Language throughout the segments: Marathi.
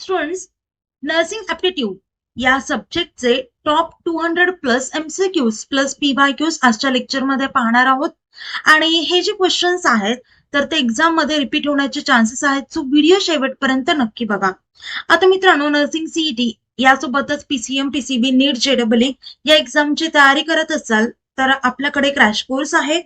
स्टुडंट्स, नर्सिंग ऍप्टिट्यूड या सब्जेक्टचे टॉप 200+ MCQs प्लस PYQs आजच्या लेक्चरमध्ये पाहणार आहोत. आणि हे जे क्वेश्चन्स आहेत तर ते एक्झाम मध्ये रिपीट होण्याचे चान्सेस आहेत, सो व्हिडिओ शेवटपर्यंत नक्की बघा. आता मित्रांनो, नर्सिंग सीईटी यासोबतच PCM, PCB, नीट, JEE या एक्झामची तयारी करत असाल तर आपल्याकडे क्रॅश कोर्स आहे,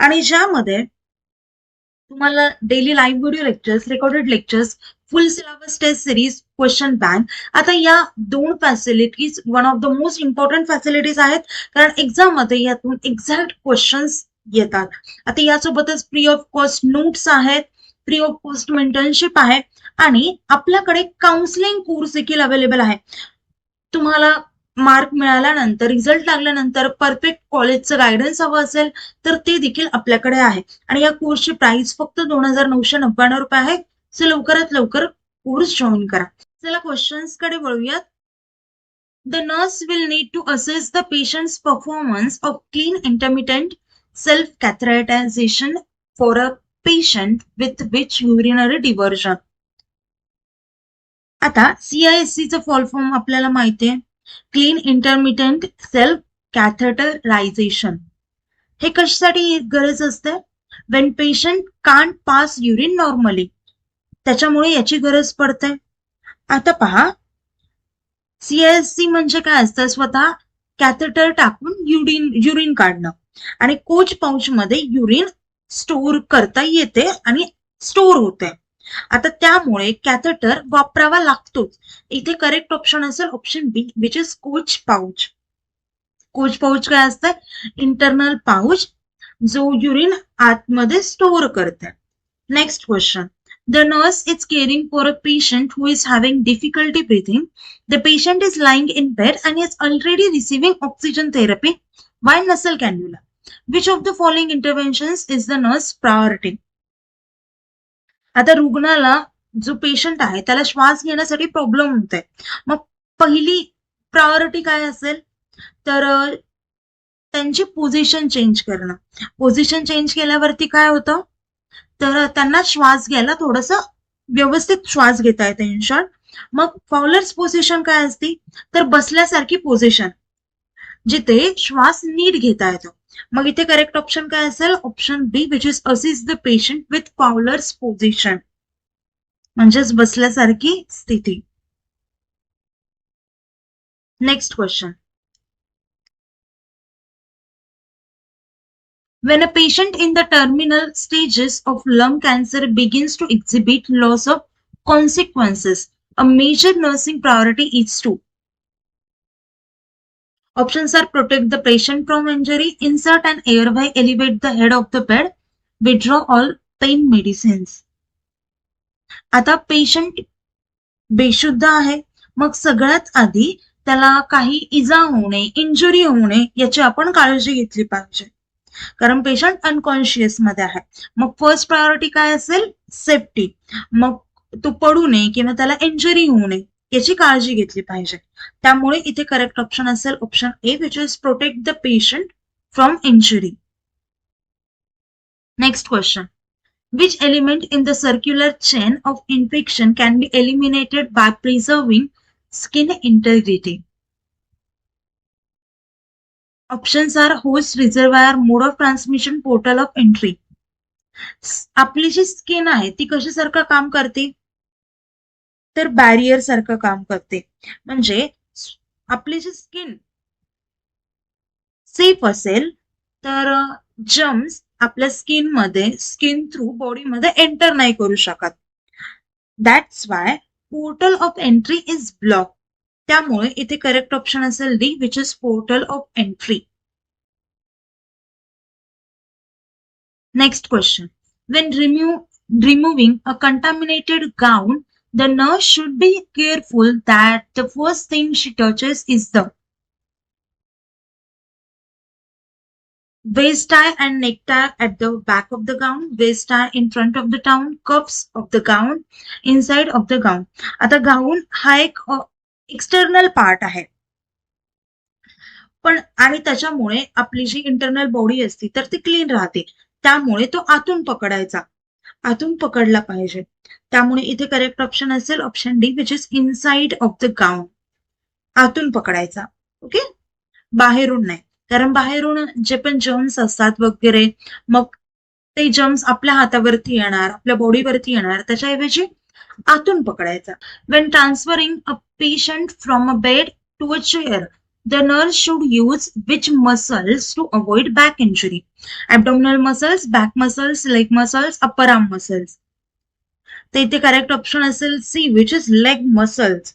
आणि ज्यामध्ये तुम्हाला daily live video lectures, recorded lectures, full syllabus test series, question bank, आता या दोन facilities one of the most important facilities आहेत, कारण एक्झाम मध्ये यातून एक्झॅक्ट क्वेश्चन्स येतात. आता यासोबतच फ्री ऑफ कॉस्ट नोट्स आहेत, फ्री ऑफ कॉस्ट मेंटरशिप आहे, आणि आपल्याकडे काउन्सिलिंग कोर्स देखील अवेलेबल आहे. तुम्हाला मार्क मिळाल्यानंतर, रिझल्ट लागल्यानंतर परफेक्ट कॉलेजचं गायडन्स हवं असेल तर ते देखील आपल्याकडे आहे. आणि या कोर्सची प्राइस फक्त 2,999 रुपये आहे. सो लवकरात लवकर कोर्स जॉईन करा. चला क्वेश्चन्स कडे वळूयात. The nurse will need to assess the patient's performance of clean intermittent self catheterisation for a patient with which urinary diversion. आता CISC चं फॉल फॉर्म आपल्याला माहिती आहे, क्लीन इंटरमिटेंट सेल्फ कॅथेटरायझेशन. हे कशासाठी गरज असते? Wien patient can't pass urine normally, त्याच्यामुळे याची गरज पडते. आता पहा, CISC म्हणजे काय असतं? स्वतः कॅथेटर टाकून युरिन काढणं, आणि कोच पाऊच मध्ये युरिन स्टोअर करता येते आणि स्टोअर होते. आता त्यामुळे कॅथेटर वापरावा लागतोच. इथे करेक्ट ऑप्शन असेल option B, which is Kock pouch. Kock pouch काय असतं? इंटरनल पाऊच जो युरिन आतमध्ये स्टोअर करते. Next question. The nurse is caring for a patient who is having difficulty breathing. The patient is lying in bed and is already receiving oxygen therapy by nasal cannula. Which of the following interventions is the nurse priority? आता रुग्णाला, जो पेशंट आहे त्याला श्वास घेण्यासाठी प्रॉब्लेम होते, मग पहिली प्रायोरिटी काय असेल? तर त्यांची पोझिशन चेंज करणं. पोझिशन चेंज केल्यावरती काय होतं? तर त्यांना श्वास घ्यायला थोडस व्यवस्थित श्वास घेता येते, इन शॉर्ट. मग फाउलर्स पोझिशन काय असते? तर बसल्यासारखी पोझिशन, जिथे श्वास नीट घेता येतो. मग इथे करेक्ट ऑप्शन काय असेल? Option B, which is assist the patient with Fowler's position, म्हणजेच बसल्यासारखी स्थिती. Next question. When a patient in the terminal stages of lung cancer begins to exhibit loss of consequences, a major nursing priority is to. Options are protect the patient from injury, insert an airway, elevate the head of the bed, withdraw all pain medicines. आता पेशंट बेशुद्ध आहे, मग सगळ्यात आधी त्याला काही इजा होणे, इंजुरी होणे याची आपण काळजी घेतली पाहिजे, कारण पेशंट अनकॉन्शियस मध्ये आहे. मग फर्स्ट प्रायोरिटी काय असेल? सेफ्टी. मग तो पडू नये किंवा त्याला इंजुरी होऊ नये याची काळजी घेतली पाहिजे. त्यामुळे इथे करेक्ट ऑप्शन असेल option A, which is protect the patient from injury. Next question. Which element in the circular chain of infection can be eliminated by preserving skin integrity? Options are host, reservoir, mode of transmission, portal of entry. आपली जी स्किन आहे ती कशासारखं काम करते? तर बॅरियर सारखं काम करते. म्हणजे आपली जी स्किन सेफ असेल तर जर्म्स आपल्या स्किन मध्ये, स्किन थ्रू बॉडीमध्ये एंटर नाही करू शकत. That's why portal of entry is block. त्यामुळे इथे करेक्ट ऑप्शन असेल D, which is portal of entry. Next question. When removing a contaminated gown, the nurse should be careful that the first thing she touches is the waist tie and necktie at the back of the gown, waist tie in front of the gown, cuffs of the gown, inside of the gown. आता गाऊन हा एक एक्सटर्नल पार्ट आहे, पण आणि त्याच्यामुळे आपली जी इंटरनल बॉडी असते तर ती क्लीन राहते, त्यामुळे तो आतून पकडायचा. आतून पकडला पाहिजे. त्यामुळे इथे करेक्ट ऑप्शन असेल option D which is inside of the gown. आतून पकडायचा. ओके, बाहेरून नाही, कारण बाहेरून जे पण जर्म्स असतात वगैरे मग ते जर्म्स आपल्या हातावरती येणार, आपल्या बॉडीवरती येणार, त्याच्याऐवजी आतून पकडायचा. When transferring a patient from a bed to a chair the nurse should use which muscles to avoid back injury? Abdominal muscles, back muscles, leg muscles, upper arm muscles. तर इथे करेक्ट ऑप्शन असेल C which is leg muscles.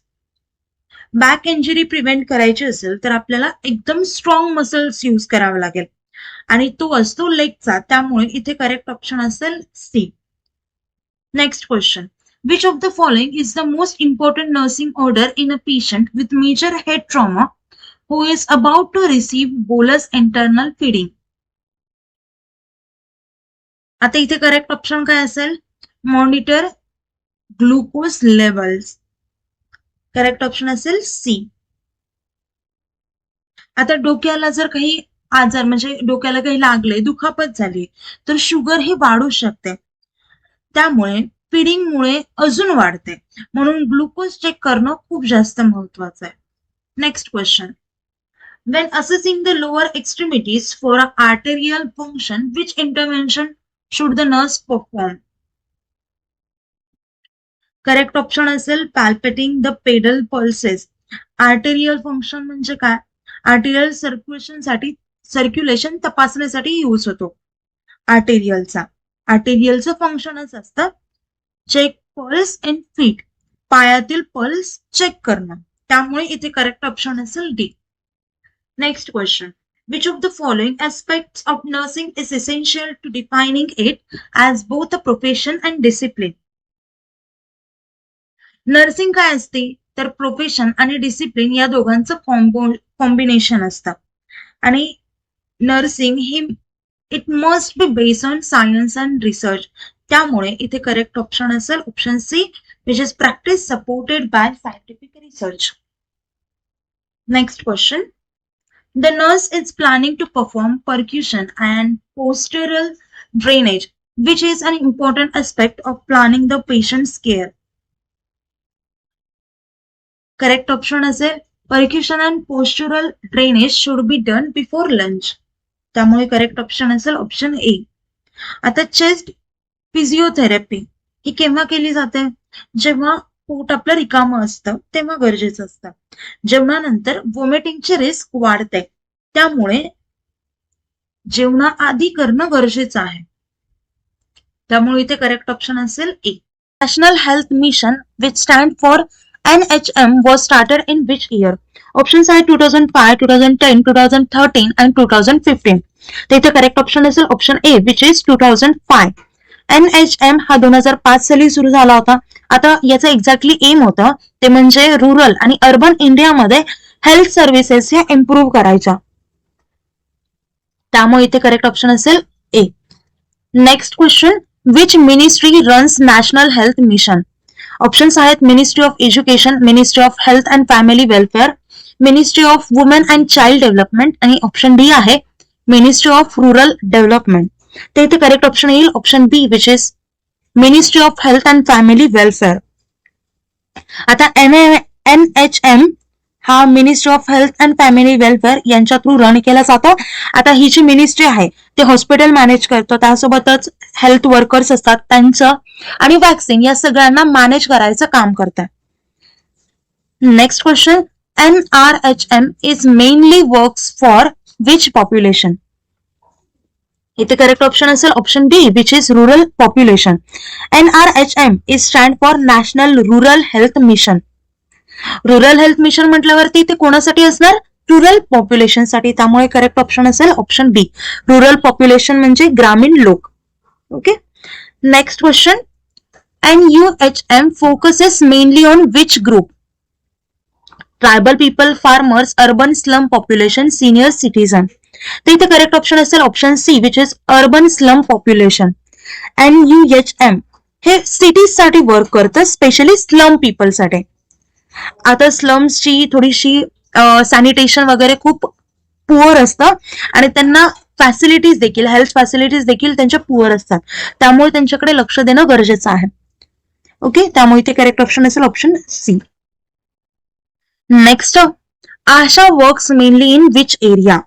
Back injury prevent करायची असेल तर आपल्याला एकदम स्ट्रॉंग मसल्स यूज करावा लागेल आणि तो असतो लेगचा. त्यामुळे इथे करेक्ट ऑप्शन असेल C. Next question. Which of the following is the most important nursing order in a patient with major head trauma who is about to receive bolus internal feeding? आता इथे करेक्ट ऑप्शन काय असेल? Monitor glucose levels. Correct option असेल सी. आता डोक्याला जर काही आजार म्हणजे डोक्याला काही लागले, दुखापत झाली तर शुगर ही वाढू शकते. त्यामुळे फिडिंगमुळे अजून वाढते, म्हणून ग्लुकोज चेक करणं खूप जास्त महत्वाचं आहे. Next question. When assessing the lower extremities for arterial function, which intervention should the nurse perform? Correct option असेल palpating the pedal pulses. Arterial function म्हणजे काय? आर्टेरियल सर्क्युलेशन तपासण्यासाठी यूज होतो आर्टेरियलचा. आर्टेरियलचं फंक्शनच असतं चेक पल्स इन फीट, पायातील पल्स चेक करणं. त्यामुळे इथे करेक्ट ऑप्शन असेल D. Next question. Which of the following aspects of nursing is essential to defining it as both a profession and discipline? Nursing काय असते तर प्रोफेशन आणि डिसिप्लिन या दोघांचं कॉम्बिनेशन असतं. आणि नर्सिंग ही it must be based on science and research. त्यामुळे इथे करेक्ट ऑप्शन असेल option C which is practice supported by scientific research. Next question. The nurse is planning to perform percussion and postural drainage, which is an important aspect of planning the patient's care. Correct option असेल percussion and postural drainage should be done before lunch. त्यामुळे करेक्ट ऑप्शन असेल ऑप्शन ए. आता चेस्ट फिजिओथेरपी ही केव्हा केली जाते? जेव्हा पोट आपलं रिकामं असतं तेव्हा गरजेचं असतं. जेवणानंतर वॉमिटिंगची रिस्क वाढते, त्यामुळे जेवणाआधी करणं गरजेचं आहे. त्यामुळे इथे करेक्ट ऑप्शन असेल A. National health mission which stand for NHM was started in which year? Options आहे 2005, 2010, 2013 and 2015. तर इथे करेक्ट ऑप्शन असेल option A which is 2005. NHM हा 2005 साली सुरू झाला होता. आता याचं एक्झॅक्टली एम होतं ते म्हणजे रुरल आणि अर्बन इंडियामध्ये हेल्थ सर्व्हिसेस ह्या इम्प्रूव्ह करायच्या. त्यामुळे इथे करेक्ट ऑप्शन असेल A. Next question. Which ministry runs national health mission? Options आहेत ministry of education, ministry of health and family welfare, ministry of women and child development आणि ऑप्शन डी आहे मिनिस्ट्री ऑफ रुरल डेव्हलपमेंट. तर इथे करेक्ट ऑप्शन येईल option B which is ministry of health and family welfare. आता NHM हा ministry of health and family welfare यांच्या थ्रू रन केला जातो. आता ही जी मिनिस्ट्री आहे ते हॉस्पिटल मॅनेज करतो, त्यासोबतच हेल्थ वर्कर्स असतात त्यांचं आणि वॅक्सिन या सगळ्यांना मॅनेज करायचं काम करतात. Next question. NRHM is mainly works for which population? इथे करेक्ट ऑप्शन असेल option B which is rural population. NRHM is stand for national rural health mission. Rural health mission म्हटल्यावरती ते कोणासाठी असणार? रुरल पॉप्युलेशन साठी. त्यामुळे करेक्ट ऑप्शन असेल ऑप्शन बी. रुरल पॉप्युलेशन म्हणजे ग्रामीण लोक. Okay. Next question. NUHM focuses mainly on which group? Tribal people, farmers, urban slum population, senior citizen. तर इथे करेक्ट ऑप्शन असेल option C which is urban slum population. NUHM हे सिटीज साठी वर्क करतं, स्पेशली स्लम पीपल साठी. आता स्लम्सची थोडीशी सॅनिटेशन वगैरे खूप पुअर असतं आणि त्यांना फॅसिलिटीज देखील, हेल्थ फॅसिलिटीज देखील त्यांच्या पुअर असतात, त्यामुळे त्यांच्याकडे लक्ष देणं गरजेचं आहे. ओके, त्यामुळे इथे करेक्ट ऑप्शन असेल option C. Next, ASHA works mainly in which area?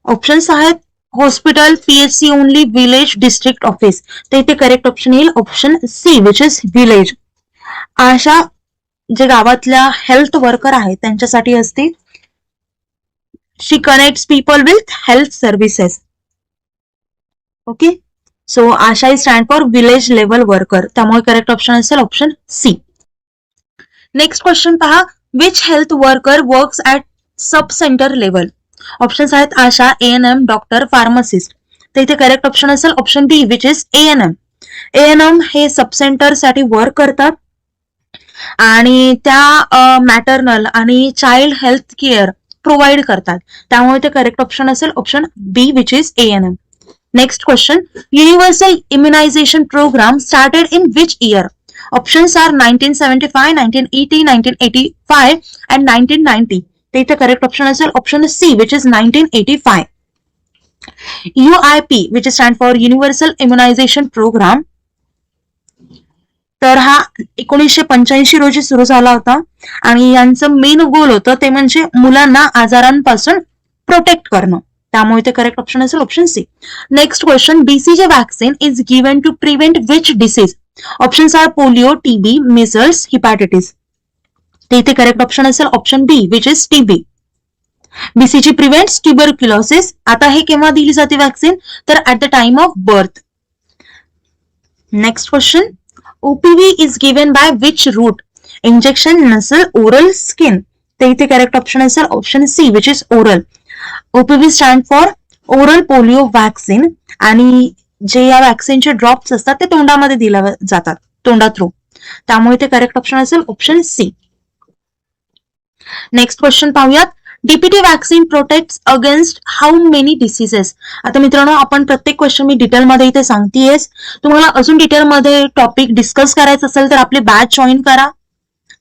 Options आहेत hospital, PHC only, village, district office. तर इथे करेक्ट ऑप्शन येईल option C which is village. ASHA जे गावातल्या हेल्थ वर्कर आहेत त्यांच्यासाठी असते. She connects people with health services. Okay, so ASHA is stand for village level worker, त्यामुळे करेक्ट ऑप्शन असेल ऑप्शन सी. नेक्स्ट क्वेश्चन पहा, which health worker works at sub centre level? Options आहेत आशा, एएनएम, डॉक्टर, फार्मासिस्ट. तर इथे करेक्ट ऑप्शन असेल option B which is ANM. ANM हे सब सेंटर साठी वर्क करतात आणि त्या मॅटर्नल आणि चाइल्ड हेल्थ केअर प्रोव्हाइड करतात, त्यामुळे ते करेक्ट ऑप्शन असेल option B which is ANM. Next question, universal immunisation programme started in which year? Options are 1975, 1980, 1985 and 1990. तर इथे करेक्ट ऑप्शन असेल option C which is 1985. UIP which stand for universal immunisation programme, तर हा 1985 रोजी सुरू झाला होता आणि यांचं मेन गोल होतं ते म्हणजे मुलांना आजारांपासून प्रोटेक्ट करणं, त्यामुळे ते करेक्ट ऑप्शन असेल option C. Next question, BCG vaccine is given to prevent which disease? Options are polio, TB, measles, hepatitis. तर इथे करेक्ट ऑप्शन असेल option B which is TB. BCG prevents tuberculosis. आता हे केव्हा दिली जाते वॅक्सिन? तर at the time of birth. Next question, OPV is given by which route? Injection, nasal, oral, skin. तर इथे करेक्ट ऑप्शन असेल option C which is oral. OPV stand for oral polio vaccine आणि जे या वॅक्सिनचे ड्रॉप्स असतात ते तोंडामध्ये दिले जातात, तोंडा थ्रू, त्यामुळे ते करेक्ट ऑप्शन असेल ऑप्शन सी. नेक्स्ट क्वेश्चन पाहूयात, DPT vaccine protects against how many diseases? आता मित्रांनो, आपण प्रत्येक क्वेश्चन मी डिटेलमध्ये इथे सांगतेयच. तुम्हाला अजून डिटेलमध्ये टॉपिक डिस्कस करायचं असेल तर आपली बॅच जॉईन करा.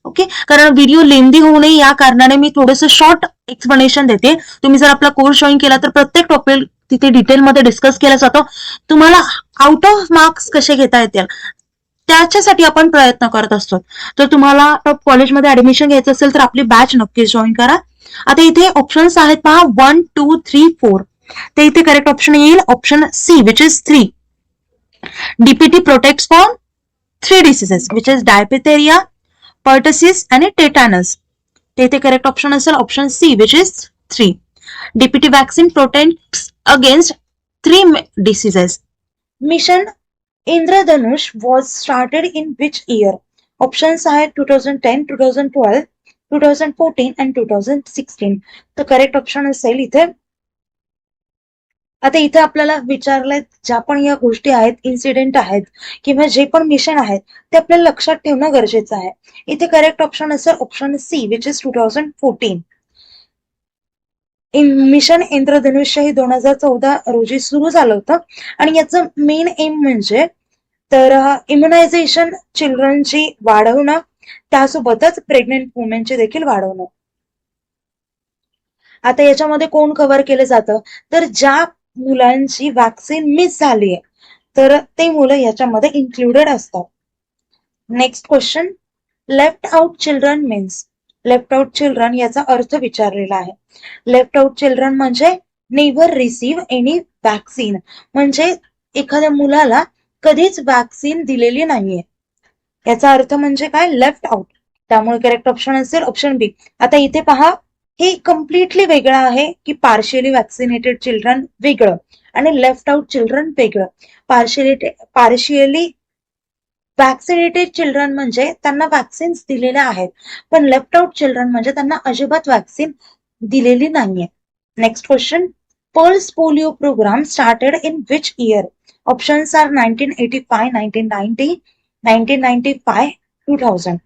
ओके, कारण व्हिडिओ लेंदी होऊ नये या कारणाने मी थोडंसं शॉर्ट एक्सप्लेनेशन देते. तुम्ही जर आपला कोर्स जॉईन केला तर प्रत्येक टॉपिक तिथे डिटेलमध्ये डिस्कस केला जातो. तुम्हाला आउट ऑफ मार्क्स कसे घेता येतील त्याच्यासाठी आपण प्रयत्न करत असतो. तर तुम्हाला टॉप कॉलेजमध्ये ऍडमिशन घ्यायचं असेल तर आपली बॅच नक्कीच जॉईन करा. आता इथे ऑप्शन्स आहेत पहा 1, 2, 3, 4. तर इथे करेक्ट ऑप्शन येईल option C which is 3. DPT protects for 3 diseases which is diphtheria, pertussis आणि टेटानस. तर इथे करेक्ट ऑप्शन असेल option C which is 3. DPT vaccine protects against 3 diseases. Mission Indradhanush was started in which year? Options आहेत 2010, 2012, 2014 and 2016. तर करेक्ट ऑप्शन असेल इथे. आता इथे आपल्याला विचारलंय ज्या पण या गोष्टी आहेत, इन्सिडेंट आहेत किंवा जे पण मिशन आहेत ते आपल्याला लक्षात ठेवणं गरजेचं आहे. इथे करेक्ट ऑप्शन असेल option C which is 2014. Mission Indradhanush हे 2014 रोजी सुरू झालं होतं आणि याचं मेन एम म्हणजे तर इम्युनायझेशन चिल्ड्रनची वाढवणं, त्यासोबतच प्रेग्नेंट वुमेनची देखील वाढवणं. आता याच्यामध्ये कोण कव्हर केलं जातं तर ज्या मुलांची वॅक्सिन मिस झाली आहे तर ते मुलं याच्यामध्ये इन्क्लुडेड असतात. Next question, left out children means? Left out children याचा अर्थ विचारलेला आहे. लेफ्ट आउट चिल्ड्रन म्हणजे नेव्हर रिसीव्ह एनी वॅक्सिन, म्हणजे एखाद्या मुलाला कधीच वॅक्सिन दिलेली नाहीये, याचा अर्थ म्हणजे काय, लेफ्ट आउट. त्यामुळे करेक्ट ऑप्शन असेल ऑप्शन बी. आता इथे पहा, हे कम्प्लिटली वेगळं आहे की पार्शियली वॅक्सिनेटेड चिल्ड्रन वेगळं आणि लेफ्ट आउट चिल्ड्रन वेगळं. पार्शियली वॅक्सिनेटेड चिल्ड्रन म्हणजे त्यांना वॅक्सिन्स दिलेल्या आहेत, पण लेफ्ट आउट चिल्ड्रन म्हणजे त्यांना अजिबात वॅक्सिन दिलेली नाहीये. Next question, pulse polio programme started in which year? Options are 1985, 1990, 1995, 2000.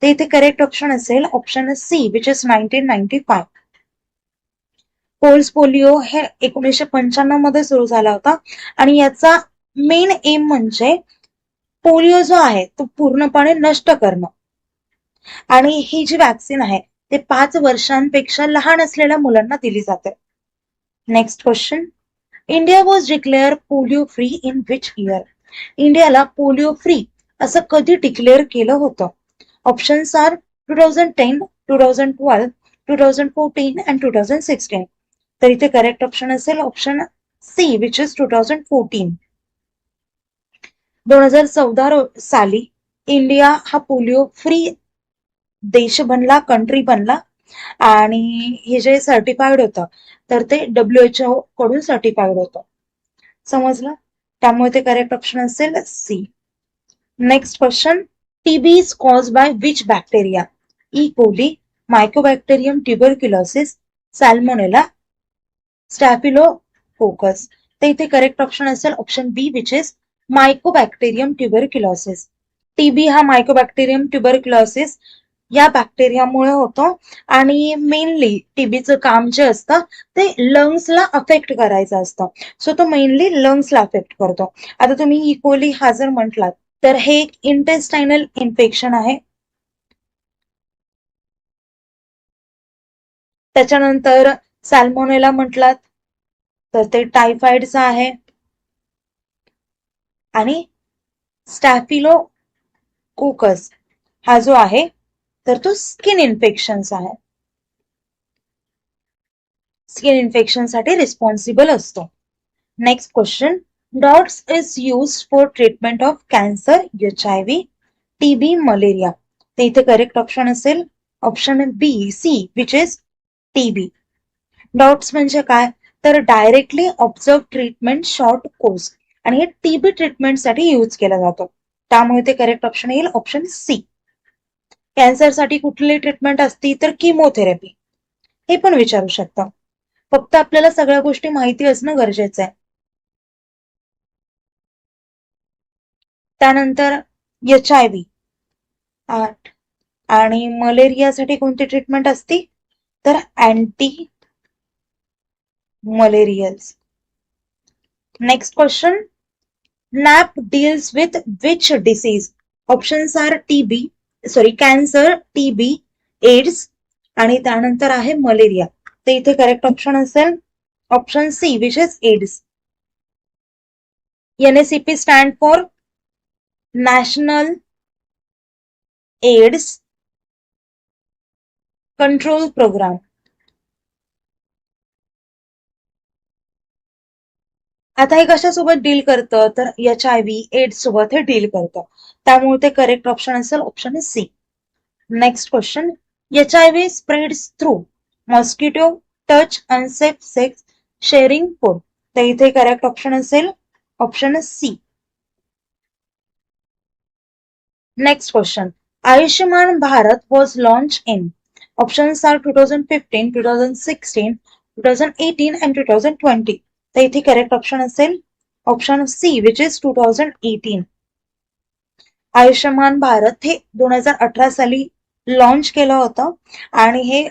तर इथे करेक्ट ऑप्शन असेल option C which is 1995. Pulse polio हे 1995 मध्ये सुरू झाला होता आणि याचा मेन एम म्हणजे पोलिओ जो आहे तो पूर्णपणे नष्ट करणं. आणि ही जी वॅक्सिन आहे ते 5 वर्षांपेक्षा लहान असलेल्या मुलांना दिली जाते. Next question, India was declare polio free in which year? इंडियाला पोलिओ फ्री असं कधी डिक्लेअर केलं होतं? Options are 2010, 2012, 2014 and 2016. तर इथे करेक्ट ऑप्शन असेल ऑप्शन सी विच इज 2014. 2014 साली इंडिया हा पोलिओ फ्री देश बनला, कंट्री बनला आणि हे जे सर्टिफाईड होतं तर ते WHO कडून सर्टिफाईड होतं. समजलं? त्यामुळे ते करेक्ट ऑप्शन असेल C. Next question. TB is cause by which bacteria? E coli, mycobacterium tuberculosis, salmonella, staphylococcus. तर इथे करेक्ट ऑप्शन असेल option B which is mycobacterium tuberculosis. TB हा मायकोबॅक्टेरियम ट्युबरक्युलोसिस या बॅक्टेरियामुळे होतो आणि मेनली टीबीचं काम जे असतं ते लंग्सला अफेक्ट करायचं असतं. सो तो मेनली लंग्सला अफेक्ट करतो. आता तुम्ही इकोली हा जर म्हटलात तर हे एक इंटेस्टायनल इन्फेक्शन आहे. त्याच्यानंतर सॅल्मोनेला म्हटलात तर ते टायफॉइडचं आहे आणि स्टॅफिलोकोकस हा जो आहे तर तो स्किन इन्फेक्शन्स आहे. स्किन इन्फेक्शन साठी रिस्पॉन्सिबल असतो. Next question. DOTS is used for treatment of cancer, HIV, TB, malaria. तर इथे करेक्ट ऑप्शन असेल option B C which is TB. DOTS म्हणजे काय तर directly observe treatment short course आणि हे TB ट्रीटमेंटसाठी यूज केला जातो. त्यामुळे ते करेक्ट ऑप्शन येईल ऑप्शन सी. कॅन्सरसाठी कुठली ट्रीटमेंट असती तर किमोथेरपी. हे पण विचारू शकता. फक्त आपल्याला सगळ्या गोष्टी माहिती असणं गरजेचं आहे. त्यानंतर HIV आणि मलेरियासाठी कोणती ट्रीटमेंट असती तर anti malarials. Next question. Nap deals with which disease? Options are cancer, TB, AIDS आणि त्यानंतर आहे मलेरिया. तर इथे करेक्ट ऑप्शन असेल option C which is AIDS. NACP stand for national AIDS control programme. आता हे कशासोबत डील करतं तर HIV, एड्स सोबत हे डील करतं. त्यामुळे ते करेक्ट ऑप्शन असेल option C. Next question. HIV spreads through mosquito, touch, unsafe sex, sharing food. तर इथे करेक्ट ऑप्शन असेल option C. Next question. Ayushman Bharat was launch in. Options are 2015, 2016, 2018 and 2020. तर इथे करेक्ट ऑप्शन असेल option C which is 2018. Ayushman Bharat हे 2018 साली लॉन्च केलं होतं आणि हे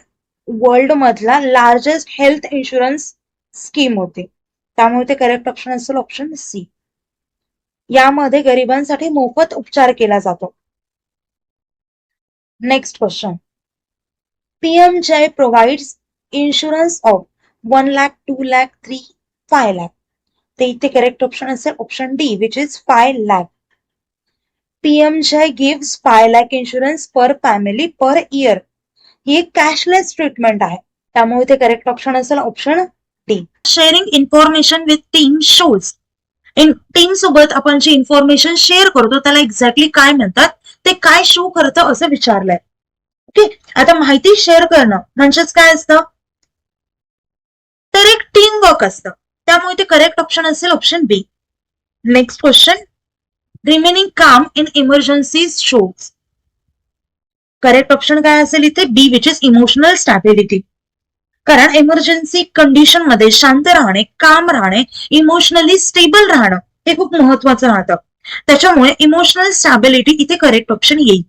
वर्ल्ड मधला लार्जेस्ट हेल्थ इन्शुरन्स स्कीम होती. त्यामुळे ते करेक्ट ऑप्शन असेल ऑप्शन सी. यामध्ये गरिबांसाठी मोफत उपचार केला जातो. Next question. PMJ provides insurance of 1 lakh, 2 lakh, 3, 5 lakh. ते इथे करेक्ट ऑप्शन असेल option D which is 5 lakh. PMJ gives 5 lakh insurance per family per year. ही एक कॅशलेस ट्रीटमेंट आहे. त्यामुळे ते करेक्ट ऑप्शन असेल option D. Sharing information with team shows. Team सोबत आपण जे इन्फॉर्मेशन शेअर करतो त्याला एक्झॅक्टली काय म्हणतात ते काय शो करतं असं विचारलंय. ओके. आता माहिती शेअर करणं म्हणजेच काय असतं तर एक टीम वर्क असतं. त्यामुळे ते करेक्ट ऑप्शन असेल option B. Next question. Remaining calm in emergencies shows. Correct option काय असेल इथे B which is emotional stability. कारण इमर्जन्सी कंडिशन मध्ये शांत राहणे, काम राहणे, इमोशनली स्टेबल राहणं हे खूप महत्वाचं राहतं. त्याच्यामुळे इमोशनल स्टॅबिलिटी इथे करेक्ट ऑप्शन येईल.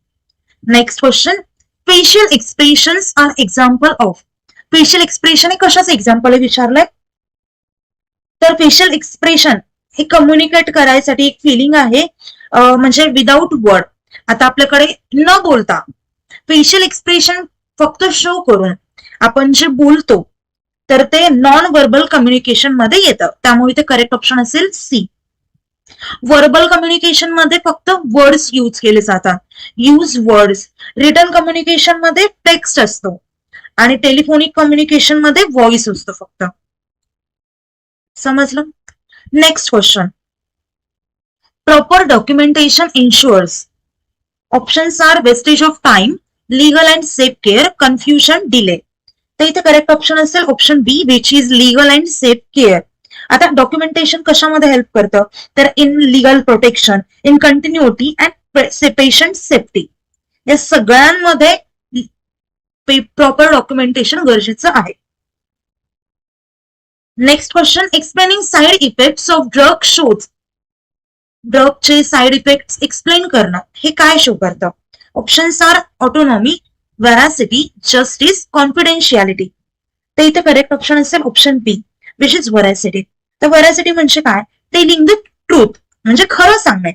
Next question. Facial expressions are example of. Facial expression हे कशाचं एक्झाम्पल आहे विचारलंय तर फेशियल एक्सप्रेशन हे कम्युनिकेट करायसाठी एक फिलिंग आहे म्हणजे विदाउट वर्ड. आता आपल्याकडे न बोलता फेशियल एक्सप्रेशन फक्त शो करून आपण जे बोलतो तर ते नॉन व्हर्बल कम्युनिकेशन मध्ये येतं, त्यामुळे ते करेक्ट ऑप्शन असेल सी. व्हर्बल कम्युनिकेशन मध्ये फक्त वर्ड्स यूज केले जातात, यूज वर्ड्स. रिटन कम्युनिकेशन मध्ये टेक्स्ट असतो आणि टेलिफोनिक कम्युनिकेशन मध्ये व्हॉइस असतो फक्त. समजलं? Next question. Proper documentation ensures. Options are wastage of time, legal and safe care, confusion, delay. तर इथे करेक्ट ऑप्शन असेल option B which is legal and safe care. आता डॉक्युमेंटेशन कशामध्ये हेल्प करतं, तर in legal protection, in continuity and patient safety, या सगळ्यांमध्ये प्रॉपर डॉक्युमेंटेशन गरजेचं आहे. Next question. Explaining side effects of drug shows. ड्रगचे साइड इफेक्ट्स एक्सप्लेन करणं हे काय शो करतं. Options are autonomy, veracity, justice, confidentiality. तर इथे करेक्ट ऑप्शन असेल option B which is veracity. तर व्हॅरासिटी म्हणजे काय, टेलिंग द ट्रूथ म्हणजे खरं सांगणे.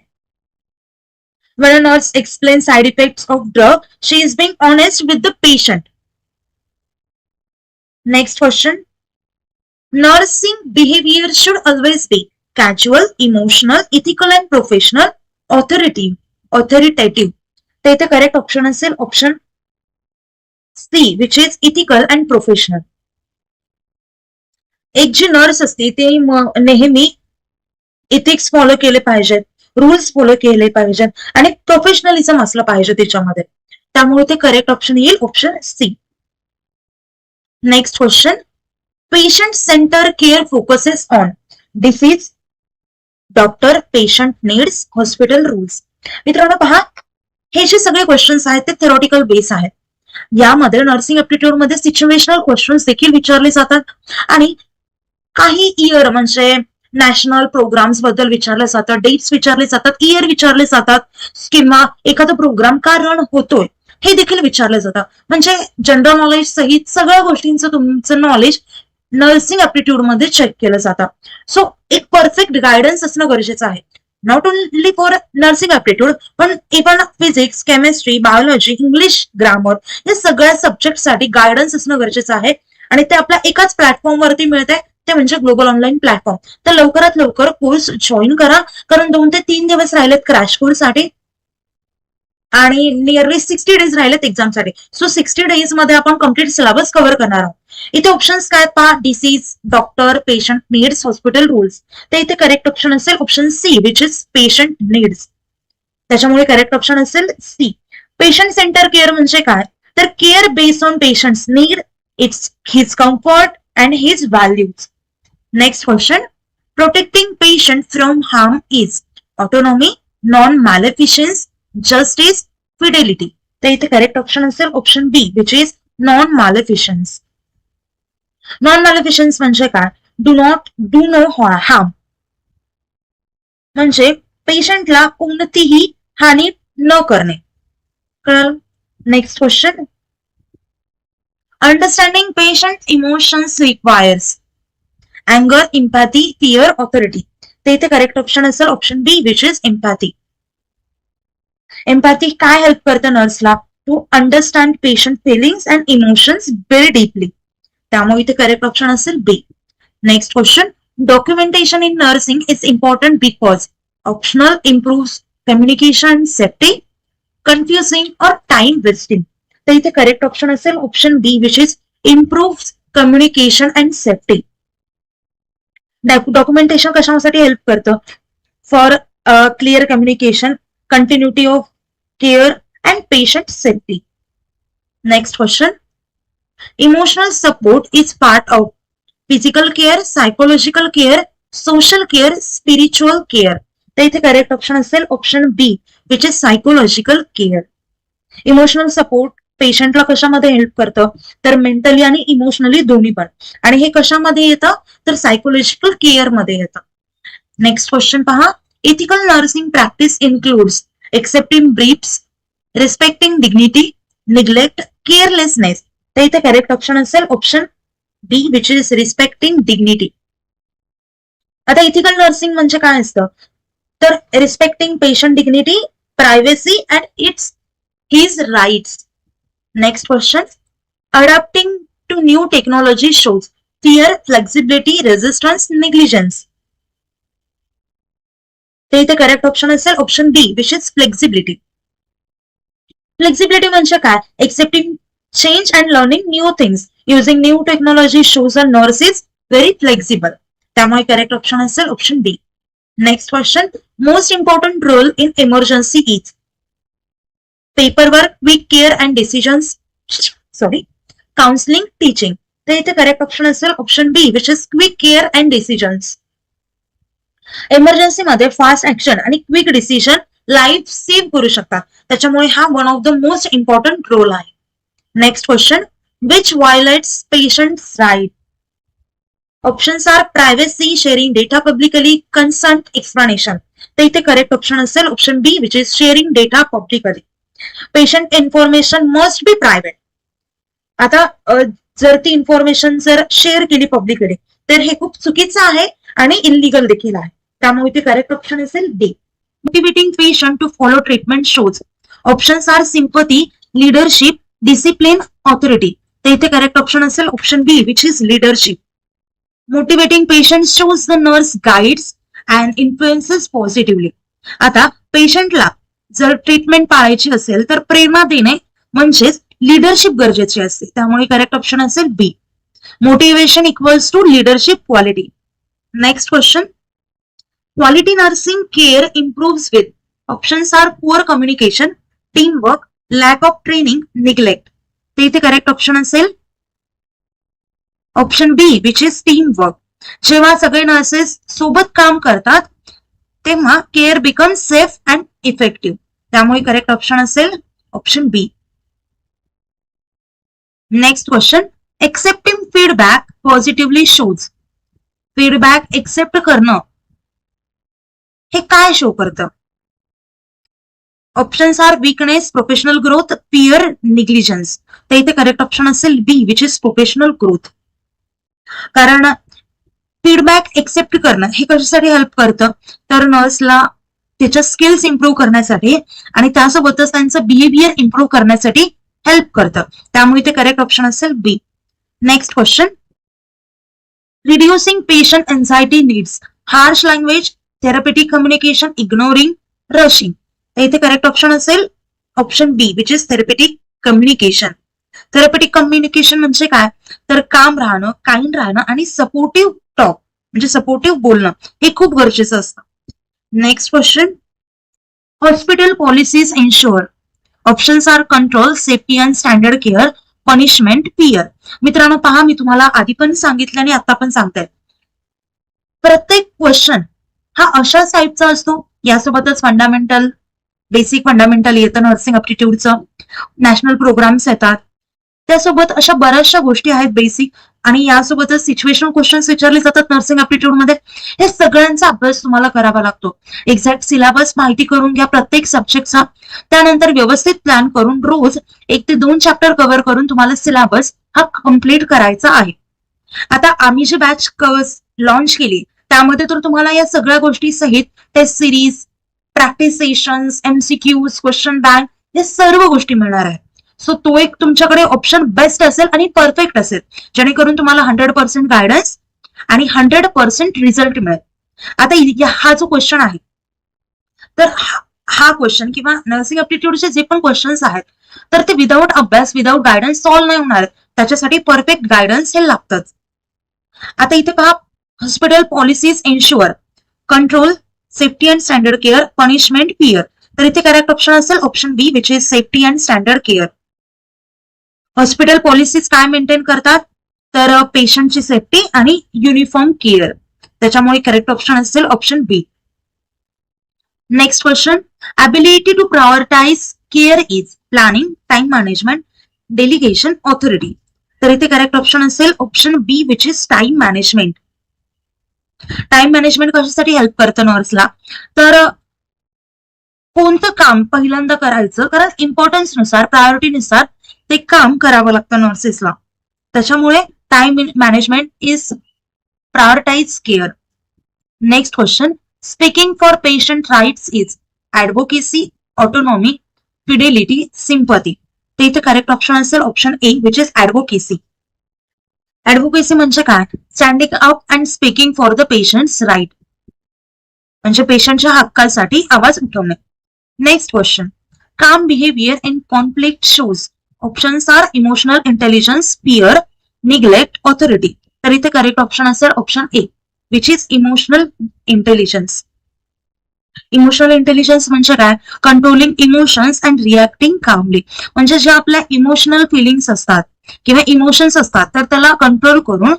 When a nurse explains side effects of drug, she is being honest with the patient. Next question. Nursing behavior should always be casual, emotional, ethical and professional, authoritative. तर इथे करेक्ट ऑप्शन असेल option C which is ethical and professional. एक जी नर्स असते ते नेहमी इथिक्स फॉलो केले पाहिजेत, रूल्स फॉलो केले पाहिजेत आणि प्रोफेशनलिझम असलं पाहिजे त्याच्यामध्ये, त्यामुळे ते करेक्ट ऑप्शन येईल option C. Next question. Patient centre care focuses on disease, doctor, patient needs, hospital rules. मित्रांनो पहा, हे जे सगळे क्वेश्चन्स आहेत ते थेरॉटिकल बेस आहेत. यामध्ये नर्सिंग ऍप्टिट्यूड मध्ये सिच्युएशनल क्वेश्चन्स देखील विचारले जातात आणि काही इयर म्हणजे नॅशनल प्रोग्राम्स बद्दल विचारले जातात, डेट्स विचारले जातात, इयर विचारले जातात किंवा एखादा प्रोग्राम का रन होतोय हे देखील विचारले जातं. म्हणजे जनरल नॉलेज सहित सगळ्या गोष्टींचं तुमचं नॉलेज नर्सिंग ऍप्टिट्यूड मध्ये चेक केलं जातं. सो एक परफेक्ट गायडन्स असणं गरजेचं आहे, not only for nursing aptitude पण even physics, chemistry, biology, English, grammar या सगळ्या सब्जेक्टसाठी गायडन्स असणं गरजेचं आहे आणि ते आपल्या एकाच प्लॅटफॉर्मवरती मिळते, ते म्हणजे ग्लोबल ऑनलाईन प्लॅटफॉर्म. तर लवकरात लवकर कोर्स जॉईन करा, कारण 2 ते 3 दिवस राहिलेत क्रॅश कोर्ससाठी आणि नियरली 60 डेज राहिलेत एक्झामसाठी. सो 60 डेज मध्ये आपण कम्प्लीट सिलेबस कव्हर करणार आहोत. इथे ऑप्शन्स काय पहा, disease, doctor, patient needs, hospital rules. तर इथे करेक्ट ऑप्शन असेल option C which is patient needs. त्याच्यामुळे करेक्ट ऑप्शन असेल सी. पेशंट सेंटर केअर म्हणजे काय, तर care based on patients need, it's his comfort and his values. Next question. Protecting patient from harm is autonomy, non maleficence, justice, fidelity. तर इथे करेक्ट ऑप्शन असेल option B which is non maleficence. Non maleficence म्हणजे काय, डू नो हार्म म्हणजे पेशंटला कोणतीही हानी न करणे. कळलं? Next question. Understanding patient emotions requires अँगर, इम्पॅथी, फिअर, ऑथॉरिटी. तर इथे करेक्ट ऑप्शन असेल option B which is empathy. Empathy काय हेल्प करतं नर्सला, to understand patient feelings and emotions very deeply. त्यामुळे इथे करेक्ट ऑप्शन असेल B. Next question. Documentation in nursing is important because optional, improve communication, safety, confusing और टाइम वेस्टिंग. तर इथे करेक्ट ऑप्शन असेल option B which is improve communication and safety. Documentation कशासाठी हेल्प करतं, for clear communication, continuity of care and patient safety. Next question. Emotional support is part of physical care, psychological care, social care, spiritual care. तर इथे करेक्ट ऑप्शन असेल option B which is psychological care. Emotional support पेशंटला कशामध्ये हेल्प करतं, तर मेंटली आणि इमोशनली दोन्ही पण, आणि हे कशामध्ये येतं तर सायकोलॉजिकल केअर मध्ये येतं. नेक्स्ट क्वेश्चन पहा. Ethical nursing practice includes accepting bribes, respecting dignity, neglect, carelessness. तर इथे करेक्ट ऑप्शन असेल option B which is respecting dignity. आता इथिकल नर्सिंग म्हणजे काय असतं, तर respecting patient dignity, privacy and its his rights. Next question. Adapting to new technology shows fear, flexibility, resistance, negligence. ते इथे करेक्ट ऑप्शन असेल option B which is flexibility. Flexibility म्हणजे काय? Accepting change and learning new things using new technology shows a nurse is very flexible. त्यामुळे करेक्ट ऑप्शन असेल option B. Next question, most important role in emergency is paperwork, quick care and decisions, counselling, teaching. तर इथे करेक्ट ऑप्शन असेल option B which is quick care and decisions. इमर्जन्सीमध्ये फास्ट ऍक्शन आणि क्विक डिसिजन लाईफ सेव्ह करू शकतात. त्याच्यामुळे हा one of the most important role आहे. Next question, which violates patients right? Options are privacy, sharing data publicly, consent, explanation. तर इथे करेक्ट ऑप्शन असेल option B which is sharing data publicly. Patient information must be private. आता जर ती इन्फॉर्मेशन जर शेअर केली पब्लिकली तर हे खूप चुकीचं आहे आणि इलिगल देखील आहे. त्यामुळे ते करेक्ट ऑप्शन असेल D. Motivating patient to follow treatment shows. Options are sympathy, leadership, discipline, authority. तर इथे करेक्ट ऑप्शन असेल option B which is leadership. Motivating patient shows the nurse guides and influences positively. आता पेशंटला जर ट्रीटमेंट पाळायची असेल तर प्रेरणा देणे म्हणजेच लिडरशिप गरजेची असते. त्यामुळे करेक्ट ऑप्शन असेल B. Motivation equals to leadership quality. Next question, quality nursing care improves with. Options are poor communication, team work, lack of training, neglect. तर इथे करेक्ट ऑप्शन असेल option B which is team work. जेव्हा सगळे नर्सेस सोबत काम करतात तेव्हा care become safe and effective. त्यामुळे करेक्ट ऑप्शन असेल option B. Next question, accepting feedback positively shows. Feedback accept करणं हे काय शो करतं? Options R weakness, professional growth, fear, negligence. तर इथे करेक्ट ऑप्शन असेल B which is professional growth. कारण फीडबॅक एक्सेप्ट करणं हे कशासाठी हेल्प करतं तर नर्सला त्याच्या स्किल्स इम्प्रूव्ह करण्यासाठी आणि त्यासोबतच त्यांचं बिहेवियर इम्प्रूव्ह करण्यासाठी हेल्प करतं. त्यामुळे ते करेक्ट ऑप्शन असेल B. Next question, reducing patient anxiety needs, harsh language, therapeutic communication, ignoring, rushing. तर इथे करेक्ट ऑप्शन असेल option B which is therapeutic communication. Therapeutic communication म्हणजे काय तर काम राहणं, काइंड राहणं आणि सपोर्टिव्ह टॉक म्हणजे सपोर्टिव्ह बोलणं हे खूप गरजेचं असतं. Next question, hospital policies ensure. Options are control, safety and standard care, punishment, fear. मित्रांनो पहा, मी तुम्हाला आधी पण सांगितलं आणि आता पण सांगते, प्रत्येक क्वेश्चन हा अशाच टाईपचा असतो. यासोबतच फंडामेंटल, बेसिक फंडामेंटल येतं नर्सिंग अप्टिट्यूडचं, नॅशनल प्रोग्राम्स येतात, त्यासोबत अशा बऱ्याचशा गोष्टी आहेत बेसिक, आणि यासोबतच सिच्युएशनल क्वेश्चन्स विचारले जातात नर्सिंग अप्टिट्यूड मध्ये. हे सगळ्यांचा अभ्यास तुम्हाला करावा लागतो. एक्झॅक्ट सिलेबस माहिती करून घ्या प्रत्येक सब्जेक्टचा. त्यानंतर व्यवस्थित प्लॅन करून रोज 1 ते 2 चॅप्टर कव्हर करून तुम्हाला सिलेबस हा कम्प्लीट करायचा आहे. आता आम्ही जी बॅच लॉन्च केली त्यामध्ये तर तुम्हाला या सगळ्या गोष्टी सहित test series, practice sessions, MCQs, question bank या सर्व गोष्टी मिळणार आहेत. सो तो एक तुमच्याकडे ऑप्शन बेस्ट असेल आणि परफेक्ट असेल, जेणेकरून तुम्हाला 100% गायडन्स आणि 100% रिझल्ट मिळेल. आता हा जो क्वेश्चन आहे तर हा क्वेश्चन किंवा नर्सिंग अप्टिट्यूडचे जे पण क्वेश्चन्स आहेत तर ते विदाऊट अभ्यास, विदाऊट गायडन्स सॉल्व्ह नाही होणार. त्याच्यासाठी परफेक्ट गायडन्स हे लागतंच. आता इथे पहा, hospital policies ensure, control, safety and standard care, punishment, fear. तर इथे करेक्ट ऑप्शन असेल option B which is safety and standard care. Hospital policies काय मेंटेन करतात तर पेशंटची सेफ्टी आणि युनिफॉर्म केअर. त्याच्यामुळे करेक्ट ऑप्शन असेल option B. Next question, ability to prioritise care is planning, time management, delegation, authority. तर इथे करेक्ट ऑप्शन असेल option B which is time management. Time management कशासाठी हेल्प करतं नर्सला तर कोणतं काम पहिल्यांदा करायचं, कारण इम्पॉर्टन्स नुसार, प्रायोरिटीनुसार ते काम करावं लागतं नर्सेसला. त्याच्यामुळे time management is prioritise care. Next question, speaking for patient rights is advocacy, autonomy, fidelity, sympathy. ते इथे करेक्ट ऑप्शन असेल option A which is advocacy. Advocacy म्हणजे काय? Standing up and speaking for the patients right, म्हणजे पेशंटच्या हक्कासाठी आवाज उठवणे. Next question, calm behaviour in conflict shows. Options are emotional intelligence, fear, neglect, authority. तर इथे करेक्ट ऑप्शन असेल option A, which is emotional intelligence. Emotional intelligence म्हणजे काय? कंट्रोलिंग इमोशन्स अँड रिॲक्टिंग कामली, म्हणजे जे आपल्या इमोशनल फिलिंग्स असतात किंवा इमोशन्स असतात तर त्याला कंट्रोल करून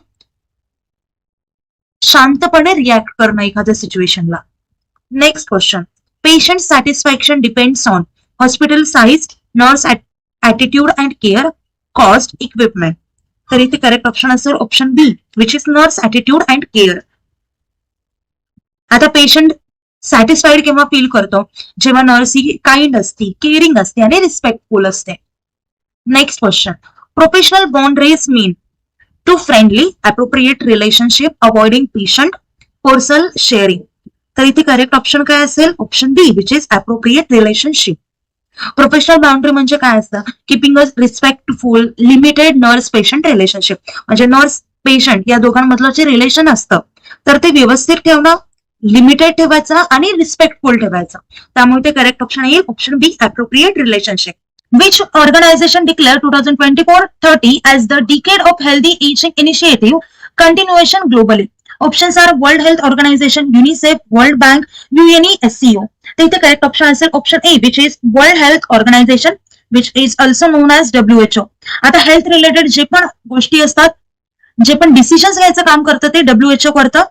शांतपणे रिॲक्ट करणं एखाद्या सिच्युएशनला. Next question, patient satisfaction depends on hospital size, nurse attitude and care, cost, equipment. तर इथे करेक्ट ऑप्शन असेल option B, which is nurse attitude and care. आता पेशंट सॅटिस्फाईड केव्हा फील करतो? जेव्हा नर्स ही काइंड असते, केअरिंग असते आणि रिस्पेक्टफुल असते. Next question, professional boundaries mean to friendly, appropriate relationship, avoiding patient, personal sharing. तर इथे करेक्ट ऑप्शन काय असेल? Option B, which is appropriate relationship. Professional boundary म्हणजे काय असतं? Keeping a respectful limited nurse patient relationship, म्हणजे नर्स पेशंट या दोघांमधलं जे रिलेशन असतं तर ते व्यवस्थित ठेवणं, लिमिटेड ठेवायचं आणि रिस्पेक्टफुल ठेवायचं. त्यामुळे ते करेक्ट ऑप्शन येईल option B, appropriate relationship. Which organization declared 2024-30 as the Decade of Healthy Aging Initiative continuation globally? Options are World Health Organization, UNICEF, World Bank, UNESCO. तर इथे करेक्ट ऑप्शन असेल option A, which is world health organisation, which is also known as WHO. आता हेल्थ रिलेटेड जे पण गोष्टी असतात, जे पण डिसिजन्स घ्यायचं काम करतं ते WHO करतं.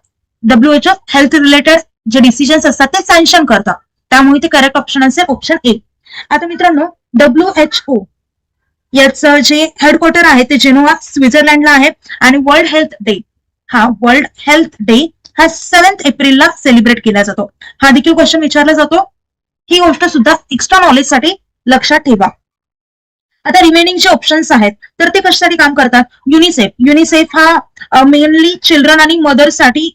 WHO हेल्थ रिलेटेड जे डिसिजन्स असतात ते सँक्शन करतं. त्यामुळे ते करेक्ट ऑप्शन असेल ऑप्शन ए. आता मित्रांनो, WHO याचं जे हेडक्वार्टर आहे ते जेनोवा, स्वित्झर्लंडला आहे आणि वर्ल्ड हेल्थ डे हा 7 एप्रिलला सेलिब्रेट केला जातो. हा देखील क्वेश्चन विचारला जातो. ही गोष्ट सुद्धा एक्स्ट्रा नॉलेजसाठी लक्षात ठेवा. आता रिमेनिंग जे ऑप्शन्स आहेत तर ते कशासाठी काम करतात? युनिसेफ हा मेनली चिल्ड्रन आणि मदर्ससाठी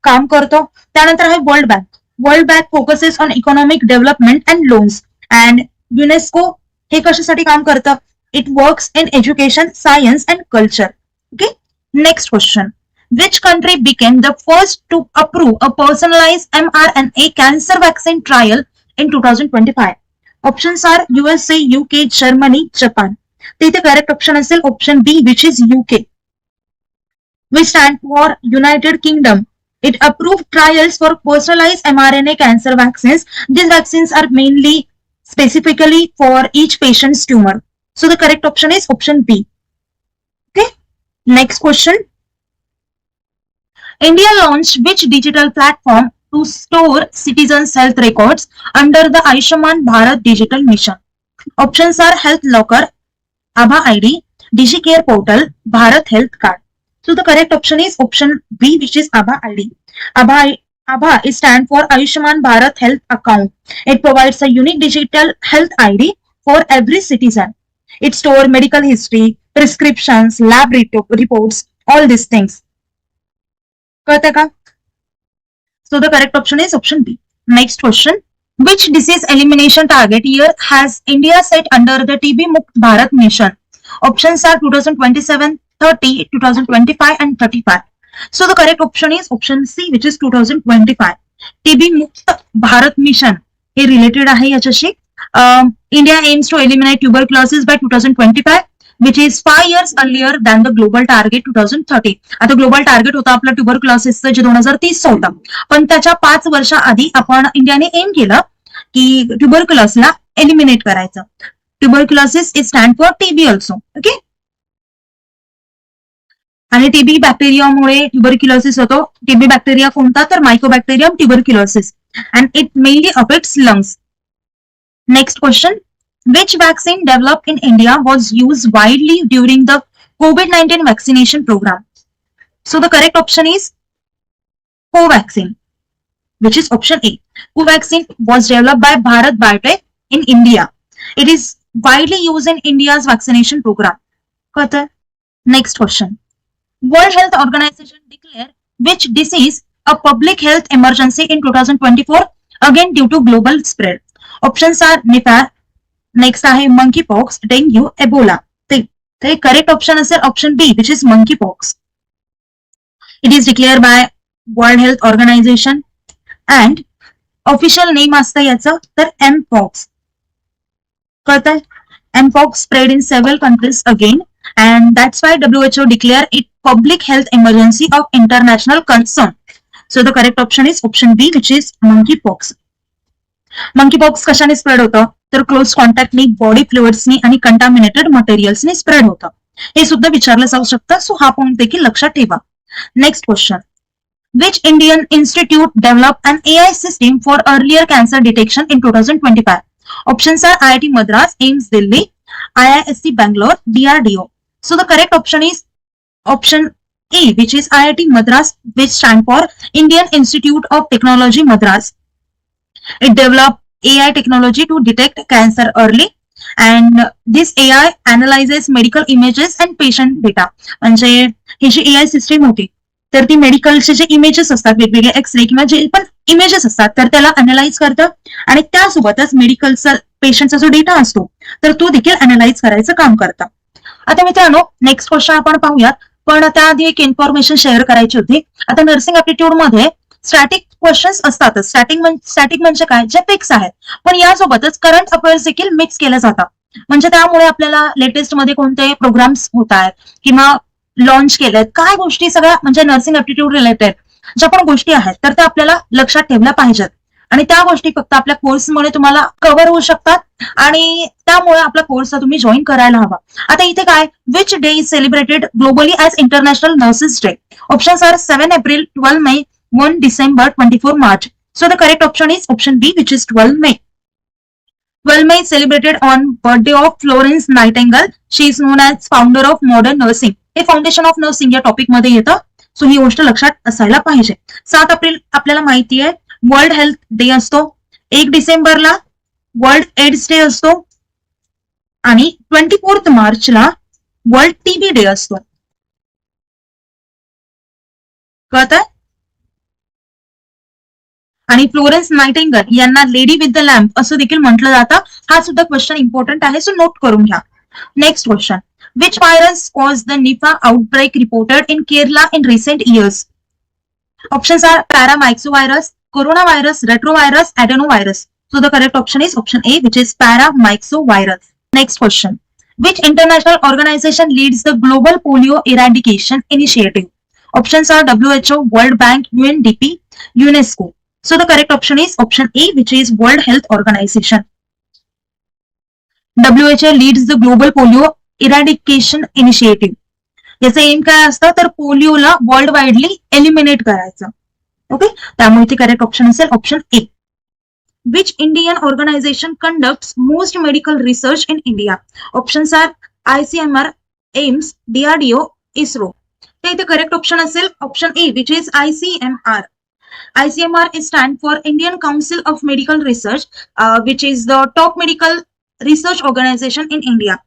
काम करतो. त्यानंतर आहे world bank focuses on economic development and loans. And UNESCO हे कशासाठी काम करतं? It works in education, science and culture. Okay. Next question, which country became the first to approve a personalized mRNA cancer vaccine trial in 2025? Options are USA, UK, Germany, Japan. तिथे करेक्ट ऑप्शन असेल option B, which is UK. We stand for United Kingdom. It approved trials for personalized mRNA cancer vaccines. These vaccines are mainly specifically for each patient's tumor. So the correct option is option B. Okay. Next question. India launched which digital platform to store citizens' health records under the Ayushman Bharat Digital Mission? Options are Health Locker, Abha ID, DigiCare Portal, Bharat Health Card. So the correct option is option B, which is Abha ID. Abha is stand for Ayushman Bharat Health Account. It provides a unique digital health ID for every citizen. It stores medical history, prescriptions, lab reports, all these things. कळते का? So the correct option is option B. Next question. Which disease elimination target year has India set under the TB Mukt Bharat mission? Options are 2027, 30, 2025 and 35. So the correct option is option C, which is 2025. TB Mukt Bharat mission हे रिलेटेड आहे याच्याशी. India aims to eliminate tuberculosis by 2025. which is 5 years earlier than the global target 2030. आता ग्लोबल टार्गेट होता आपला ट्युबरक्युलोसिसचं जे 2030 होतं, पण त्याच्या 5 वर्षाआधी आपण इंडियाने एम केलं की ट्युबरक्युलोसिसला एलिमिनेट करायचं. Tuberculosis is stand for TB also. Okay. आणि टीबी बॅक्टेरियामुळे ट्युबरक्युलोसिस होतो. टीबी बॅक्टेरिया कोणता? तर Mycobacterium tuberculosis, and it mainly affects lungs. Next question. Which vaccine developed in India was used widely during the COVID-19 vaccination program? So the correct option is Covaxin, which is option A. Covaxin was developed by Bharat Biotech in India. It is widely used in India's vaccination program. Next question. World Health Organization declared which disease a public health emergency in 2024 again due to global spread? Options are Nipah. Next आहे मंकी पॉक्स, डेंग्यू, एबोला. तर करेक्ट ऑप्शन असेल option B which is monkey pox. It is declare by world health organisation and official name असतं याचं तर एम पॉक्स. कळतंय? M pox spread in several countries again and that's why WHO declare it public health emergency of international concern. So the correct option is option B which is monkey pox. Monkey pox कशाने स्प्रेड होतं तर क्लोज कॉन्टॅक्टनी, बॉडी फ्लुइड्सनी आणि कंटामिनेटेड मटेरियल्सनी स्प्रेड होतं. हे सुद्धा विचारलं जाऊ शकतं. सो हा पॉइंट देखील लक्षात ठेवा. Next question. Which Indian institute developed an AI system for earlier cancer detection in 2025? Options are IIT Madras, AIIMS Delhi, IISc Bangalore, DRDO. So the correct option is option A, which is IIT Madras, which stand for Indian Institute of Technology Madras. It developed AI technology to detect cancer early, and this AI analyzes medical images and patient data. म्हणजे ही जी AI सिस्टीम होती तर ती मेडिकलचे जे इमेजेस असतात, वेगवेगळे एक्सरे किंवा जे पण इमेजेस असतात तर त्याला अनालाइज करतं आणि त्यासोबतच मेडिकलचा पेशंटचा जो डेटा असतो तर तो देखील अनालाइज करायचं काम करतं. आता मित्रांनो नेक्स्ट क्वेश्चन आपण पाहूयात, पण त्याआधी एक इन्फॉर्मेशन शेअर करायची होती. आता नर्सिंग ऍप्टिट्यूड मध्ये स्टॅटिक क्वेश्चन्स असतातच. स्टॅटिक म्हणजे काय, जे फिक्स आहेत, पण यासोबतच करंट अफेअर्स देखील मिक्स केले जातात. म्हणजे त्यामुळे आपल्याला लेटेस्ट मध्ये कोणते प्रोग्राम्स होत आहेत किंवा लॉन्च केलेत, काय गोष्टी सगळ्या म्हणजे नर्सिंग ऍप्टिट्यूड रिलेटेड ज्या पण गोष्टी आहेत तर त्या आपल्याला लक्षात ठेवल्या पाहिजेत. आणि त्या गोष्टी फक्त आपल्या कोर्समुळे तुम्हाला कव्हर होऊ शकतात आणि त्यामुळे आपला कोर्स तुम्ही जॉईन करायला हवा. आता इथे काय, which day is celebrated globally as international nurses day? Options are 7 April, 12 May, 1 December, 24 March. So the correct option is option B which is 12 May. 12 May is celebrated on birthday of Florence Nightingale. She is known as founder of modern nursing. हे फाउंडेशन ऑफ नर्सिंग या टॉपिक मध्ये येतं. सो ही गोष्ट लक्षात असायला पाहिजे. 7 एप्रिल आपल्याला माहिती आहे वर्ल्ड हेल्थ डे असतो. 1 डिसेंबरला वर्ल्ड एड्स डे असतो आणि 24 मार्चला वर्ल्ड टीबी डे असतो. कळतंय? आणि फ्लोरेन्स नायटिंगल यांना लेडी विथ द लॅम्प असं देखील म्हटलं जातं. हा सुद्धा क्वेश्चन इम्पॉर्टंट आहे, सो नोट करून घ्या. Next question. Which virus caused the Nipah outbreak reported in Kerala in recent years? Options are paramyxovirus, coronavirus, retrovirus, adenovirus. So the correct option is option A, which is paramyxovirus. Next question. Which international organization leads the Global Polio Eradication Initiative? Options are WHO, World Bank, UNDP, UNESCO. So the correct option is option A, which is World Health Organization. WHO leads the Global Polio eradication initiative. याचं एम काय असतं तर पोलिओला वर्ल्ड वाईडली एलिमिनेट करायचं. ओके, त्यामुळे ते करेक्ट ऑप्शन असेल option A. Which Indian organisation conducts most medical research in India? Options are ICMR, AIIMS, DRDO, ISRO. तर इथे करेक्ट ऑप्शन असेल option A which is ICMR. ICMR is stand for Indian Council of Medical Research, which is the top medical research organization in India.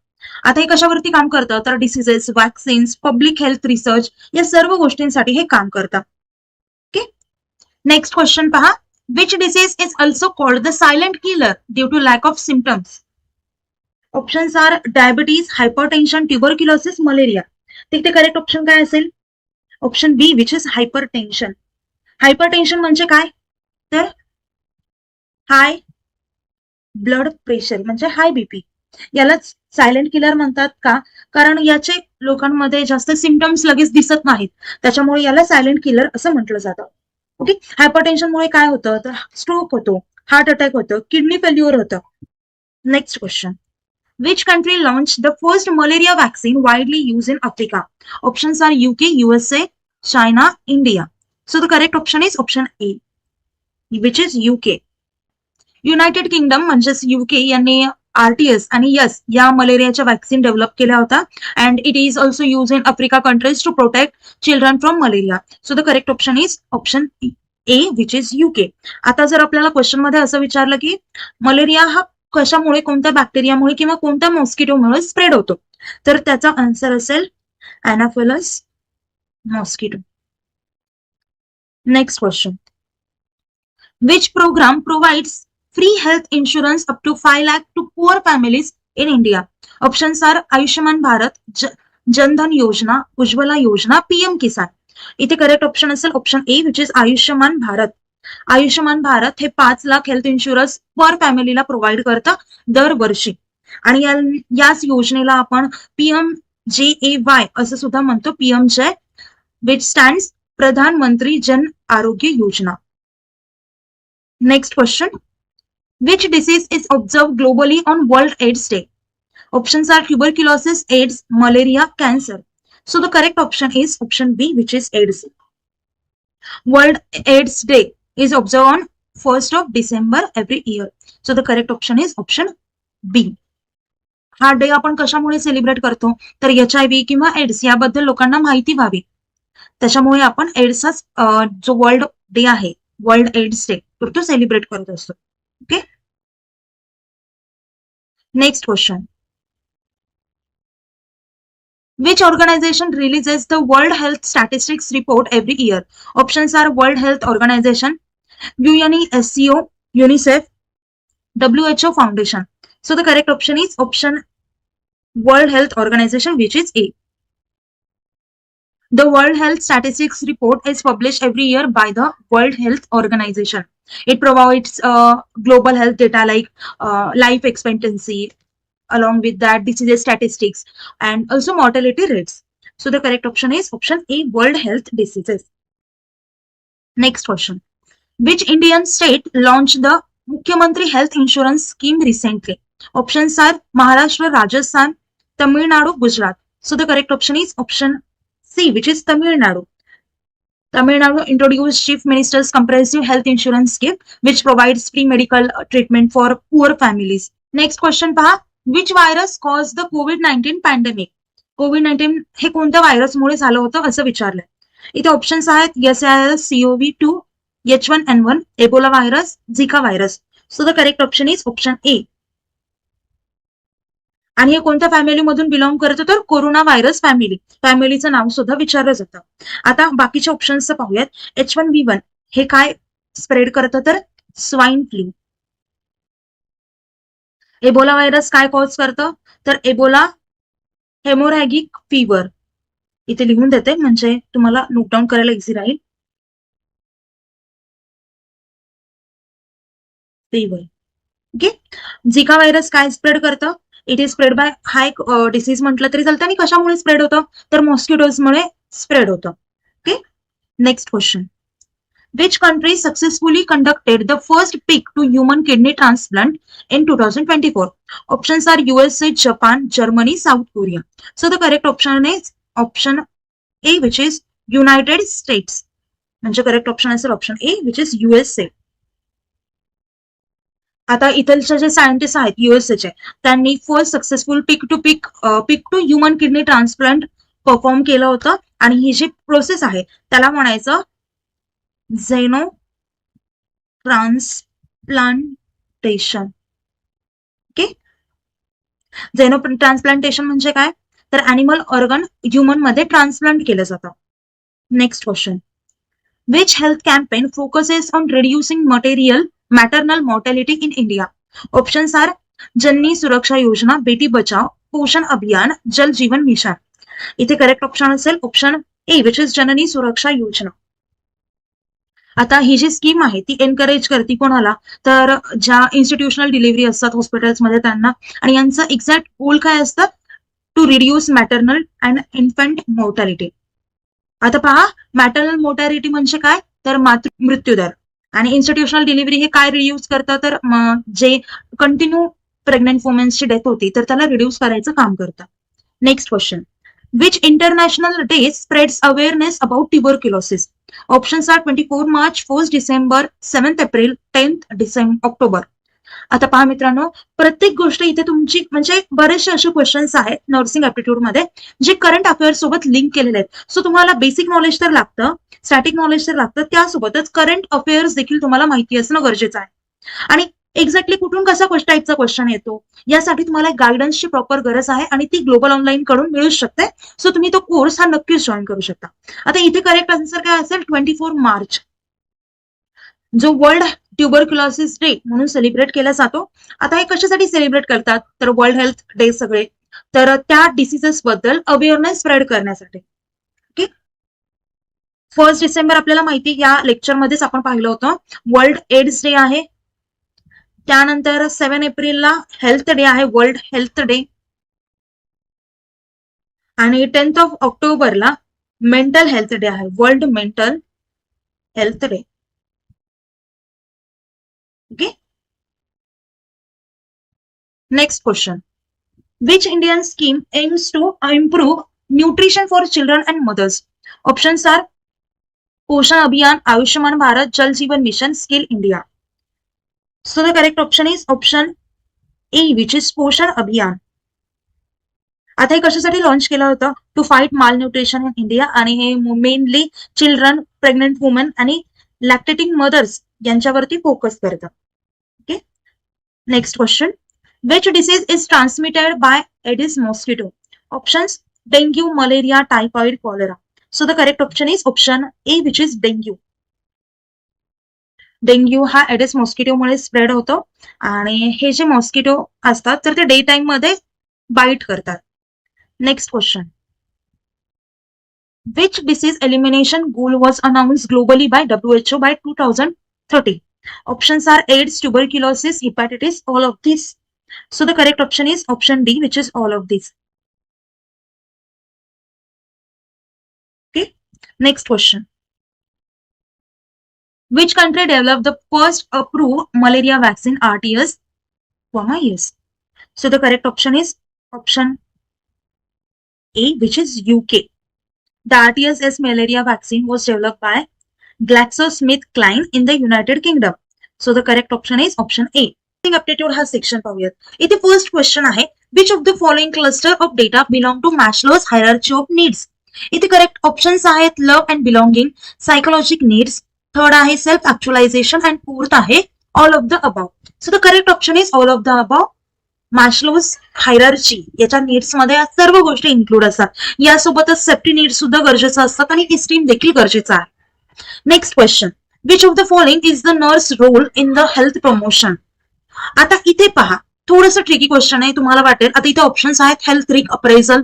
आता हे कशावरती काम करतं तर diseases, vaccines, public health research या सर्व गोष्टींसाठी हे काम करतं. ओके, नेक्स्ट क्वेश्चन पहा. Which disease is also called the silent killer due to lack of symptoms? Options are diabetes, hypertension, tuberculosis, malaria. तिथे करेक्ट ऑप्शन काय असेल? Option B which is hypertension. Hypertension म्हणजे काय तर हाय ब्लड प्रेशर म्हणजे हाय बीपी. यालाच सायलेंट किलर म्हणतात का, कारण याचे लोकांमध्ये जास्त सिम्पटम्स लगेच दिसत नाहीत, त्याच्यामुळे याला सायलेंट किलर असं म्हटलं जातं. ओके, हायपरटेन्शनमुळे काय होतं तर स्ट्रोक होतो, हार्ट अटॅक होतं, किडनी फेल्युअर होतं. Next question. Which country launch the first malaria vaccine widely use in Africa? Options are UK, USA, China, India. So the correct option is option A which is UK. United Kingdom म्हणजेच UK यांनी RTS आणि यस या मलेरियाच्या वॅक्सिन डेव्हलप केल्या होता and it is also use in Africa countries to protect children from malaria. So the correct option is option A which is UK. आता जर आपल्याला क्वेश्चन मध्ये असं विचारलं की मलेरिया हा कशामुळे, कोणत्या बॅक्टेरियामुळे किंवा कोणत्या मॉस्किटोमुळे स्प्रेड होतो तर त्याचा आन्सर असेल Anopheles mosquito. Next question. Which programme provides free health insurance up to 5 lakh to poor families in India? Options are Ayushman Bharat, Jan Dhan Yojana, Ujjwala Yojana, PM Kisan. इथे करेक्ट ऑप्शन असेल option A which is Ayushman Bharat. Ayushman Bharat हे 5 लाख हेल्थ इन्शुरन्स पर फॅमिलीला प्रोव्हाइड करतं दरवर्षी. आणि याच योजनेला आपण PMJAY असं सुद्धा म्हणतो, PMJ, विच स्टँड्स प्रधानमंत्री Jan Arogya Yojana. Next question, which disease is observed globally on World AIDS Day? Options are tuberculosis, AIDS, malaria, cancer. So the correct option is option B, which is AIDS. World AIDS Day is observed on 1st of December every year. So the correct option is option B. हा डे आपण कशामुळे सेलिब्रेट करतो तर HIV किंवा एड्स याबद्दल लोकांना माहिती व्हावी, त्याच्यामुळे आपण एड्सचा जो वर्ल्ड डे आहे, वर्ल्ड एड्स डे, तो सेलिब्रेट करत असतो. Okay. Next question, which organization releases the World Health Statistics report every year? Options are World Health Organization, UNESCO, UNICEF, WHO Foundation. So the correct option is option World Health Organization, which is A. The World Health Statistics report is published every year by the World Health Organization. It provides global health data like life expectancy, along with that disease statistics and also mortality rates. So the correct option is option A, World Health Diseases. Next question, which Indian state launched the Mukhyamantri Health Insurance Scheme recently? Options are Maharashtra, Rajasthan, Tamil Nadu, Gujarat. So the correct option is option C, which is Tamil Nadu. Tamil Nadu introduced Chief Minister's Comprehensive Health Insurance Scheme, which provides free medical treatment for poor families. Next question पहा, which virus caused the COVID-19 pandemic? COVID-19 हे कोणत्या व्हायरसमुळे झालं होतं असं विचारलंय. इथे ऑप्शन्स आहेत SARS-CoV-2, H1N1, Ebola virus, Zika virus. So the correct option is option A. आणि हे कोणत्या फॅमिलीमधून बिलॉंग करतं तर कोरोना व्हायरस फॅमिलीचं नाव सुद्धा विचारलं जातं. आता बाकीच्या ऑप्शन्स पाहूयात. H1V1 हे काय स्प्रेड करतं तर स्वाईन फ्लू. एबोला व्हायरस काय कॉज करतं तर एबोला हेमोरॅगिक फीवर. इथे लिहून देते म्हणजे तुम्हाला नोटडाऊन करायला इझी राहील. फीवर. ओके. झिका व्हायरस काय स्प्रेड करतं, it is spread by Aedes म्हटलं तरी चालतं. आणि कशामुळे स्प्रेड होतं तर मॉस्किटोजमुळे स्प्रेड होतं. Okay. Next question, which country successfully conducted the first pig to human kidney transplant in 2024? Options are USA, Japan, Germany, South Korea. So the correct option is option A, which is United States. म्हणजे करेक्ट ऑप्शन असेल option A, which is USA. आता इथलचे जे सायंटिस्ट आहेत USAचे, त्यांनी first successful pig to human kidney transplant perform केलं होतं. आणि ही जी प्रोसेस आहे त्याला म्हणायचं xeno transplantation. Okay. Xeno transplantation म्हणजे काय तर ॲनिमल ऑर्गन ह्युमन मध्ये ट्रान्सप्लांट केलं जातं. Next question, which health campaign focuses on reducing maternal mortality in India? Options are Janani Suraksha Yojana, Beti बचाव, पोषण अभियान, जल जीवन मिशन. इथे करेक्ट ऑप्शन असेल ऑप्शन ए, विच इज जननी सुरक्षा योजना. आता ही जी स्कीम आहे ती एनकरेज करते कोणाला तर ज्या इन्स्टिट्यूशनल डिलिव्हरी असतात हॉस्पिटल्समध्ये त्यांना. आणि यांचं एक्झॅक्ट गोल काय असतं to reduce maternal and infant mortality. आता पहा, मॅटर्नल मोर्टॅलिटी म्हणजे काय तर मृत्यूदर. आणि इन्स्टिट्यूशनल डिलिव्हरी हे काय रिड्यूस करतं तर जे कंटिन्यू प्रेग्नंट वुमेन्सची डेथ होती तर त्याला रिड्यूस करायचं काम करतं. Next question, which international day spreads awareness about tuberculosis? Options are 24 March, 1st December, 7th April, 10th October. आता पहा मित्रांनो, प्रत्येक गोष्ट इथे तुमची म्हणजे बरेचसे असे क्वेश्चन्स आहेत नर्सिंग ऍप्टिट्यूड मध्ये जे करंट अफेअर्स सोबत लिंक केलेले आहेत. सो तुम्हाला बेसिक नॉलेज तर लागतं, स्टॅटिक नॉलेज तर लागतं, त्यासोबतच करंट अफेअर्स देखील तुम्हाला माहिती असणं गरजेचं आहे. आणि एक्झॅक्टली कुठून कसा टाईपचा क्वेश्चन येतो यासाठी तुम्हाला गायडन्सची प्रॉपर गरज आहे आणि ती ग्लोबल ऑनलाईन कडून मिळू शकते. सो तुम्ही तो कोर्स हा नक्कीच जॉईन करू शकता. आता इथे करेक्ट आन्सर काय असेल 24 मार्च. जो वर्ल्ड ट्युबरक्युलोसिस डे म्हणून सेलिब्रेट केला जातो. आता हे कशासाठी सेलिब्रेट करतात तर वर्ल्ड हेल्थ डे सगळे, तर त्या डिसिजेस बद्दल अवेअरनेस स्प्रेड करण्यासाठी. ओके, 1 डिसेंबर आपल्याला माहिती या लेक्चरमध्येच आपण पाहिलं होतं. वर्ल्ड एड्स डे आहे. त्यानंतर 7 एप्रिलला हेल्थ डे आहे, वर्ल्ड हेल्थ डे. आणि 10th ऑफ ऑक्टोबरला मेंटल हेल्थ डे आहे, world mental health day. Okay, next question. Which Indian scheme aims to improve nutrition for children and mothers? Options are Poshan Abhiyan, Ayushman Bharat, Jal Jeevan Mission, Skill India. So the correct option is option A, which is Poshan Abhiyan. आता हे कशासाठी लॉन्च केलं होतं? टू फाईट माल न्यूट्रिशन इन इंडिया, आणि हे मेनली चिल्ड्रन, प्रेग्नेंट वुमेन आणि लॅक्टेटिंग मदर्स यांच्यावरती फोकस करतं. Okay, next question. Which disease is transmitted by Aedes mosquito? Options dengue, malaria, typhoid, cholera. So the correct option is option A, which is dengue. Dengue हा एडिस मॉस्किटोमुळे स्प्रेड होतो, आणि हे जे मॉस्किटो असतात तर ते डे टाइम मध्ये बाईट करतात. Next question. Which disease elimination goal was announced globally by WHO by 2030? Options are AIDS, tuberculosis, hepatitis, all of these. So the correct option is option D, which is all of these. Okay, next question. Which country developed the first approved malaria vaccine, RTS, yes? So the correct option is option A, which is UK. The RTS malaria vaccine was developed by GlaxoSmithKline in the United Kingdom. So the correct option is option A. Aptitude हा सेक्शन पाहूयात. इथे फर्स्ट क्वेश्चन आहे, which of the following cluster of data belong to Maslow's hierarchy of needs? इथे करेक्ट ऑप्शन्स आहेत love and belonging, psychologic needs, third आहे सेल्फ ऍक्च्युअलायझेशन, अँड फोर्थ आहे all of the above. So the correct option is all of the above. Maslow's hierarchy याच्या नीड्स मध्ये या सर्व गोष्टी इन्क्लूड असतात. यासोबतच सेफ्टी नीड्स सुद्धा गरजेचं असतात, आणि इस्टीम देखील गरजेचं आहे. Next question. Which of the following is the nurse role in the health promotion? आता इथे पहा, थोडंसं ट्रिकी क्वेश्चन आहे, तुम्हाला वाटेल. आता इथे ऑप्शन्स आहेत हेल्थ रिक अप्रेझल,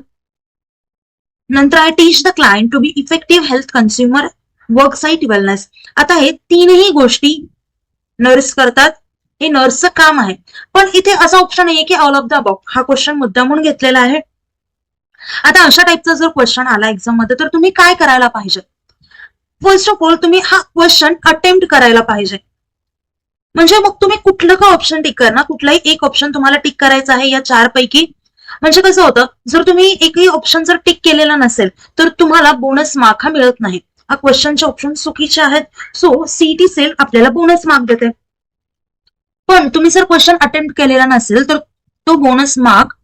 नंतर आहे teach the client to be effective health consumer, work site wellness. आता हे तीनही गोष्टी नर्स करतात, हे नर्सचं काम आहे. पण इथे असा ऑप्शन आहे की ऑल ऑफ द अबव. हा क्वेश्चन मुद्दामून घेतलेला आहे. आता अशा टाईपचा जर क्वेश्चन आला एक्झाम मध्ये तर तुम्ही काय करायला पाहिजे? फर्स्ट ऑफ ऑल तुम्ही हा क्वेश्चन अटेम्प्ट करायला पाहिजे. म्हणजे मग तुम्ही कुठलं का ऑप्शन टिक करणार, कुठलाही एक ऑप्शन तुम्हाला टिक करायचा आहे या चार पैकी. म्हणजे कसं होतं, जर तुम्ही एकही ऑप्शन जर टिक केलेला नसेल तर तुम्हाला बोनस मार्क हा मिळत नाही. हा क्वेश्चनचे ऑप्शन चुकीचे आहेत, सो सीईटी सेल आपल्याला बोनस मार्क देते. पण तुम्ही जर क्वेश्चन अटेम्प्ट केलेला नसेल तर तो बोनस मार्क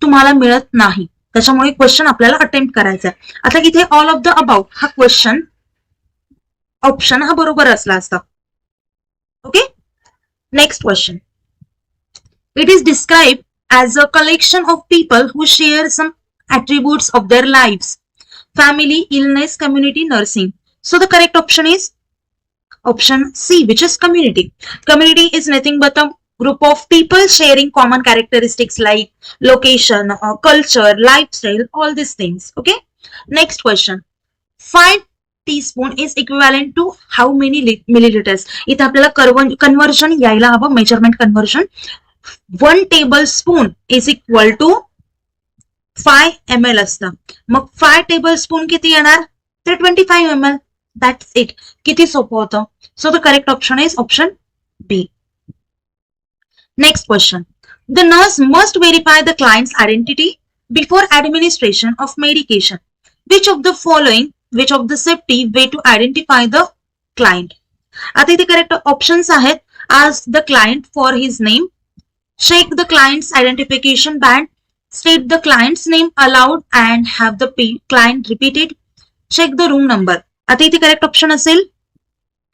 तुम्हाला मिळत नाही. त्याच्यामुळे क्वेश्चन आपल्याला अटेम्प्ट करायचा आहे. आता इथे ऑल ऑफ द अबाउट हा क्वेश्चन ऑप्शन हा बरोबर असला असता. Okay, next question. It is described as a collection of people who share some attributes of their lives: family, illness, community, nursing. So the correct option is option C, which is community. Community is nothing but a group of people sharing common characteristics like location, culture, lifestyle, all these things. Okay, next question. 5 teaspoon is equivalent to how many milliliters? इथे आपल्याला कन्वर्जन यायला हवं, measurement conversion. 1 tablespoon is equal to 5 ml असतं. मग 5 tablespoon किती येणार? तर 25 ml. That's it. किती सोपं होतं. So the correct option is option B. Next question. The nurse must verify the client's identity before administration of medication. Which of the following which of the safety way to identify the client? आता इथे करेक्ट ऑप्शन्स आहेत. ask the client for his name, check the client's identification band, state the client's name aloud and have the client repeat it, check the room number. आता इथे करेक्ट ऑप्शन असेल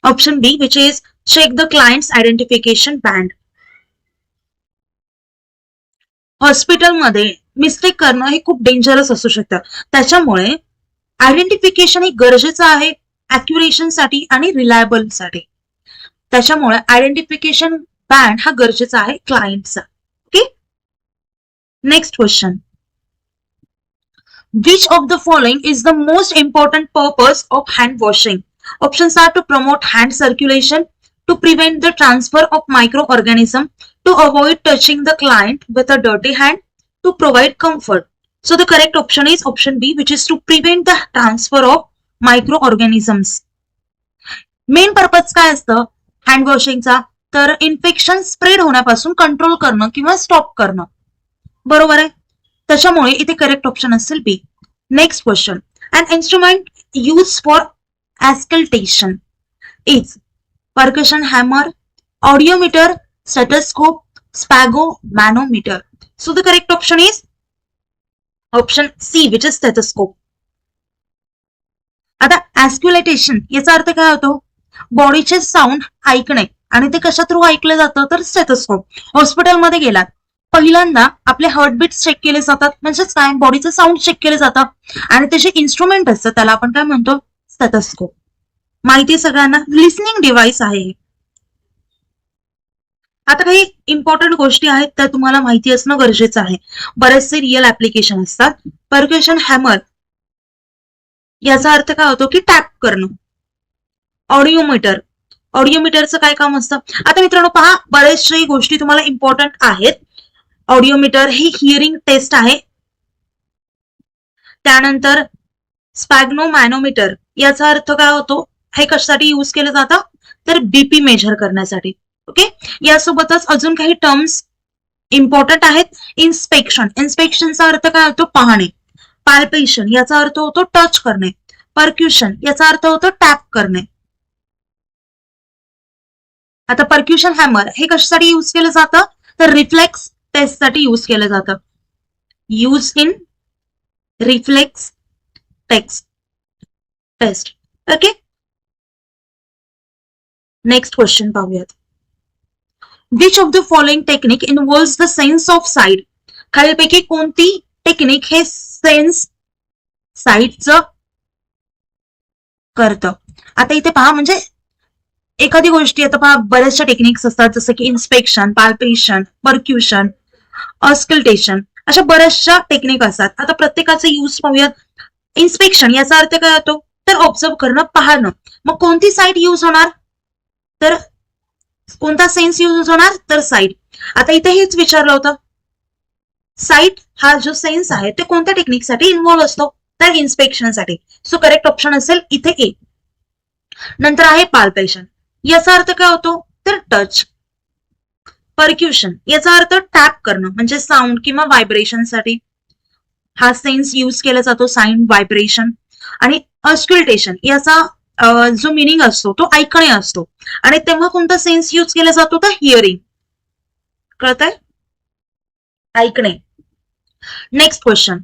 option B, which is check the client's identification band. हॉस्पिटलमध्ये मिस्टेक करणं हे खूप डेंजरस असू शकतं. त्याच्यामुळे आयडेंटिफिकेशन हे गरजेचं आहे ऍक्युरेशन साठी आणि रिलायबल साठी. त्याच्यामुळे आयडेंटिफिकेशन बँड हा गरजेचा आहे क्लायंटचा. Okay. Next question. Which of the following is the most important purpose of hand washing? Options are to promote hand circulation, to prevent the transfer of microorganism, to avoid touching the client with a dirty hand, to provide comfort. So the correct option is option B, which is to prevent the transfer of microorganisms. Main purpose काय असतं हँड वॉशिंगचा? तर इन्फेक्शन स्प्रेड होण्यापासून कंट्रोल करणं किंवा स्टॉप करणं. बरोबर आहे. त्याच्यामुळे इथे करेक्ट ऑप्शन असेल B. Next question. An instrument use for auscultation is percussion hammer, audiometer, stethoscope, sphygmomanometer. So the correct option is option C, which is stethoscope. आता auscultation याचा अर्थ काय होतो? बॉडीचे साऊंड ऐकणे, आणि ते कशा थ्रू ऐकलं जातं? तर स्टेथोस्कोप. हॉस्पिटलमध्ये गेलात, पहिल्यांदा आपले हार्टबीट चेक केले जातात, म्हणजेच काय बॉडीचं साऊंड चेक केले जातं, आणि त्याचे इन्स्ट्रुमेंट असतं त्याला आपण काय म्हणतो? स्टेथोस्कोप. माहिती सगळ्यांना? लिसनिंग डिव्हाइस आहे. आता काही इम्पॉर्टंट गोष्टी आहेत त्या तुम्हाला माहिती असणं गरजेचं आहे. बरेचसे रिअल ऍप्लिकेशन असतात. परक्युशन हॅमर याचा अर्थ काय होतो की टॅप करणं. ऑडिओमीटर, ऑडिओमीटरचं काय काम असतं? आता मित्रांनो पहा, बरेचशा गोष्टी तुम्हाला इम्पॉर्टंट आहेत. ऑडिओमीटर ही हिअरिंग टेस्ट आहे. त्यानंतर स्फॅग्मोमॅनोमीटर याचा अर्थ काय होतो? हे कशासाठी यूज केलं जातं? तर बीपी मेजर करण्यासाठी. ओके. यासोबतच अजून काही टर्म्स इम्पॉर्टंट आहेत. इन्स्पेक्शन, इन्स्पेक्शनचा अर्थ काय होतो? पाहणे. पाल्पेशन याचा अर्थ होतो टच करणे. परक्युशन याचा अर्थ होतो टॅप करणे. आता परक्युशन हॅमर हे कशासाठी यूज केलं जातं? तर रिफ्लेक्स टेस्टसाठी यूज केलं जातं. Use in reflex test. Okay. Next question पाहूयात. Which of the following technique involves the sense of sight? खालीलपैकी कोणती टेक्निक हे सेन्स साईडचं करतं? आता इथे पहा, म्हणजे एखादी गोष्टी आता पहा बऱ्याचशा टेक्निक्स असतात, जसं की इन्स्पेक्शन, पाल्पेशन, परक्युशन, ऑस्कल्टेशन, अशा बऱ्याचशा टेक्निक असतात. आता प्रत्येकाचे यूज पाहूयात. इन्स्पेक्शन याचा अर्थ काय होतो? तर ऑब्झर्व करणं, पाहणं. मग कोणती साईड यूज होणार? तर कोणता सेन्स यूज होणार? तर साईड. आता इथे हेच विचारलं होतं, साईड हा जो सेन्स आहे ते कोणत्या टेक्निकसाठी इन्व्हॉल्व असतो? तर इन्स्पेक्शनसाठी. सो करेक्ट ऑप्शन असेल इथे ए. नंतर आहे पाल्पेशन, याचा अर्थ काय होतो? तर टच. परक्युशन याचा अर्थ टॅप करणं, म्हणजे साऊंड किंवा व्हायब्रेशनसाठी हा सेन्स यूज केला जातो, साऊंड व्हायब्रेशन. आणि ऑस्कल्टेशन याचा जो मिनिंग असतो तो ऐकणे असतो, आणि तेव्हा कोणता सेन्स यूज केला जातो? तर हिअरिंग. कळतंय? ऐकणे. Next question.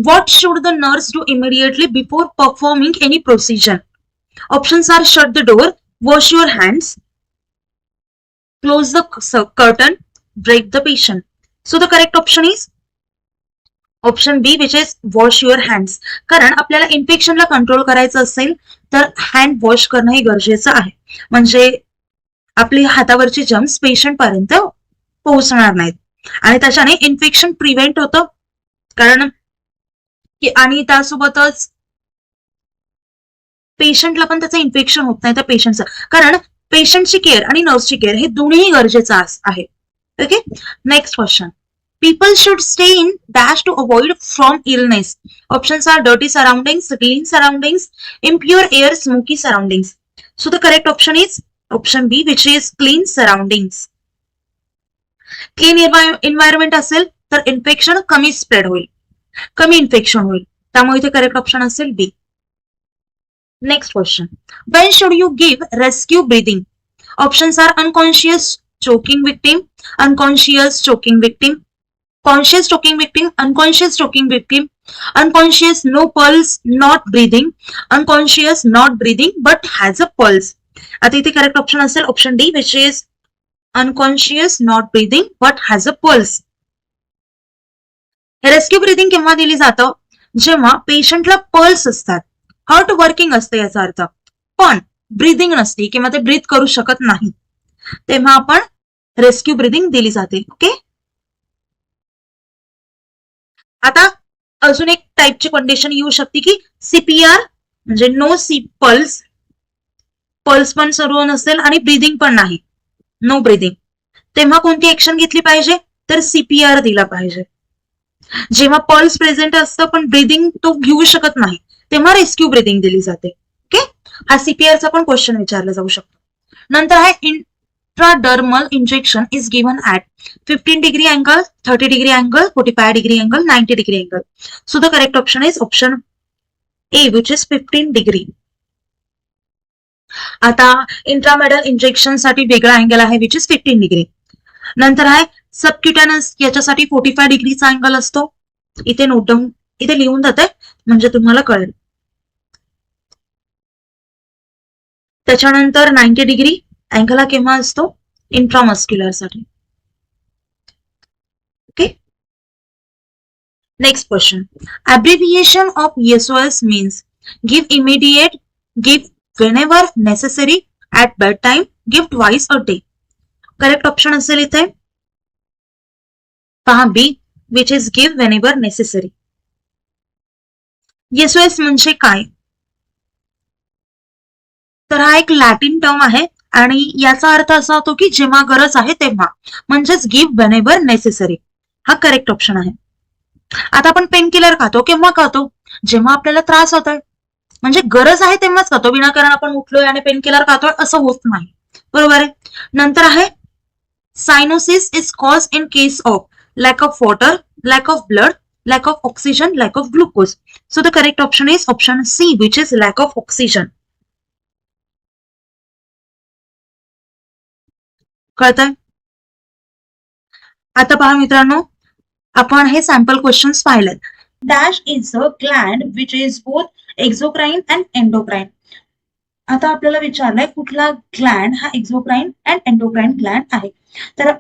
What should the nurse do immediately before performing any procedure? Options are shut the door, wash your hands, close the curtain, break the patient. So the correct option is option B, which is wash your hands. कारण आपल्याला इन्फेक्शनला कंट्रोल करायचं असेल तर हँड वॉश करणं हे गरजेचं आहे, म्हणजे आपली हातावरची जर्म्स पेशंट पर्यंत पोहोचणार नाहीत, आणि त्याच्याने इन्फेक्शन प्रिव्हेंट होतं. कारण आणि त्यासोबतच पेशंटला पण त्याचं इन्फेक्शन होत नाही त्या पेशंटचं, कारण पेशंटची केअर आणि नर्सची केअर हे दोन्ही गरजेचं आहे. Okay. Next question. People should stay in dash to avoid from illness. Options are dirty surroundings, clean surroundings, impure air, smoky surroundings. So the correct option is option B, which is clean surroundings. Clean environment असेल तर इन्फेक्शन कमी स्प्रेड होईल, कमी इन्फेक्शन होईल, त्यामुळे इथे करेक्ट ऑप्शन असेल B. Next question. When should you give rescue breathing? Options are unconscious choking victim, unconscious choking victim, conscious choking victim, unconscious choking victim, unconscious no pulse, not breathing, unconscious not breathing but has a pulse. आता इथे करेक्ट ऑप्शन असेल option D, which is unconscious not breathing but has a pulse. Rescue breathing केव्हा दिली जातं? जेव्हा पेशंटला पल्स असतात, हार्ट वर्किंग असतं याचा अर्थ, पण ब्रीदिंग नसते किंवा ते ब्रीथ करू शकत नाही, तेव्हा आपण रेस्क्यू ब्रीदिंग दिली जाते. ओके. आता अजून एक टाईपची कंडिशन येऊ शकते की सीपीआर म्हणजे नो सी पल्स, पल्स पण सर्व नसेल आणि ब्रीदिंग पण नाही, नो ब्रीदिंग, तेव्हा कोणती ऍक्शन घेतली पाहिजे, तर सीपीआर दिला पाहिजे. जेव्हा पल्स प्रेझेंट असतं पण ब्रीदिंग तो घेऊ शकत नाही, तेव्हा रेस्क्यू ब्रीदिंग दिली जाते. ओके. हा सीपीआरचा पण क्वेश्चन विचारला जाऊ शकतो. नंतर आहे intradermal injection is given at 15 degree angle, 30 degree angle, 45 degree angle, 90 degree angle. So the correct option is option A which is 15 degree. आता इंट्रामेडल इंजेक्शन साठी वेगळा अँगल आहे विच इज 15 डिग्री. नंतर आहे सबक्युटॅनस, याच्यासाठी 45 डिग्रीचा अँगल असतो. इथे नोट डाऊन, इथे लिहून जाते म्हणजे तुम्हाला कळेल. त्याच्यानंतर 90 डिग्री अँगल हा केव्हा असतो, इंट्रामस्क्युलर साठी. Okay. Next question. Abbreviation of SOS means give immediate, give whenever necessary, at bedtime, give twice a day. Correct option असेल इथे पहा B which is give whenever necessary. SOS म्हणजे काय, तर हा एक लॅटिन टर्म आहे आणि याचा अर्थ असा होतो की जेव्हा गरज आहे तेव्हा, म्हणजेच गिव्ह whenever necessary. हा करेक्ट ऑप्शन आहे. आता आपण पेन किलर खातो केव्हा खातो, जेव्हा आपल्याला त्रास होतोय, म्हणजे गरज आहे तेव्हाच खातो, विनाकारण आपण उठलोय आणि पेन किलर खातोय असं होत नाही, बरोबर आहे. नंतर आहे cyanosis is cause in case of lack of water, lack of blood, lack of oxygen, lack of glucose. So the correct option is option C which is lack of oxygen. कळतंय. आता पहा मित्रांनो, आपण हे सॅम्पल क्वेश्चन्स पाहिलेत. Dash is a gland which is both exocrine and endocrine. आता आपल्याला विचारलंय कुठला ग्लँड हा एक्झोक्राईन अँड एंडोक्राईन ग्लँड आहे, तर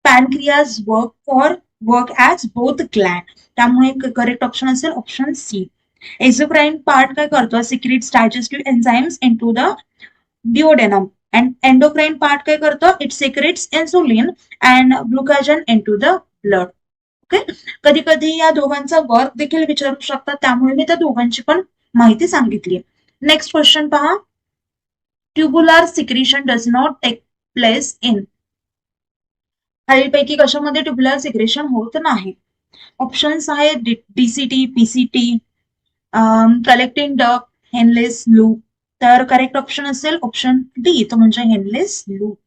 pancreas work as both gland, त्यामुळे करेक्ट ऑप्शन असेल ऑप्शन सी. एक्झोक्राईन पार्ट काय करतो, secretes digestive enzymes into the duodenum, and endocrine part काय करतो, it secretes insulin and glucagon into the blood. Okay. कधी कधी या दोघांचा वर्क देखील विचारू शकतात, त्यामुळे मी त्या दोघांची पण माहिती सांगितली. नेक्स्ट क्वेश्चन पहा. Tubular secretion does not take place in, खालीलपैकी कशामध्ये ट्युब्युलर सिक्रेशन होत नाही. ऑप्शन्स आहेत DCT, PCT, collecting duct, Henle's loop. तर करेक्ट ऑप्शन असेल ऑप्शन डी, तो म्हणजे हेनलेस लूप.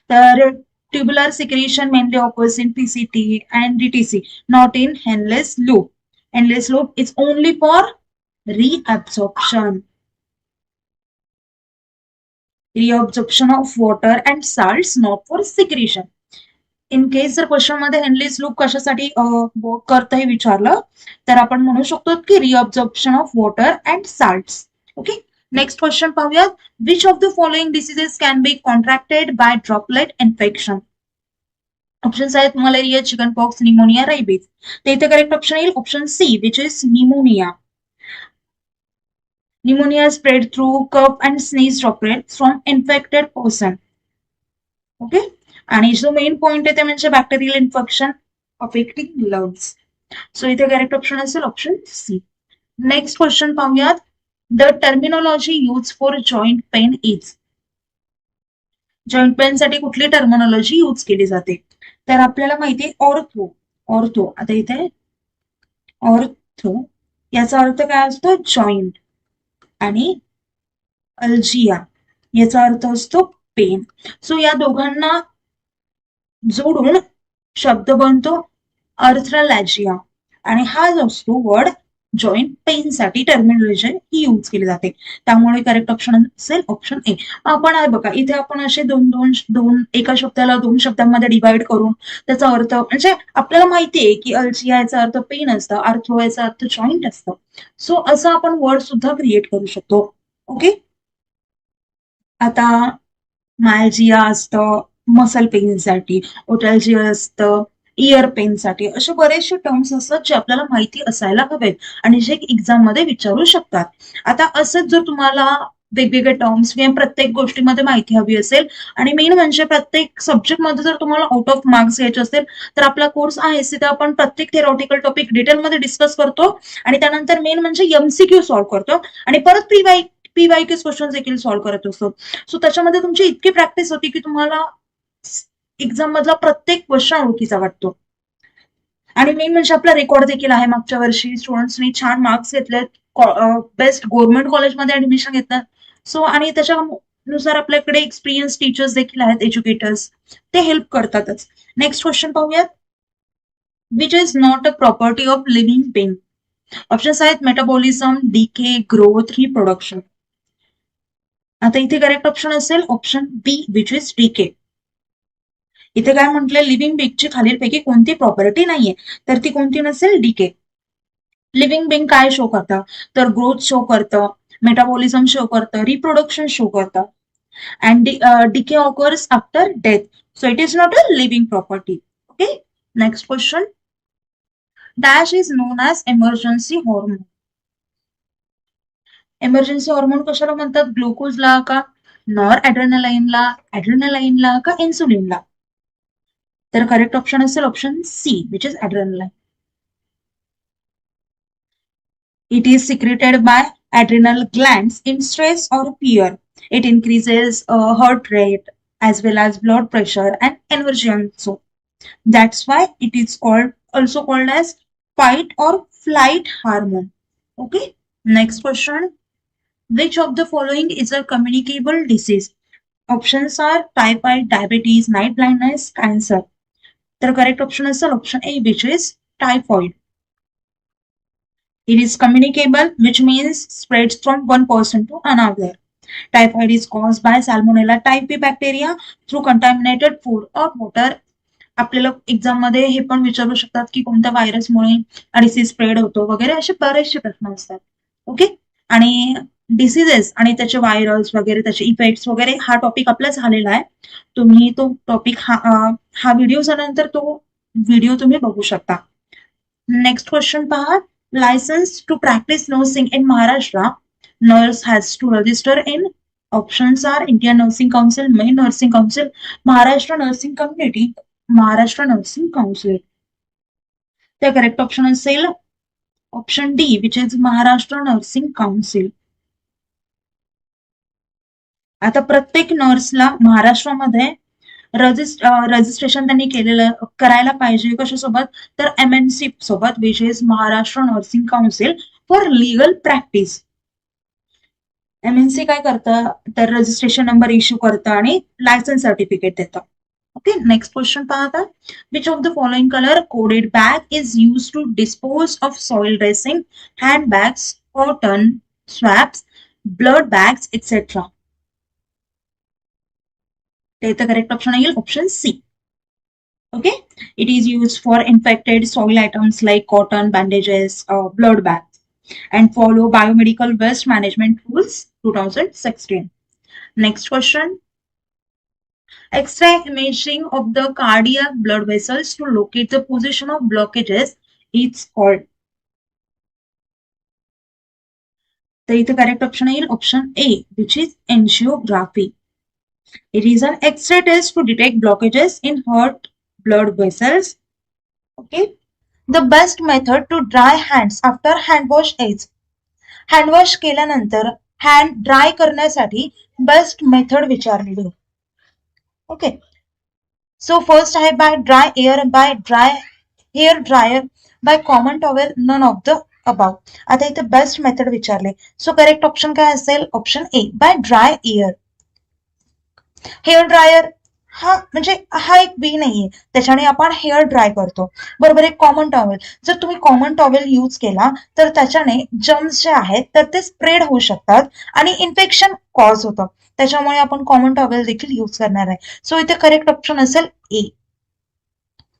तर tubular secretion mainly occurs in PCT and DTC, not in Henle's loop. Henle's loop is only for reabsorption. Reabsorption of water and salts, not for secretion. In case जर क्वेश्चन मध्ये हेनलीज लूप कशासाठी वर्क करतं हे विचारलं, तर आपण म्हणू शकतो की reabsorption of water and salts. Okay. Next question पाहूयात. Which of the following diseases can be contracted by droplet infection. Options आहेत malaria, chicken pox, pneumonia, rabies. तर इथे करेक्ट ऑप्शन येईल option C which is pneumonia. Pneumonia spread through cough and sneeze droplets from infected person. Okay. आणि जो मेन पॉइंट आहे ते म्हणजे bacterial infection affecting lungs. So इथे करेक्ट ऑप्शन असेल ऑप्शन सी. नेक्स्ट क्वेश्चन पाहूयात. The terminology use for joint pain is. Joint pain साठी कुठली टर्मिनॉलॉजी यूज केली जाते, तर आपल्याला माहिती आहे ऑर्थो. ऑर्थो, आता इथे ऑर्थो याचा अर्थ काय असतो, जॉईंट, आणि अल्जिया याचा अर्थ असतो पेन. सो या दोघांना जोडून शब्द बनतो अर्थ्रलॅजिया, आणि हा जो असतो वर्ड जॉईंट पेन साठी टर्मिनॉलॉजी ही यूज केली जाते, त्यामुळे करेक्ट ऑप्शन असेल ऑप्शन ए. आपण आहे बघा इथे आपण असे दोन एका शब्दाला दोन शब्दांमध्ये डिवाइड करून त्याचा अर्थ, म्हणजे आपल्याला माहिती आहे की अल्जिया याचा अर्थ पेन असतं, आर्थो याचा अर्थ जॉईंट असतं. सो असं आपण वर्ड सुद्धा क्रिएट करू शकतो. ओके. आता मायल्जिया असतं मसल पेनसाठी, ओटॅल्जिया असतं इयर पेनसाठी. असे बरेचसे टर्म्स असतात जे आपल्याला माहिती असायला हवेत आणि जे एक्झाम मध्ये विचारू शकतात. आता असंच जर तुम्हाला वेगवेगळे टर्म्स किंवा प्रत्येक गोष्टीमध्ये माहिती हवी असेल आणि मेन म्हणजे प्रत्येक सब्जेक्टमध्ये जर तुम्हाला आउट ऑफ मार्क्स घ्यायचे असेल तर आपला कोर्स आहे तिथे आपण प्रत्येक थेरॉटिकल टॉपिक डिटेलमध्ये डिस्कस करतो आणि त्यानंतर मेन म्हणजे एमसीक्यू सॉल्व्ह करतो आणि परत पीवायक्यू क्वेश्चन देखील सॉल्व्ह करत असतो. सो त्याच्यामध्ये तुमची इतकी प्रॅक्टिस होती की तुम्हाला एक्झाम मधला प्रत्येक क्वेश्चन ओळखीचा वाटतो. आणि मेन म्हणजे आपला रेकॉर्ड देखील आहे, मागच्या वर्षी स्टुडंट्सनी छान मार्क्स घेतलेत, बेस्ट गव्हर्नमेंट कॉलेजमध्ये ऍडमिशन घेतलं. सो आणि त्याच्यानुसार आपल्याकडे एक्सपिरियन्स टीचर्स देखील आहेत, एज्युकेटर्स, ते हेल्प करतातच. नेक्स्ट क्वेश्चन पाहूयात. Which is not a property of living being. Options आहेत मेटाबॉलिझम, डीके, ग्रोथ, रिप्रोडक्शन. आता इथे करेक्ट ऑप्शन असेल option B which is decay. इथे काय म्हटलंय, लिव्हिंग बिंगची खालीलपैकी कोणती प्रॉपर्टी नाहीये, तर ती कोणती नसेल, डीके. लिव्हिंग बिंग काय शो करतं, तर ग्रोथ शो करतं, मेटाबॉलिझम शो करतं, रिप्रोडक्शन शो करतं, and decay occurs after death. So it is not a living property. Okay. Next question. Dash is known as emergency hormone. Emergency hormone कशाला म्हणतात, ग्लुकोजला का नॉर ऍड्रेनालाइनला का इन्सुलिनला. तर करेक्ट ऑप्शन असेल option C which is adrenaline. It is secreted by adrenal glands in stress or fear. It increases heart rate as well as blood pressure and energy also. That's why it is also called as fight or flight hormone. Okay. Next question. Which of the following is a communicable disease? Options are type 1 diabetes, night blindness, cancer. The correct option is option A, which is typhoid. It is communicable, which means spreads from one person to another. Typhoid is caused by Salmonella type B bacteria through contaminated food or water. आपल्याला एक्झाम मध्ये हे पण विचारू शकतात की कोणत्या व्हायरसमुळे डिसीज स्प्रेड होतो वगैरे, असे बरेचसे प्रश्न असतात. ओके. आणि डिसीजेस आणि त्याचे व्हायरस वगैरे त्याचे इफेक्ट्स वगैरे हा टॉपिक आपला झालेला आहे. तुम्ही तो टॉपिक हा व्हिडिओ झाल्यानंतर तो व्हिडिओ तुम्ही बघू शकता. नेक्स्ट क्वेश्चन पहा. License to practice nursing in Maharashtra, nurse has to register in. Options are Indian Nursing Council, Main Nursing Council, Maharashtra Nursing Community, Maharashtra Nursing Council. The correct option is option D, which is Maharashtra Nursing Council. आता प्रत्येक नर्सला महाराष्ट्रामध्ये रजिस्ट्रेशन त्यांनी केलेलं करायला पाहिजे कशासोबत, तर MNC सोबत, which is Maharashtra nursing council for legal practice. MNC काय करतं, तर रजिस्ट्रेशन नंबर इश्यू करतं आणि लायसन्स सर्टिफिकेट देतं. ओके. नेक्स्ट क्वेश्चन पाहता. Which of the following colour coded bag is use to dispose of soil dressing, hand bags, cotton swabs, blood bags etcetera. The correct option is option C. Okay. It is used for infected soil items like cotton, bandages, blood bags, and follow biomedical waste management rules 2016. Next question. X-ray imaging of the cardiac blood vessels to locate the position of blockages is called. The correct option is option A, which is angiography. It is an X-ray test to detect blockages in heart blood vessels. Okay. The best method to dry hands after hand wash is. Hand wash केल्यानंतर हँड ड्राय करण्यासाठी बेस्ट मेथड विचारलेली. ओके. सो फर्स्ट आहे by dry air, by dry hair dryer, by common towel, none of the above. आता इथे बेस्ट मेथड विचारले. सो करेक्ट ऑप्शन काय असेल, option A, by dry air. Hair dryer म्हणजे हा एक वे नाहीये, त्याच्याने आपण हेअर ड्राय करतो. बरोबर. एक कॉमन टॉवेल, जर तुम्ही कॉमन टॉवेल यूज केला तर त्याच्याने जर्म्स जे आहेत तर ते स्प्रेड होऊ शकतात आणि इन्फेक्शन कॉज होतं, त्याच्यामुळे आपण कॉमन टॉवेल देखील यूज करणार आहे. सो इथे करेक्ट ऑप्शन असेल ए.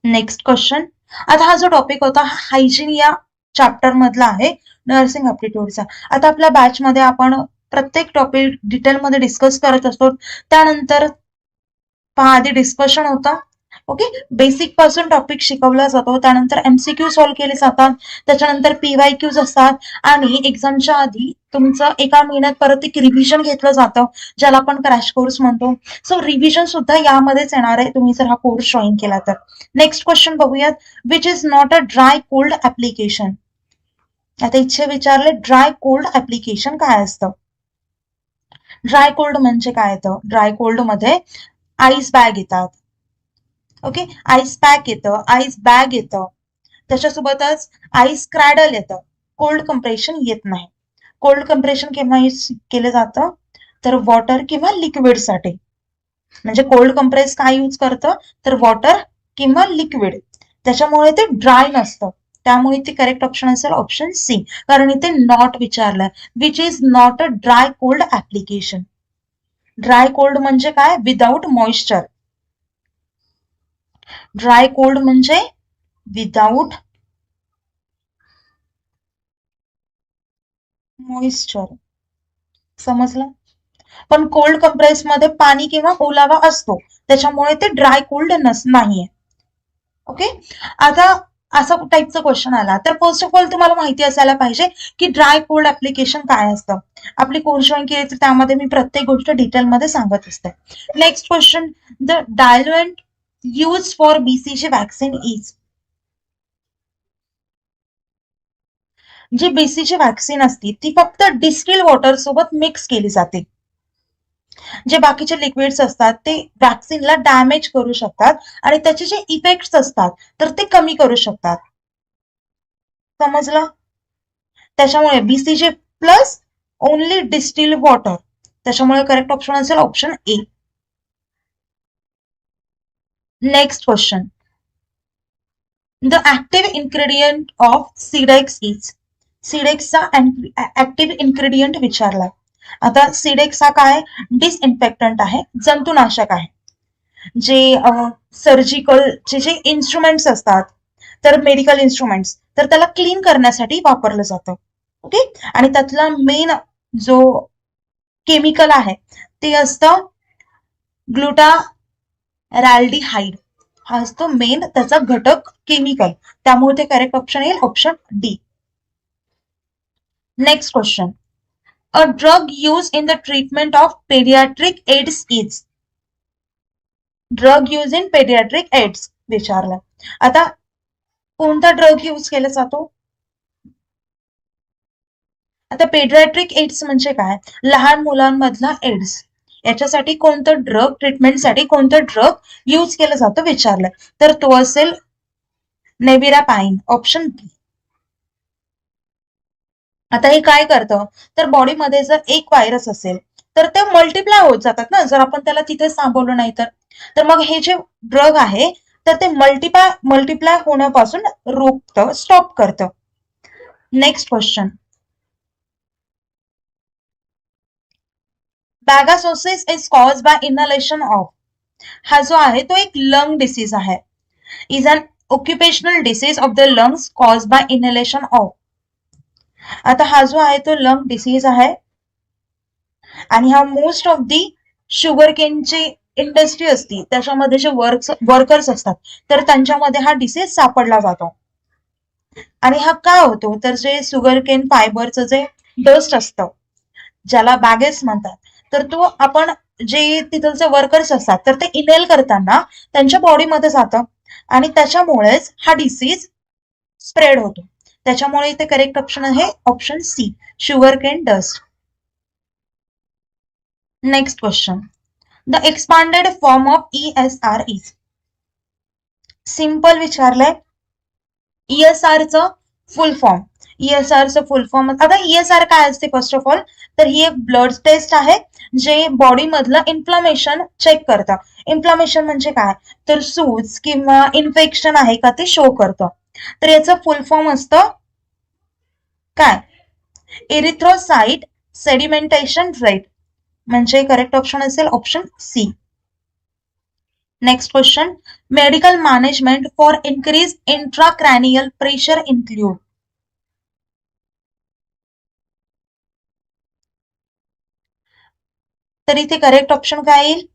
Next question. आता हा जो टॉपिक होता हायजीन या चॅप्टर मधला आहे नर्सिंग ऍप्टिट्यूडचा. आता आपल्या बॅच मध्ये आपण प्रत्येक टॉपिक डिटेलमध्ये डिस्कस करत असतो. त्यानंतर पहा, आधी डिस्कशन होता, ओके, बेसिक पासून टॉपिक शिकवला जातो, त्यानंतर एमसीक्यू सॉल्व्ह केले जातात, त्याच्यानंतर पीवायक्यूज असतात, आणि एक्झामच्या आधी तुमचं एका महिन्यात परत एक रिव्हिजन घेतलं जातं, ज्याला आपण क्रॅश कोर्स म्हणतो. सो रिव्हिजन सुद्धा यामध्येच येणार आहे तुम्ही जर हा कोर्स जॉईन केला तर. नेक्स्ट क्वेश्चन बघूयात, which is not a dry cold application. आता इच्छे विचारले ड्राय कोल्ड ऍप्लिकेशन काय असतं. ड्राय कोल्ड म्हणजे काय येतं, ड्राय कोल्ड मध्ये आईस बॅग येतात, ओके, आईस पॅक येतं, आईस बॅग येतं, त्याच्यासोबतच आईस क्रॅडल येतं. कोल्ड कंप्रेशन येत नाही. कोल्ड कंप्रेशन केव्हा यूज केलं जातं, तर वॉटर किंवा लिक्विडसाठी. म्हणजे कोल्ड कंप्रेस काय यूज करतं, तर वॉटर किंवा लिक्विड, त्याच्यामुळे ते ड्राय नसतं. त्यामुळे ते करेक्ट ऑप्शन असेल ऑप्शन सी, कारण इथे नॉट विचारलंय. Which is not a dry cold application. Dry cold म्हणजे काय, विदाउट मॉइश्चर. ड्राय कोल्ड म्हणजे विदाउट मॉइश्चर. समजलं. पण कोल्ड कंप्रेस मध्ये पाणी किंवा ओलावा असतो, त्याच्यामुळे ते ड्राय कोल्ड नाहीये. ओके, आता असा टाईपचा क्वेश्चन आला तर फर्स्ट ऑफ ऑल तुम्हाला माहिती असायला पाहिजे की ड्राय कोल्ड ऍप्लिकेशन काय असतं. आपली कोर्स जॉईन केली तर त्यामध्ये मी प्रत्येक गोष्ट डिटेलमध्ये सांगत असते. Next question, the diluent use for BCG vaccine is. जी बीसीजी वॅक्सिन असते ती फक्त डिस्टिल वॉटर सोबत मिक्स केली जाते. जे बाकीचे लिक्विड्स असतात ते वॅक्सिनला डॅमेज करू शकतात आणि त्याचे जे इफेक्ट्स असतात तर ते कमी करू शकतात. समजलं. त्याच्यामुळे BCG plus only distil water, त्याच्यामुळे करेक्ट ऑप्शन असेल option A. Next question, the active ingredient of Cidex is. सिडेक्सचा ऍक्टिव्ह इन्ग्रेडियंट विचारला. आता सिडेक्स हा काय, डिसइन्फेक्टंट आहे, जंतुनाशक आहे. जे सर्जिकलचे जे इन्स्ट्रुमेंट्स असतात, तर मेडिकल इन्स्ट्रुमेंट्स, तर त्याला क्लीन करण्यासाठी वापरलं जातं. ओके, आणि त्यातला मेन जो केमिकल आहे ते असतं ग्लुटारॅल्डिहाइड. हा असतो मेन त्याचा घटक केमिकल, त्यामुळे ते करेक्ट ऑप्शन येईल option D. Next question, a drug use in the treatment of paediatric AIDS is. Drug use in paediatric AIDS विचारलं. आता कोणता ड्रग यूज केला जातो. आता पेडियाट्रिक एड्स म्हणजे काय, लहान मुलांमधला एड्स, याच्यासाठी कोणतं ड्रग, ट्रीटमेंटसाठी कोणतं ड्रग यूज केलं जातं विचारलं, तर तो असेल नेविरापाइन, ऑप्शन बी. आता हे काय करतं, तर बॉडीमध्ये जर एक व्हायरस असेल तर ते मल्टिप्लाय होत जातात ना, जर आपण त्याला तिथे थांबवलं नाही तर मग हे जे ड्रग आहे तर ते मल्टिप्लाय होण्यापासून रोखतं, स्टॉप करतं. Next question, bagassosis is cause by inhalation of. हा जो आहे तो एक लंग डिसीज आहे. Is an occupational disease of the lungs cause by inhalation of. आता हा जो आहे तो लंग डिसीज आहे आणि हा मोस्ट ऑफ दी शुगर केनची इंडस्ट्री असती त्याच्यामध्ये जे वर्कर्स असतात तर त्यांच्यामध्ये हा डिसीज सापडला जातो. आणि हा का होतो, तर जे शुगर केन फायबरचं जे डस्ट असतं ज्याला बॅगेस म्हणतात, तर तो आपण जे तिथलचे वर्कर्स असतात तर ते इनेल करताना त्यांच्या बॉडीमध्ये जातं आणि त्याच्यामुळेच हा डिसीज स्प्रेड होतो. त्याच्यामुळे इथे करेक्ट ऑप्शन आहे option C, sugar cane dust. Next question, the expanded form of ESR is. Simple विचारलंय. ESRचं फुल फॉर्म, ESRचं फुल फॉर्म, आता ESR काय असते फर्स्ट ऑफ ऑल, तर ही एक ब्लड टेस्ट आहे जे बॉडी मधलं इन्फ्लामेशन चेक करतं. इन्फ्लामेशन म्हणजे काय, तर सूज किंवा इन्फेक्शन आहे का ते शो करतं. तर याचं फुल फॉर्म असतं काय, एरिथ्रोसाइट सेडिमेंटेशन रेट, म्हणजे करेक्ट ऑप्शन असेल option C. Next question, medical management for increase intracranial pressure include. तर इथे करेक्ट ऑप्शन काय येईल,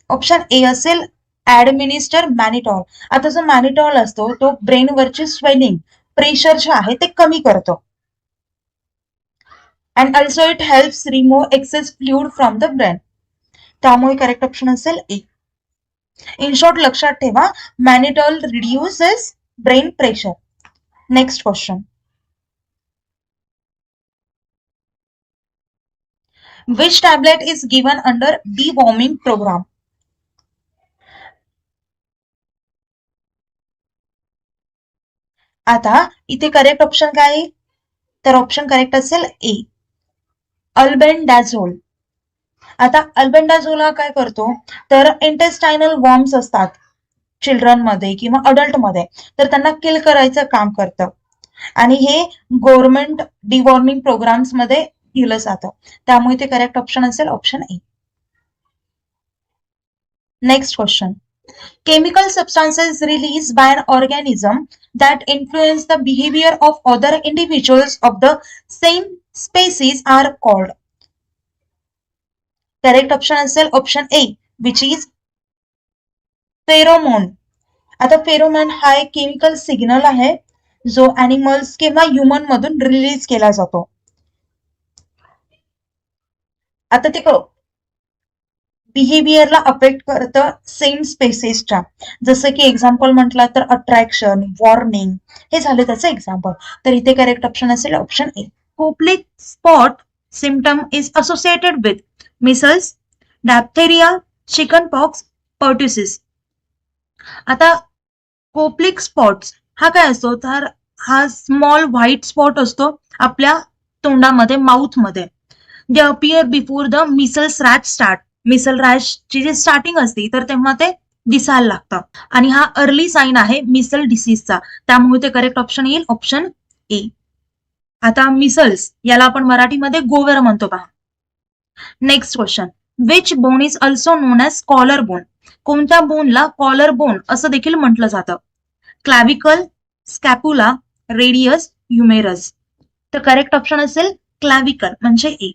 ऑप्शन ए असेल ऍडमिनिस्टर मॅनिटॉल. आता जो मॅनिटॉल असतो तो ब्रेनवरची स्वेलिंग प्रेशर जे आहे ते कमी करतो. And also it helps remove excess fluid from the brain. त्यामुळे करेक्ट ऑप्शन असेल ए. इन शॉर्ट लक्षात ठेवा, mannitol reduces brain pressure. Next question. Which tablet is given under deworming program? आता इथे करेक्ट ऑप्शन काय आहे? तर ऑप्शन करेक्ट असेल ए, अल्बेंडाझोल. आता अल्बेंडाझोल हा काय करतो, तर इंटेस्टायनल वॉर्म्स असतात चिल्ड्रनमध्ये किंवा अडल्टमध्ये, तर त्यांना किल करायचं काम करतं आणि हे गव्हर्नमेंट डिवॉर्मिंग प्रोग्राम्स मध्ये दिलं जातं. त्यामुळे ते करेक्ट ऑप्शन असेल option A. Next question. Chemical substances released by an organism that influence the behavior of other individuals of the same species are called. Correct option असेल option A, which is pheromone. आता फेरोमोन हा एक केमिकल सिग्नल आहे जो अॅनिमल्स किंवा ह्युमन मधून रिलीज केला जातो. आता ते बिहेवियरला अफेक्ट करतं सेम स्पेसिसच्या. जसं की एक्झाम्पल म्हटलं तर अट्रॅक्शन, वॉर्निंग, हे झाले त्याचं एक्झाम्पल. तर इथे करेक्ट ऑप्शन असेल option A. Koplik spot symptom is associated with measles, diphtheria, chicken pox, pertussis. आता कोप्लिक स्पॉट्स हा काय असतो, तर हा स्मॉल व्हाईट स्पॉट असतो आपल्या तोंडामध्ये, माउथमध्ये. They appear before the measles rash start. Measles रॅशची जी स्टार्टिंग असते तर तेव्हा ते दिसायला लागतं आणि हा अर्ली साईन आहे मिसल डिसीजचा. त्यामुळे ते करेक्ट ऑप्शन येईल ऑप्शन ए. आता मिसल्स याला आपण मराठीमध्ये गोवर म्हणतो पहा. Next question. Which bone is also known as collar bone. कोणत्या बोनला कॉलर बोन असं देखील म्हटलं जातं? Clavicle, scapula, radius, humerus. तर करेक्ट ऑप्शन असेल क्लॅव्हिकल म्हणजे ए.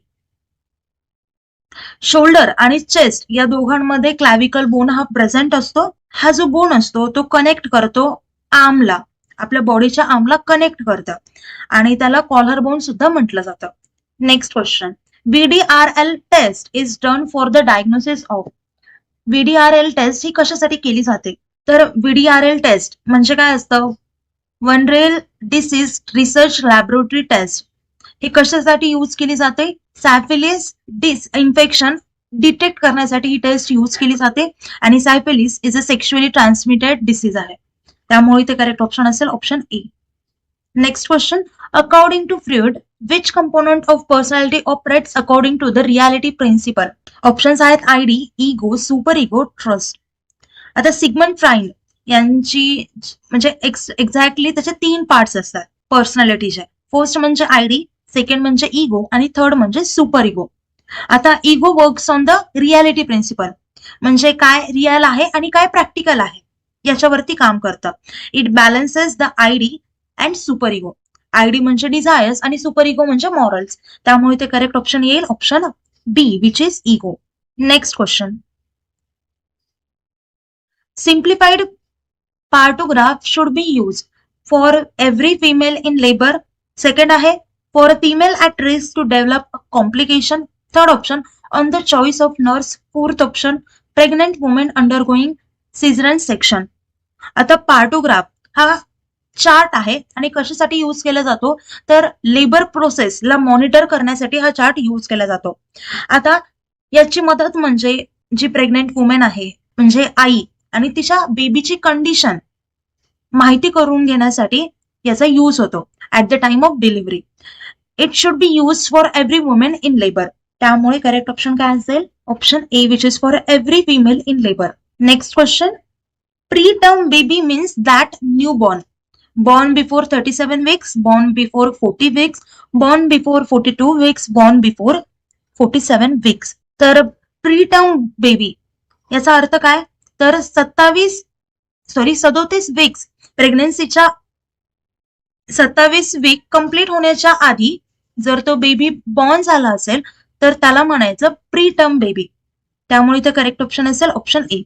शोल्डर आणि चेस्ट या दोघांमध्ये क्लॅव्हिकल बोन हा प्रेझेंट असतो. हा जो बोन असतो तो कनेक्ट करतो आर्मला, आपल्या बॉडीच्या आर्मला कनेक्ट करतं आणि त्याला कॉलर बोन सुद्धा म्हटलं जातं. Next question. VDRL test is done for the diagnosis of. VDRL test ही कशासाठी केली जाते? तर VDRL टेस्ट म्हणजे काय असतं? Venereal disease research laboratory test. हे कशासाठी यूज केली जाते? सायफिलिस इन्फेक्शन डिटेक्ट करण्यासाठी ही टेस्ट यूज केली जाते आणि syphilis is a sexually transmitted disease आहे. त्यामुळे ते करेक्ट ऑप्शन असेल option A. Next question. According to Freud, which component of personality operates according to the reality principle? Options आहेत id, ego, super ego, trust. आता सिगमंड फ्राइड यांची म्हणजे एक्झॅक्टली त्याचे 3 पार्ट्स असतात पर्सनॅलिटीचे. फर्स्ट म्हणजे आयडी, सेकंड म्हणजे इगो आणि थर्ड म्हणजे सुपर इगो. आता ego works on the reality principle म्हणजे काय रिअल आहे आणि काय प्रॅक्टिकल आहे याच्यावरती काम करतं. It balances the id and super ego. Id म्हणजे डिझायर्स आणि सुपर इगो म्हणजे मॉरल्स. त्यामुळे ते करेक्ट ऑप्शन येईल option B, which is ego. Next question. Simplified partograph should be use for every female in labour. Second आहे for a female at risk to develop a complication. Third option, on the choice of nurse. Fourth option, pregnant woman undergoing cesarean section. आता पार्टोग्राफ हा चार्ट आहे आणि कशासाठी यूज केला जातो तर लेबर प्रोसेसला मॉनिटर करण्यासाठी हा चार्ट यूज केला जातो. आता याची मदत म्हणजे जी प्रेग्नेंट वुमेन आहे म्हणजे आई आणि तिच्या बेबीची कंडिशन माहिती करून घेण्यासाठी याचा यूज होतो at the time of delivery. It should be use for every women in labour. त्यामुळे करेक्ट ऑप्शन काय असेल option A, which is for every female in labour. Next question. Preterm baby means that new born. Born before 37 weeks, born before 40 weeks, born before 42 weeks, born before 47 weeks. तर प्रीटर्म बेबी याचा अर्थ काय तर 37 वीक्स प्रेग्नन्सीच्या 27 वीक कंप्लीट होण्याच्या आधी जर तो बेबी बॉर्न झाला असेल तर त्याला म्हणायचं प्रीटर्म बेबी. त्यामुळे इथे करेक्ट ऑप्शन असेल ऑप्शन ए.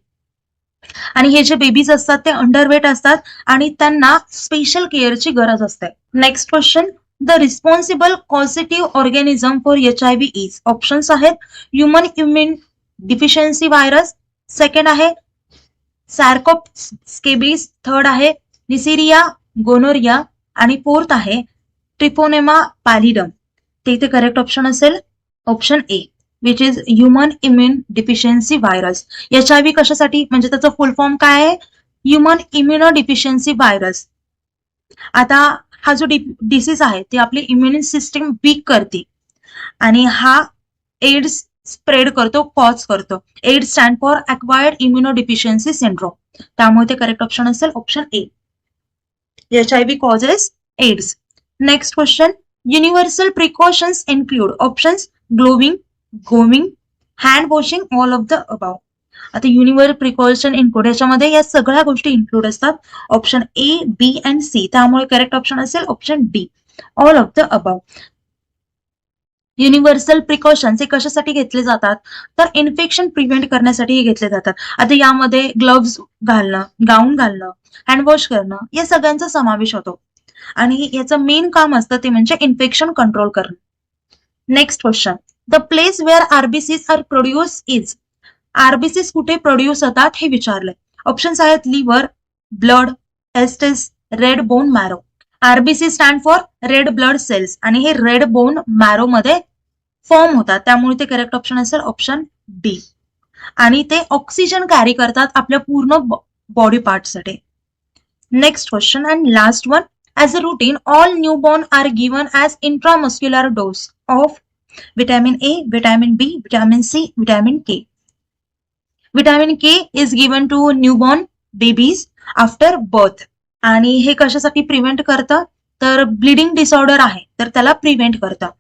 आणि हे जे बेबीज असतात ते अंडरवेट असतात आणि त्यांना स्पेशल केअरची गरज असते. Next question, the responsible causative organism for HIV is. Options आहेत human immune deficiency virus, second आहे सार्कोप्स स्केबीज, थर्ड आहे निसिरिया गोनोरिया आणि फोर्थ आहे ट्रिपोनेमा पॅलिडम. ते इथे करेक्ट ऑप्शन असेल option A which is human immune deficiency virus. HIV कशासाठी म्हणजे त्याचा फुल फॉर्म काय आहे? Human immuno deficiency virus. आता हा जो डिसीज आहे ते आपली इम्युन सिस्टीम वीक करते आणि हा एड्स स्प्रेड करतो, कॉज करतो. AIDS stand for acquired immuno deficiency syndrome. त्यामुळे ते करेक्ट ऑप्शन असेल option A. HIV causes AIDS. Next question, universal precautions include. Options gloving, gowning, hand washing, all of the above. आता युनिव्हर्सल प्रिकॉशन इन्क्लूड याच्यामध्ये या सगळ्या गोष्टी इन्क्लूड असतात. Option A, B and C. त्यामुळे करेक्ट ऑप्शन असेल option D, all of the above. Universal precautions हे कशासाठी घेतले जातात? तर इन्फेक्शन प्रिव्हेंट करण्यासाठी घेतले जातात. आता यामध्ये ग्लोव्ज घालणं, गाऊन घालणं, हँडवॉश करणं या सगळ्यांचा समावेश होतो आणि याचं मेन काम असतं ते म्हणजे इन्फेक्शन कंट्रोल करणं. Next question, the place where RBCs are produce is. RBCs कुठे प्रोड्यूस होतात हे विचारलंय. ऑप्शन्स आहेत liver, blood, testis, red bone marrow. RBC stand for red blood cells आणि हे रेड बोन मॅरो मध्ये फॉर्म होतात. त्यामुळे ते करेक्ट ऑप्शन असेल ऑप्शन डी. आणि ते ऑक्सिजन कॅरी करतात आपल्या पूर्ण बॉडी पार्टसाठी. Next question and last one, as a routine all newborn R given as intramuscular dose of vitamin A, vitamin B, vitamin C, vitamin K. Vitamin K is given to newborn babies after birth. आणि हे कशासाठी प्रिव्हेंट करतं? तर ब्लिडिंग डिसऑर्डर आहे तर त्याला प्रिव्हेंट करतं.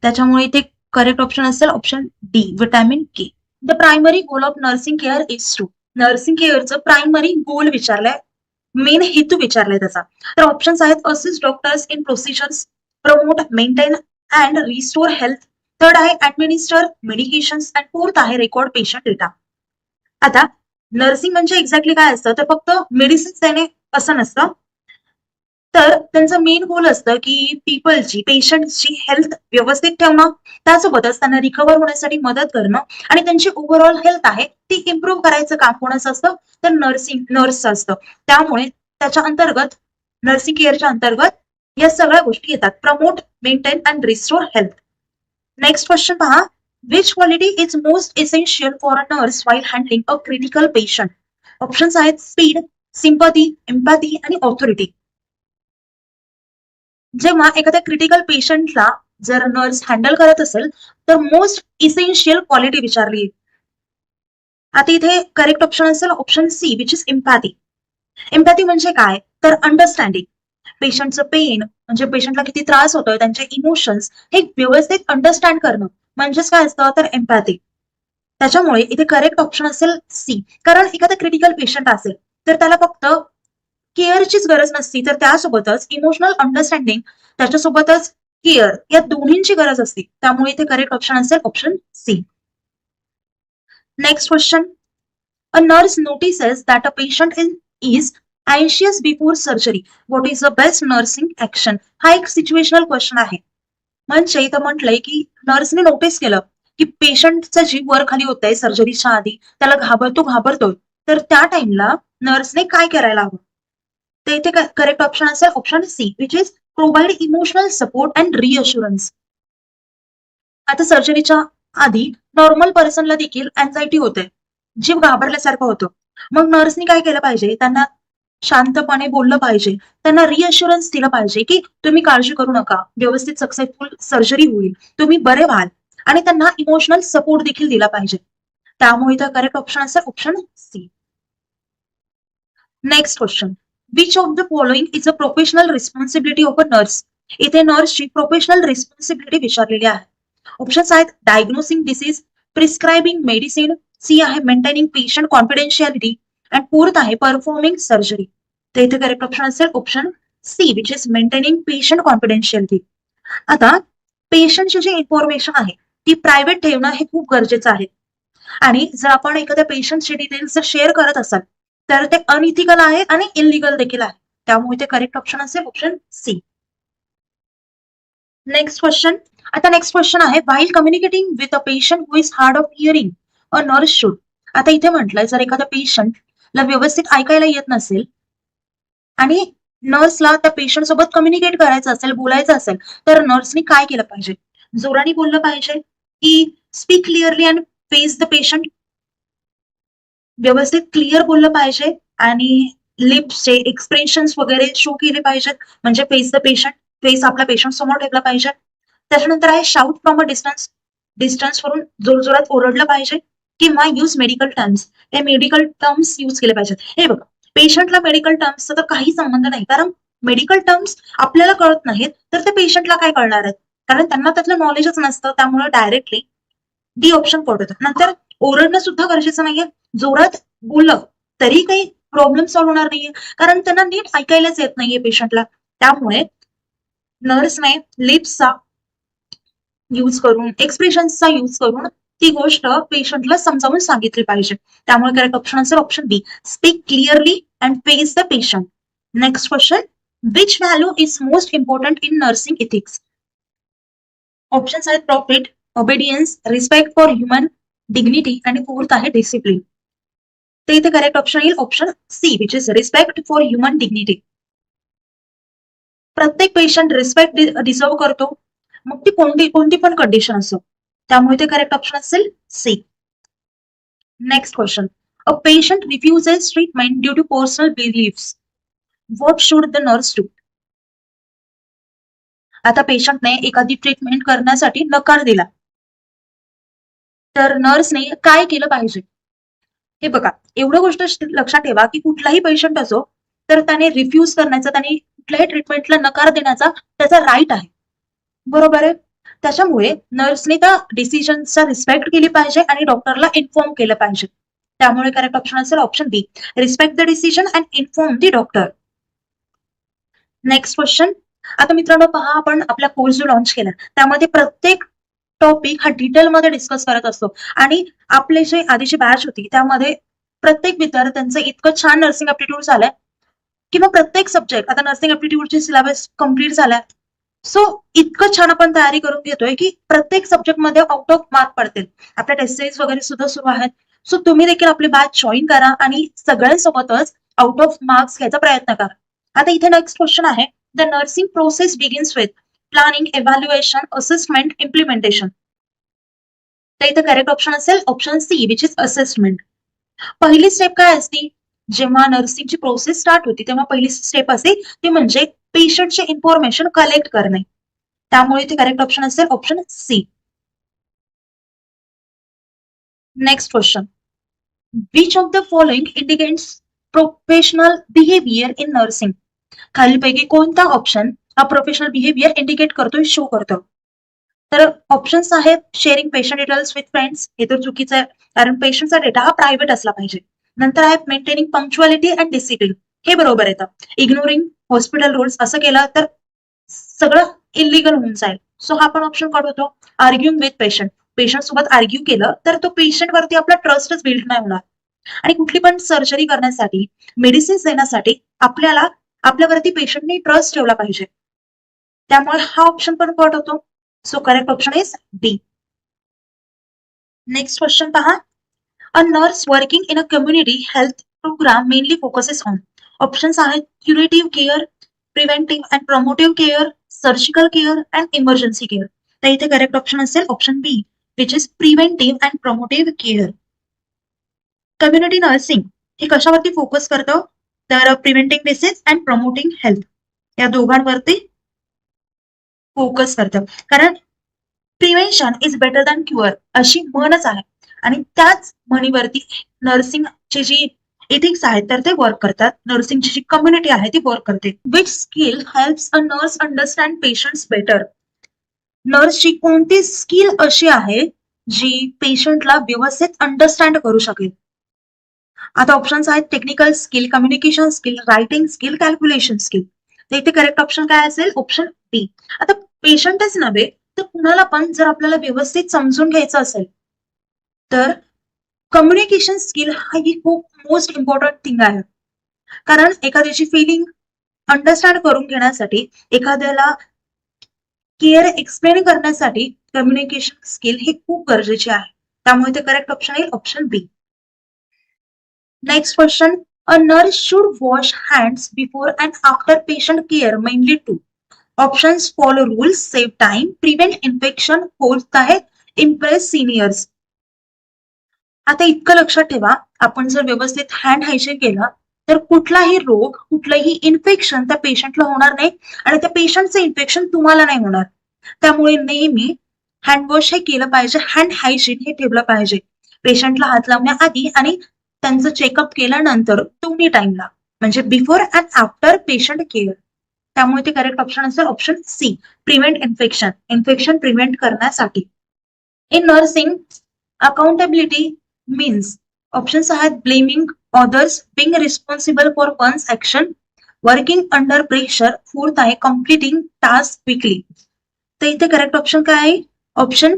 त्याच्यामुळे इथे करेक्ट ऑप्शन असेल option D, vitamin K. The primary goal of nursing care is to. Nursing केअरचं प्रायमरी गोल विचारलंय, मेन हेतू विचारलाय त्याचा. तर ऑप्शन्स आहेत assist doctors in procedures, promote, maintain and restore health, third आहे ऍडमिनिस्टर मेडिकेशन्स अँड फोर्थ आहे रेकॉर्ड पेशंट डेटा. आता नर्सिंग म्हणजे एक्झॅक्टली काय असतं तर फक्त मेडिसिन्स देणे असं नसतं, तर त्यांचं मेन गोल असतं की पीपलची, पेशंटची हेल्थ व्यवस्थित ठेवणं, त्यासोबतच त्यांना रिकव्हर होण्यासाठी मदत करणं आणि त्यांची ओव्हरऑल हेल्थ आहे ती इम्प्रूव्ह करायचं काम कोणाचं असतं तर नर्सचं असतं. त्यामुळे त्याच्या अंतर्गत नर्सिंग केअरच्या अंतर्गत या सगळ्या गोष्टी येतात, promote, maintain and restore health. Next question पहा, which quality is most essential for a nurse while handling a critical patient. Options आहेत स्पीड, सिम्पथी, एम्पॅथी आणि ऑथॉरिटी. जेव्हा एखाद्या क्रिटिकल पेशंटला जर नर्स हँडल करत असेल तर मोस्ट इसेन्शियल क्वालिटी विचारली. आता इथे करेक्ट ऑप्शन असेल option C which is empathy. Empathy म्हणजे काय तर अंडरस्टँडिंग, पेशंटचं पेन म्हणजे पेशंटला किती त्रास होतोय, त्यांचे इमोशन्स हे व्यवस्थित अंडरस्टँड करणं म्हणजेच काय असतं तर एम्पॅथी. त्याच्यामुळे इथे करेक्ट ऑप्शन असेल सी. कारण एखादा क्रिटिकल पेशंट असेल तर त्याला फक्त केअरचीच गरज नसती तर त्यासोबतच इमोशनल अंडरस्टँडिंग, त्याच्यासोबतच केअर या दोन्हींची गरज असते. त्यामुळे इथे करेक्ट ऑप्शन असेल option C. Next question, a nurse notices that a patient is अँशियस before surgery, what is the best nursing action. हा एक सिच्युएशनल क्वेश्चन आहे. म्हणजे इथं म्हटलंय की नर्सने नोटीस केलं की पेशंटचा जीव वर खाली होत आहे सर्जरीच्या आधी, त्याला घाबरतोय, तर त्या टाइमला नर्सने काय करायला हवं. तर इथे करेक्ट ऑप्शन असेल option C which is provide emotional support and reassurance. आता सर्जरीच्या आधी नॉर्मल पर्सनला देखील अँझायटी होते, जीव घाबरल्यासारखं होतं. मग नर्सनी काय केलं पाहिजे, त्यांना शांतपणे बोललं पाहिजे, त्यांना रिअश्युरन्स दिलं पाहिजे की तुम्ही काळजी करू नका, व्यवस्थित सक्सेसफुल सर्जरी होईल, तुम्ही बरे व्हाल आणि त्यांना इमोशनल सपोर्ट देखील दिला पाहिजे. त्यामुळे तर करेक्ट ऑप्शन असेल option C. Next question, which of the following is a professional responsibility of a nurse. इथे नर्सची प्रोफेशनल रिस्पॉन्सिबिलिटी विचारलेली आहे. ऑप्शन्स आहेत diagnosing disease, prescribing medicine, C आहे maintaining patient confidentiality and fourth आहे परफॉर्मिंग सर्जरी. तर इथे करेक्ट ऑप्शन असेल option C which is maintaining patient confidentiality. आता पेशंटची जी इन्फॉर्मेशन आहे ती प्रायव्हेट ठेवणं हे खूप गरजेचं आहे आणि जर आपण एखाद्या पेशंटची डिटेल्स जर शेअर करत असाल तर ते अनइथिकल आहे आणि इलिगल देखील आहे. त्यामुळे ते करेक्ट ऑप्शन असेल ऑप्शन सी. Next question. आता नेक्स्ट क्वेश्चन आहे, while communicating with a patient who is hard of hearing a nurse should. आता इथे म्हटलंय जर एखाद्या पेशंटला व्यवस्थित ऐकायला येत नसेल आणि नर्सला त्या पेशंट सोबत कम्युनिकेट करायचं असेल, बोलायचं असेल, तर नर्सनी काय केलं पाहिजे? जोराने बोललं पाहिजे की speak clearly and face the patient? व्यवस्थित क्लिअर बोललं पाहिजे आणि लिप्सचे एक्सप्रेशन्स वगैरे शो केले पाहिजेत, म्हणजे फेस द पेशंट, फेस आपला पेशंट समोर ठेवला पाहिजे. त्याच्यानंतर आहे shout from a distance, distance वरून जोरजोरात ओरडलं पाहिजे किंवा यूज मेडिकल टर्म्स, हे मेडिकल टर्म्स यूज केले पाहिजेत. हे बघा, पेशंटला मेडिकल टर्म्सचा तर काही संबंध नाही, कारण मेडिकल टर्म्स आपल्याला कळत नाहीत तर ते पेशंटला काय कळणार आहेत, कारण त्यांना त्यातलं नॉलेजच नसतं. त्यामुळे डायरेक्टली डी ऑप्शन पडत. नंतर ओरडणं सुद्धा गरजेचं नाहीये, जोरात बोललं तरी काही प्रॉब्लेम सॉल्व्ह होणार नाहीये, कारण त्यांना नीट ऐकायलाच येत नाहीये पेशंटला. त्यामुळे नर्सने लिप्सचा यूज करून, एक्सप्रेशन्सचा यूज करून ती गोष्ट पेशंटला समजावून सांगितली पाहिजे. त्यामुळे करेक्ट ऑप्शन असेल option B, speak clearly and face the patient. Next question, which value is most important in nursing ethics? Options आहेत profit, obedience, respect for human dignity आणि फोर्थ आहे डिसिप्लिन. ते इथे करेक्ट ऑप्शन येईल option C, which is respect for human dignity. प्रत्येक पेशंट रिस्पेक्ट डिझर्व करतो, मग ती कोणती पण कंडिशन असो. त्यामुळे ते करेक्ट ऑप्शन असेल C. Next question, a patient refuses treatment due to personal beliefs, what should the nurse do? आता पेशंटने एखादी ट्रीटमेंट करण्यासाठी नकार दिला, तर नर्सने काय केलं पाहिजे? हे बघा, एवढं गोष्ट लक्षात ठेवा की कुठलाही पेशंट असो तर त्याने रिफ्यूज करण्याचा, त्याने कुठल्याही ट्रीटमेंटला नकार देण्याचा त्याचा राईट आहे, बरोबर आहे. त्याच्यामुळे नर्सने त्या डिसिजनचा रिस्पेक्ट केली पाहिजे आणि डॉक्टरला इन्फॉर्म केलं पाहिजे. त्यामुळे करेक्ट ऑप्शन असेल option B, respect the decision and inform the doctor. Next question. आता मित्रांनो पहा, आपण आपला कोर्स जो लॉन्च केला त्यामध्ये प्रत्येक टॉपिक हा डिटेलमध्ये डिस्कस करत असतो आणि आपले जे आधीची बॅच होती त्यामध्ये प्रत्येक विद्यार्थ्यांचं इतकं छान नर्सिंग ऍप्टिट्यूड झालंय किंवा प्रत्येक सब्जेक्ट, आता नर्सिंग ऍप्टिट्यूडची सिलेबस कम्प्लीट झालाय. सो इतकं छान आपण तयारी करून घेतोय की प्रत्येक सब्जेक्टमध्ये आउट ऑफ मार्क पडतील. आपल्या टेस्ट सिरीज वगैरे सुद्धा सुरू आहेत. सो तुम्ही देखील आपली बॅच जॉईन करा आणि सगळ्यांसोबतच आउट ऑफ मार्क्स घ्यायचा प्रयत्न करा. आता इथे नेक्स्ट क्वेश्चन आहे, the nursing process begins with planning, evaluation, assessment, implementation. तर इथे करेक्ट ऑप्शन असेल option C, which is assessment. पहिली स्टेप काय असते, जेव्हा नर्सिंगची प्रोसेस स्टार्ट होती तेव्हा पहिली स्टेप असते ती म्हणजे पेशंटचे इन्फॉर्मेशन कलेक्ट करणे. त्यामुळे इथे करेक्ट ऑप्शन असेल option C. Next question, which of the following indicates professional behaviour in nursing? खालीलपैकी कोणता ऑप्शन हा प्रोफेशनल बिहेवियर इंडिकेट करतोय, शो करतो? तर ऑप्शन्स आहेत sharing patient details with friends, हे तर चुकीचं आहे, कारण पेशंटचा डेटा हा प्रायव्हेट असला पाहिजे. नंतर आहे मेंटेनिंग पंक्च्युअलिटी अँड डिसिप्लिन, हे बरोबर येतं. इग्नोरिंग हॉस्पिटल रूल्स असं केलं तर सगळं इलिगल होऊन जाईल. सो हा पण ऑप्शन कट होतो. आर्ग्युइंग विथ पेशंट, पेशंट सोबत आर्ग्यू केलं तर तो पेशंट वरती आपला ट्रस्टच बिल्ड नाही होणार. आणि कुठली पण सर्जरी करण्यासाठी, मेडिसिन्स देण्यासाठी आपल्याला आपल्यावरती पेशंटने ट्रस्ट ठेवला पाहिजे. त्यामुळे हा ऑप्शन पण कट होतो. So correct option is D. Next question पहा, a nurse working in a community health program mainly focuses on. Options आहेत curative care, preventive and promotive care, surgical care and emergency care. तर इथे करेक्ट ऑप्शन असेल option B, which is preventive and promotive care. Community nursing हे कशावरती फोकस करतं, तर preventing disease and promoting health या दोघांवरती फोकस करतं. कारण prevention is better than cure अशी म्हणच आहे आणि त्याच म्हणीवरती नर्सिंगची जी इथिक्स आहेत तर ते वर्क करतात. नर्सिंगची जी कम्युनिटी आहे ती वर्क करते. Which skill helps a nurse understand patients better? नर्सची कोणती स्किल अशी आहे जी पेशंटला व्यवस्थित अंडरस्टँड करू शकेल? आता ऑप्शन्स आहेत technical skill, communication skill, writing skill, calculation skill. तर इथे करेक्ट ऑप्शन काय असेल ऑप्शन बी. आता पेशंटच नव्हे तर कुणाला पण जर आपल्याला व्यवस्थित समजून घ्यायचं असेल तर कम्युनिकेशन स्किल ही खूप मोस्ट इम्पॉर्टंट थिंग आहे. कारण एखाद्याची फिलिंग अंडरस्टँड करून घेण्यासाठी, एखाद्याला केअर एक्सप्लेन करण्यासाठी कम्युनिकेशन स्किल ही खूप गरजेची आहे. त्यामुळे ते करेक्ट ऑप्शन आहे option B. Next question. A nurse should wash hands before and after patient care mainly to. Options follow rules, save time, prevent infection, fourth आहे इम्प्रेस सिनियर्स. आता इतकं लक्षात ठेवा, आपण जर व्यवस्थित हँड हायजीन केलं तर कुठलाही रोग, कुठलंही इन्फेक्शन त्या पेशंटला होणार नाही आणि त्या पेशंटचं इन्फेक्शन तुम्हाला नाही होणार. त्यामुळे नेहमी हँडवॉश हे केलं पाहिजे, हँड हायजीन हे ठेवलं पाहिजे पेशंटला हात लावण्याआधी आणि त्यांचं चेकअप केल्यानंतर दोन्ही टाइमला, म्हणजे before and after patient care. त्यामुळे ते करेक्ट ऑप्शन असेल option C, prevent infection, infection prevent करण्यासाठी. In nursing accountability means options आहेत blaming others, being responsible for one's action, working under pressure, fourth आहे कम्प्लिटिंग टास्क क्विकली. तर इथे करेक्ट ऑप्शन काय आहे option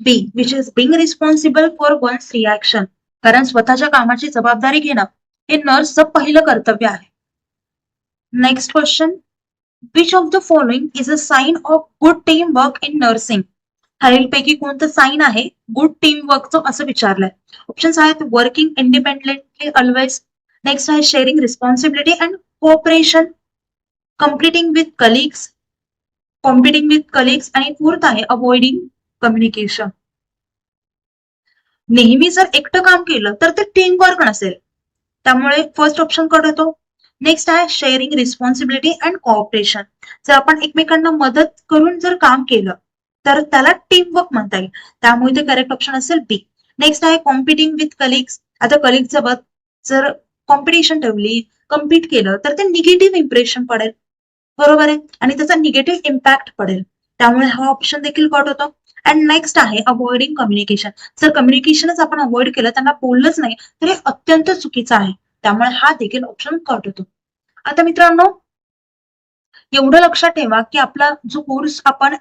B, which is being responsible for one's reaction. कारण स्वतःच्या कामाची जबाबदारी घेणं हे नर्सचं पहिलं कर्तव्य आहे. Next question. Which of the following is a sign of good team work in nursing. खालीलपैकी कोणतं साइन आहे गुड टीम वर्कचं असं विचारलंय. ऑप्शन्स आहेत वर्किंग इंडिपेंडेंटली ऑलवेज, नेक्स्ट आहे sharing responsibility and cooperation, completing with colleagues, competing with colleagues आणि फोर्थ आहे अवॉइडिंग कम्युनिकेशन. नेहमी जर एकटं काम केलं तर ते टीम वर्क नसेल, त्यामुळे फर्स्ट ऑप्शन कडे येतो. नेक्स्ट आहे शेअरिंग रिस्पॉन्सिबिलिटी अँड कोऑपरेशन. जर आपण एकमेकांना मदत करून जर काम केलं तर त्याला टीम वर्क म्हणता येईल, त्यामुळे ते करेक्ट ऑप्शन असेल बी. नेक्स्ट आहे कॉम्पिटिंग विथ कलिग्स. आता कलिग सोबत जर कॉम्पिटिशन ठेवली, कम्पीट केलं तर ते निगेटिव्ह इम्प्रेशन पडेल, बरोबर आहे, आणि त्याचा निगेटिव्ह इम्पॅक्ट पडेल, त्यामुळे हा ऑप्शन देखील कट होतो. अँड नेक्स्ट आहे अवॉइडिंग कम्युनिकेशन. जर कम्युनिकेशनच आपण अवॉइड केलं, त्यांना बोललंच नाही, तर हे अत्यंत चुकीचं आहे, त्यामुळे हा देखील ऑप्शन कट होतो. आता मित्रांनो, एवढं लक्षात ठेवा की आपला जो कोर्स आपण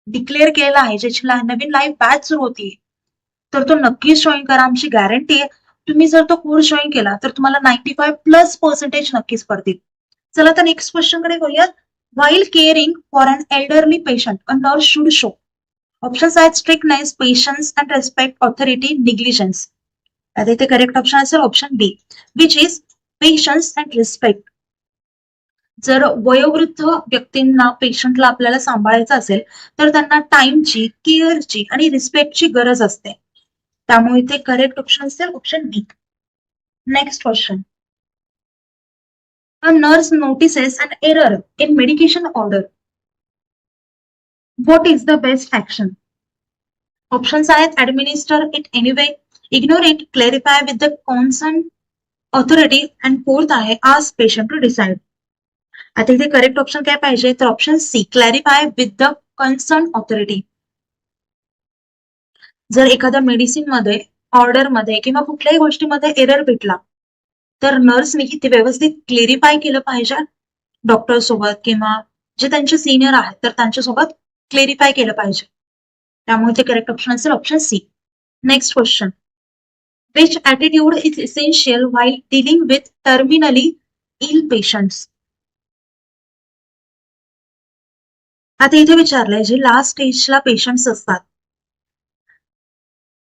डिक्लेअर केलेला आहे, ज्याची नवीन लाईव्ह बॅच सुरू होती, तर तो नक्कीच जॉईन करा. आमची गॅरंटी आहे, तुम्ही जर तो कोर्स जॉईन केला तर तुम्हाला 95+% नक्कीच पडतील. चला तर नेक्स्ट क्वेश्चन कडे बोलूयात. While caring for an elderly patient a nurse should show. Options आहेत strictness, patience and respect, authority, negligence. आता इथे करेक्ट ऑप्शन असेल option B, which is patience and respect. जर वयोवृद्ध व्यक्तींना, पेशंटला आपल्याला सांभाळायचं असेल तर त्यांना टाइमची, केअरची आणि रिस्पेक्टची गरज असते, त्यामुळे इथे करेक्ट ऑप्शन असेल option B. Next question. A nurse notices an error in medication order. What is the best action? Options आहेत administer it anyway, ignore it, clarify with the concerned authority, and fourth आहे ask patient to decide. आता इथे करेक्ट ऑप्शन काय पाहिजे, तर option C, clarify with the concern authority. जर एखाद्या मेडिसिन मध्ये, ऑर्डर मध्ये किंवा कुठल्याही गोष्टीमध्ये एरर भेटला तर नर्सनी ते व्यवस्थित क्लेरिफाय केलं पाहिजे डॉक्टर सोबत, किंवा जे त्यांचे सिनियर आहेत तर त्यांच्यासोबत क्लेरिफाय केलं पाहिजे, त्यामुळे ते करेक्ट ऑप्शन असेल option C. Next question. Which attitude is essential while dealing with terminally ill patients. आता इथे विचारलंय, जे लास्ट स्टेजला पेशंट्स असतात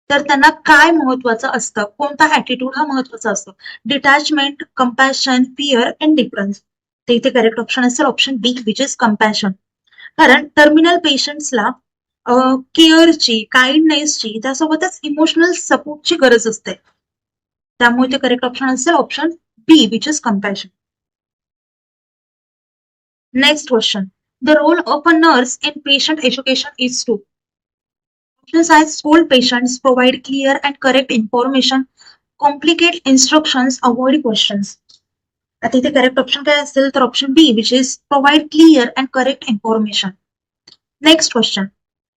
तर त्यांना काय महत्वाचं असतं, कोणता ॲटिट्यूड हा महत्वाचा असतो. Detachment, compassion, fear and difference. ते इथे करेक्ट ऑप्शन असेल option B, which is compassion. कारण टर्मिनल पेशंट्सला केअरची, काइंडनेसची, त्यासोबतच इमोशनल सपोर्टची गरज असते, त्यामुळे ते करेक्ट ऑप्शन असेल option B, which is compassion. Next question. The role of a nurse in patient education is to. Options are scold patients, provide clear and correct information, complicate instructions, avoid questions. आता इथे करेक्ट ऑप्शन काय असेल, तर option B, which is provide clear and correct information. Next question.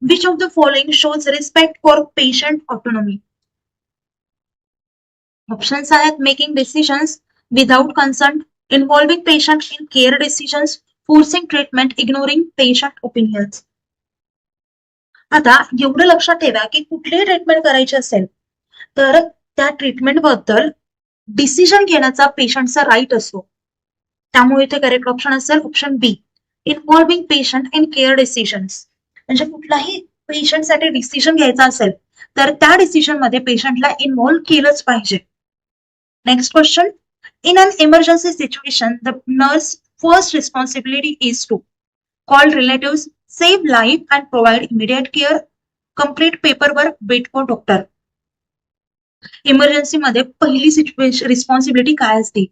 Which of the following shows respect for patient autonomy. Options आहेत making decisions without concern, involving patient in care decisions, forcing treatment, ignoring patient opinions. आता एवढं लक्षात ठेवा की कुठलीही ट्रीटमेंट करायची असेल तर त्या ट्रीटमेंट बद्दल डिसिजन घेण्याचा पेशंटचा राईट असतो. त्यामुळे इथे करेक्ट ऑप्शन असेल option B, involving patient in care decisions. म्हणजे कुठलाही पेशंटसाठी डिसिजन घ्यायचा असेल तर त्या डिसिजन मध्ये पेशंटला इन्व्हॉल्व केलंच पाहिजे. Next question, in an emergency situation the nurse first responsibility is to call relatives, save life and provide immediate care, complete paperwork, wait for doctor. इमर्जन्सीमध्ये पहिली सिच्युएशन रिस्पॉन्सिबिलिटी काय असते?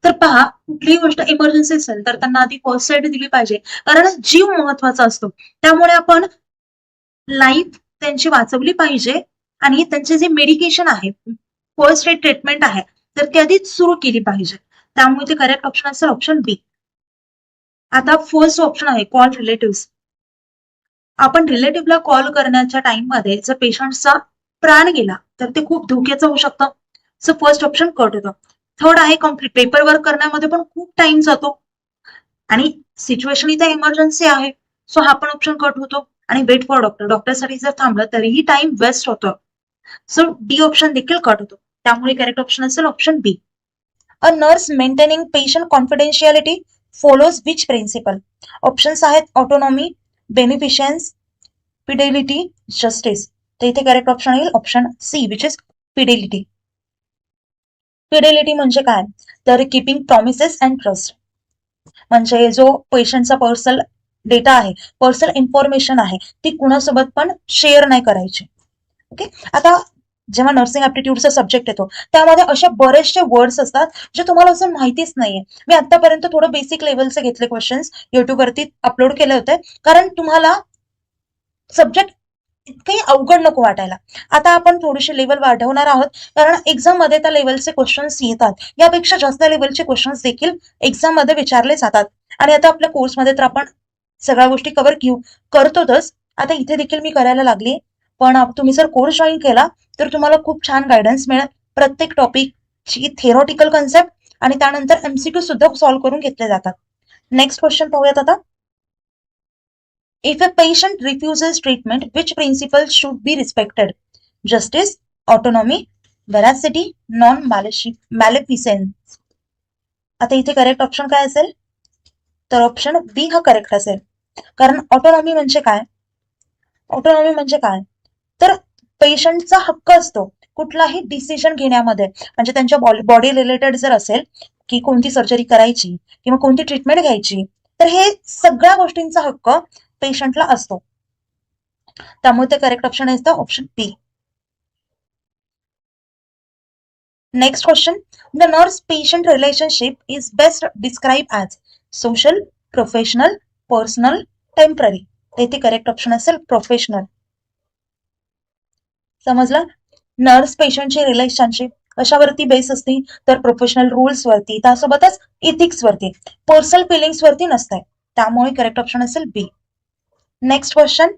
तर पहा, कुठलीही गोष्ट इमर्जन्सी असेल तर त्यांना आधी फर्स्ट एड दिली पाहिजे, कारण जीव महत्वाचा असतो. त्यामुळे आपण लाईफ त्यांची वाचवली पाहिजे आणि त्यांचे जे मेडिकेशन आहे, फर्स्ट एड ट्रीटमेंट आहे, तर ती आधीच सुरू केली पाहिजे. त्यामुळे ते करेक्ट ऑप्शन असेल ऑप्शन बी. आता फर्स्ट ऑप्शन आहे कॉल रिलेटिव्स. आपण रिलेटिव्हला कॉल करण्याच्या टाइम मध्ये जर पेशंटचा प्राण गेला तर ते खूप धोक्याचं होऊ शकतं. सो फर्स्ट ऑप्शन कट होतं. थर्ड आहे कम्प्लीट पेपर वर्क करण्यामध्ये पण खूप टाइम जातो आणि सिच्युएशन इथे इमर्जन्सी आहे, सो हा पण ऑप्शन कट होतो. आणि वेट फॉर डॉक्टर, डॉक्टरसाठी जर थांबलं तरीही टाइम वेस्ट होतो. सो डी ऑप्शन देखील कट होतो. त्यामुळे करेक्ट ऑप्शन असेल option B. A nurse maintaining patient confidentiality follows which principle? Options आहेत ऑटोनॉमी, बेनिफिशियन्स, फिडेलिटी, जस्टिस. तर इथे करेक्ट ऑप्शन येईल option C, which is fidelity. Fidelity म्हणजे काय? तर कीपिंग प्रॉमिसेस अँड ट्रस्ट. म्हणजे जो पेशंटचा पर्सनल डेटा आहे, पर्सनल इन्फॉर्मेशन आहे, ती कुणासोबत पण शेअर नाही करायची. ओके. आता जेव्हा नर्सिंग ऍप्टिट्यूडचा सब्जेक्ट येतो त्यामध्ये असे बरेचसे वर्ड्स असतात जे तुम्हाला अजून माहितीच नाहीये. मी आतापर्यंत थोडं बेसिक लेवलचे घेतले क्वेश्चन्स, युट्यूबवरती अपलोड केले होते, कारण तुम्हाला सब्जेक्ट इतकंही अवघड नको वाटायला. आता आपण थोडीशी लेवल वाढवणार आहोत, कारण एक्झाम मध्ये त्या लेवलचे क्वेश्चन्स येतात. यापेक्षा जास्त लेवलचे क्वेश्चन्स देखील एक्झाम मध्ये विचारले जातात. आणि आता आपल्या कोर्समध्ये तर आपण सगळ्या गोष्टी कव्हर करतोच, आता इथे देखील मी करायला लागली. पण तुम्ही जर कोर्स जॉईन केला तर तुम्हाला खूप छान गायडन्स मिळेल. प्रत्येक टॉपिकची थेरॉटिकल कन्सेप्ट आणि त्यानंतर एमसीक्यू सुद्धा सॉल्व्ह करून घेतले जातात. नेक्स्ट क्वेश्चन पाहूयात आता. If a patient refuses treatment, which principles should be respected? Justice, autonomy, veracity, non-maleficence. आता इथे करेक्ट ऑप्शन काय असेल? तर ऑप्शन बी हा करेक्ट असेल. कारण ऑटोनॉमी म्हणजे काय? ऑटोनॉमी म्हणजे काय? तर पेशंटचा हक्क असतो कुठलाही डिसिजन घेण्यामध्ये. म्हणजे त्यांच्या बॉडी रिलेटेड जर असेल की कोणती सर्जरी करायची किंवा कोणती ट्रीटमेंट घ्यायची, तर हे सगळ्या गोष्टींचा हक्क पेशंटला असतो. त्यामुळे ते करेक्ट ऑप्शन असतं option B. Next question, the nurse patient relationship is best describe as social, professional, personal, temporary. ते करेक्ट ऑप्शन असेल प्रोफेशनल. समजलं? नर्स पेशंटची रिलेशनशिप कशावरती बेस असते? तर प्रोफेशनल रूल्स वरती, त्यासोबतच इथिक्स वरती, पर्सनल फिलिंग्स वरती नसते. त्यामुळे करेक्ट ऑप्शन असेल B. Next question,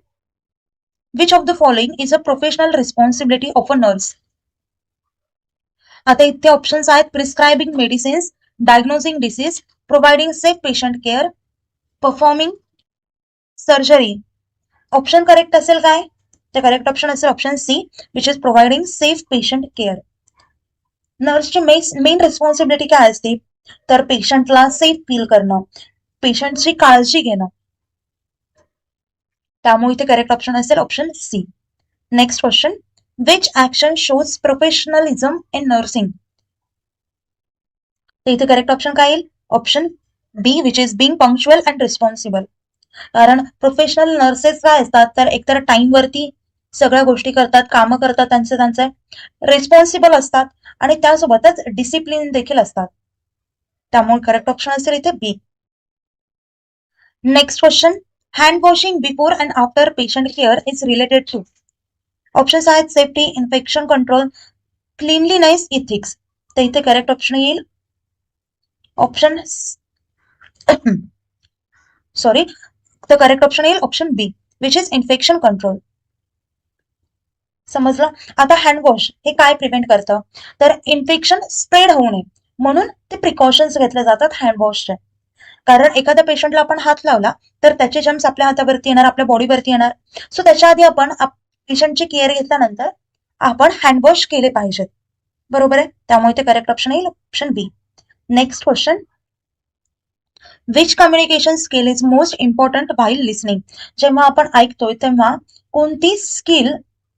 which of the following is a professional responsibility of a nurse? आता इथे ऑप्शन्स आहेत prescribing medicines, diagnosing disease, providing safe patient care, performing surgery. Option correct असेल काय? तर करेक्ट ऑप्शन असेल option C, which is providing safe patient care. नर्सची मेन रिस्पॉन्सिबिलिटी काय असते? तर पेशंटला सेफ फील करणं, पेशंटची काळजी घेणं. त्यामुळे इथे करेक्ट ऑप्शन असेल option C. Next question, which action shows professionalism in nursing? इथे करेक्ट ऑप्शन काय येईल? Option B, which is being punctual and responsible. कारण प्रोफेशनल नर्सेस काय असतात, तर एकतर टाइम वरती सगळ्या गोष्टी करतात, कामं करतात, त्यांचे रिस्पॉन्सिबल असतात आणि त्यासोबतच डिसिप्लिन देखील असतात. त्यामुळे करेक्ट ऑप्शन असेल इथे B. Next question, hand washing before and after patient care is related to? Options आहेत safety, infection control, cleanliness, ethics. तर इथे करेक्ट ऑप्शन येईल ऑप्शन सॉरी, तर करेक्ट ऑप्शन येईल option B, which is infection control. समजलं? आता हँडवॉश हे काय प्रिव्हेंट करतं? तर इन्फेक्शन स्प्रेड होऊ नये म्हणून ते प्रिकॉशन्स घेतले जातात हँडवॉशचे. कारण एखाद्या पेशंटला आपण हात लावला तर त्याचे जर्म्स आपल्या हातावरती येणार, आपल्या बॉडीवरती येणार. सो त्याच्या आधी आपण पेशंटची केअर घेतल्यानंतर आपण हँडवॉश केले पाहिजेत. बरोबर आहे, त्यामुळे ते करेक्ट ऑप्शन येईल option B. Next question, which communication skill is most important while listening. जेव्हा आपण ऐकतोय तेव्हा कोणती स्किल